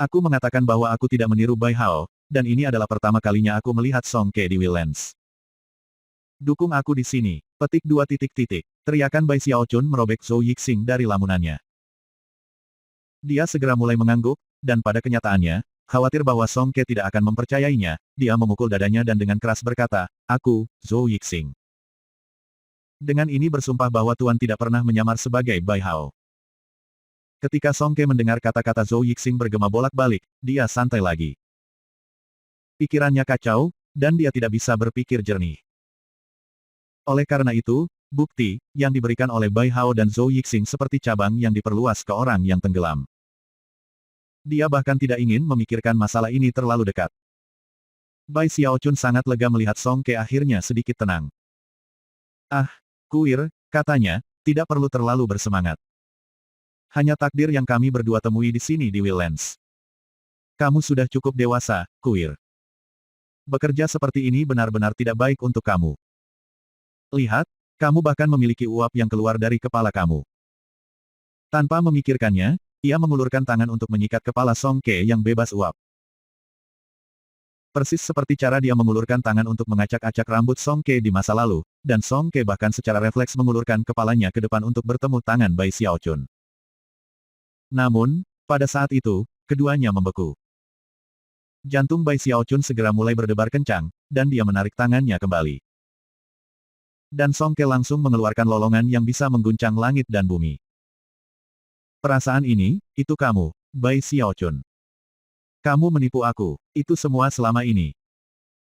Aku mengatakan bahwa aku tidak meniru Bai Hao, dan ini adalah pertama kalinya aku melihat Song Ke di Wildlands. Dukung aku di sini. Petik 2 titik titik. Teriakan Bai Xiaochun merobek Zhou Yixing dari lamunannya. Dia segera mulai mengangguk, dan pada kenyataannya, khawatir bahwa Song Ke tidak akan mempercayainya, dia memukul dadanya dan dengan keras berkata, "Aku, Zhou Yixing." Dengan ini bersumpah bahwa Tuan tidak pernah menyamar sebagai Bai Hao. Ketika Song Ke mendengar kata-kata Zhou Yixing bergema bolak-balik, dia santai lagi. Pikirannya kacau, dan dia tidak bisa berpikir jernih. Oleh karena itu, bukti yang diberikan oleh Bai Hao dan Zhou Yixing seperti cabang yang diperluas ke orang yang tenggelam. Dia bahkan tidak ingin memikirkan masalah ini terlalu dekat. Bai Xiaochun sangat lega melihat Song Ke akhirnya sedikit tenang. "Ah, Kuir," katanya, "tidak perlu terlalu bersemangat. Hanya takdir yang kami berdua temui di sini di Wildlands. Kamu sudah cukup dewasa, Kuir. Bekerja seperti ini benar-benar tidak baik untuk kamu. Lihat, kamu bahkan memiliki uap yang keluar dari kepala kamu." Tanpa memikirkannya, ia mengulurkan tangan untuk menyikat kepala Song Ke yang bebas uap. Persis seperti cara dia mengulurkan tangan untuk mengacak-acak rambut Song Ke di masa lalu, dan Song Ke bahkan secara refleks mengulurkan kepalanya ke depan untuk bertemu tangan Bai Xiaochun. Namun, pada saat itu, keduanya membeku. Jantung Bai Xiaochun segera mulai berdebar kencang, dan dia menarik tangannya kembali. Dan Song Ke langsung mengeluarkan lolongan yang bisa mengguncang langit dan bumi. "Perasaan ini, itu kamu, Bai Xiaochun. Kamu menipu aku, itu semua selama ini."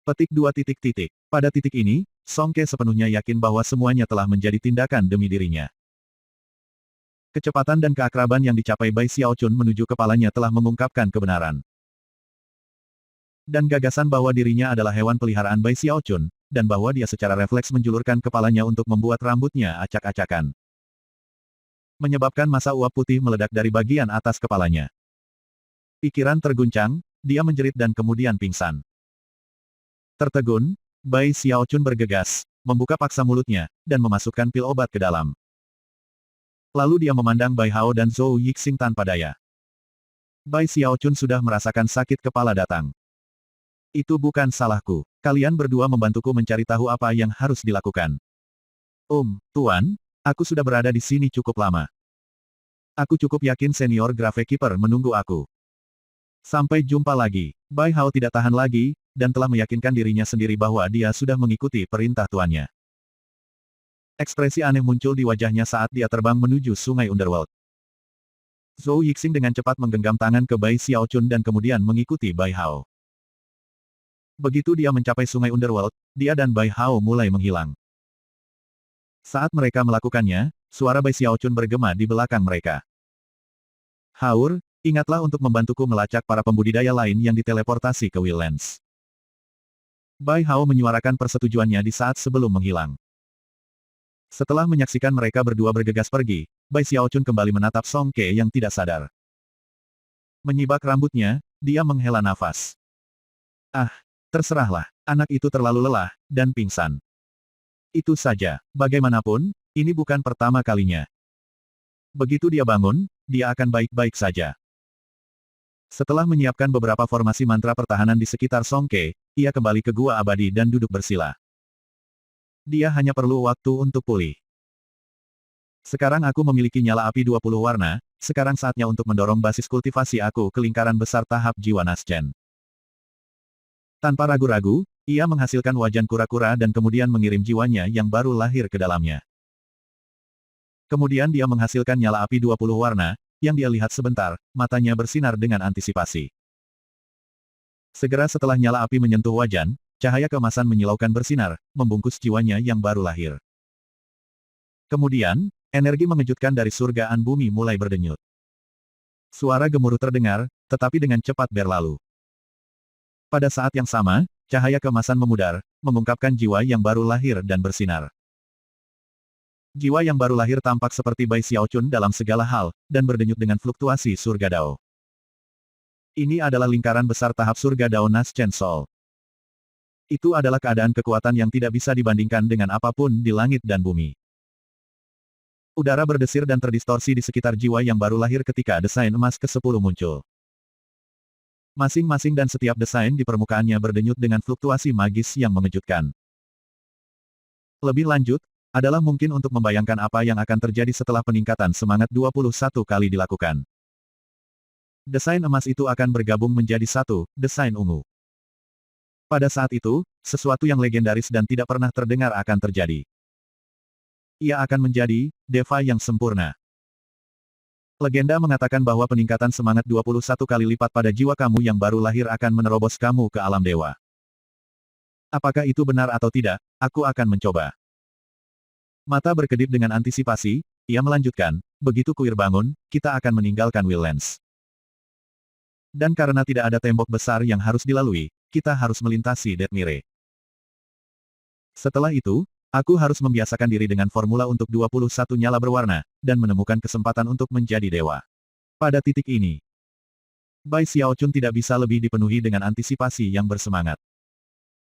Petik 2 titik titik. Pada titik ini, Song Ke sepenuhnya yakin bahwa semuanya telah menjadi tindakan demi dirinya. Kecepatan dan keakraban yang dicapai Bai Xiaochun menuju kepalanya telah mengungkapkan kebenaran. Dan gagasan bahwa dirinya adalah hewan peliharaan Bai Xiaochun, dan bahwa dia secara refleks menjulurkan kepalanya untuk membuat rambutnya acak-acakan. Menyebabkan massa uap putih meledak dari bagian atas kepalanya. Pikiran terguncang, dia menjerit dan kemudian pingsan. Tertegun, Bai Xiaochun bergegas, membuka paksa mulutnya, dan memasukkan pil obat ke dalam. Lalu dia memandang Bai Hao dan Zhou Yixing tanpa daya. Bai Xiaochun sudah merasakan sakit kepala datang. "Itu bukan salahku. Kalian berdua membantuku mencari tahu apa yang harus dilakukan." Tuan, aku sudah berada di sini cukup lama. Aku cukup yakin senior Gravekeeper menunggu aku. Sampai jumpa lagi." Bai Hao tidak tahan lagi, dan telah meyakinkan dirinya sendiri bahwa dia sudah mengikuti perintah tuannya. Ekspresi aneh muncul di wajahnya saat dia terbang menuju sungai Underworld. Zhou Yixing dengan cepat menggenggam tangan ke Bai Xiaochun dan kemudian mengikuti Bai Hao. Begitu dia mencapai sungai Underworld, dia dan Bai Hao mulai menghilang. Saat mereka melakukannya, suara Bai Xiaochun bergema di belakang mereka. "Haur, ingatlah untuk membantuku melacak para pembudidaya lain yang diteleportasi ke Wildlands." Bai Hao menyuarakan persetujuannya di saat sebelum menghilang. Setelah menyaksikan mereka berdua bergegas pergi, Bai Xiaochun kembali menatap Song Ke yang tidak sadar. Menyibak rambutnya, dia menghela nafas. "Ah, terserahlah, anak itu terlalu lelah, dan pingsan. Itu saja, bagaimanapun, ini bukan pertama kalinya. Begitu dia bangun, dia akan baik-baik saja." Setelah menyiapkan beberapa formasi mantra pertahanan di sekitar Song Ke, ia kembali ke gua abadi dan duduk bersila. Dia hanya perlu waktu untuk pulih. "Sekarang aku memiliki nyala api 20 warna, sekarang saatnya untuk mendorong basis kultivasi aku ke lingkaran besar tahap jiwa Naschen." Tanpa ragu-ragu, ia menghasilkan wajan kura-kura dan kemudian mengirim jiwanya yang baru lahir ke dalamnya. Kemudian dia menghasilkan nyala api 20 warna, yang dia lihat sebentar, matanya bersinar dengan antisipasi. Segera setelah nyala api menyentuh wajan, cahaya keemasan menyilaukan bersinar, membungkus jiwanya yang baru lahir. Kemudian, energi mengejutkan dari surgaan bumi mulai berdenyut. Suara gemuruh terdengar, tetapi dengan cepat berlalu. Pada saat yang sama, cahaya keemasan memudar, mengungkapkan jiwa yang baru lahir dan bersinar. Jiwa yang baru lahir tampak seperti Bai Xiaochun dalam segala hal, dan berdenyut dengan fluktuasi surga Dao. Ini adalah lingkaran besar tahap surga Dao Naschen Soul. Itu adalah keadaan kekuatan yang tidak bisa dibandingkan dengan apapun di langit dan bumi. Udara berdesir dan terdistorsi di sekitar jiwa yang baru lahir ketika desain emas ke-10 muncul. Masing-masing dan setiap desain di permukaannya berdenyut dengan fluktuasi magis yang mengejutkan. Lebih lanjut, adalah mungkin untuk membayangkan apa yang akan terjadi setelah peningkatan semangat 21 kali dilakukan. Desain emas itu akan bergabung menjadi satu, desain ungu. Pada saat itu, sesuatu yang legendaris dan tidak pernah terdengar akan terjadi. Ia akan menjadi Deva yang sempurna. Legenda mengatakan bahwa peningkatan semangat 21 kali lipat pada jiwa kamu yang baru lahir akan menerobos kamu ke alam dewa. Apakah itu benar atau tidak, aku akan mencoba. Mata berkedip dengan antisipasi, ia melanjutkan, begitu kuil bangun, kita akan meninggalkan Willlands. Dan karena tidak ada tembok besar yang harus dilalui, kita harus melintasi Deathmire. Setelah itu, aku harus membiasakan diri dengan formula untuk 21 nyala berwarna, dan menemukan kesempatan untuk menjadi dewa. Pada titik ini, Bai Xiaochun tidak bisa lebih dipenuhi dengan antisipasi yang bersemangat.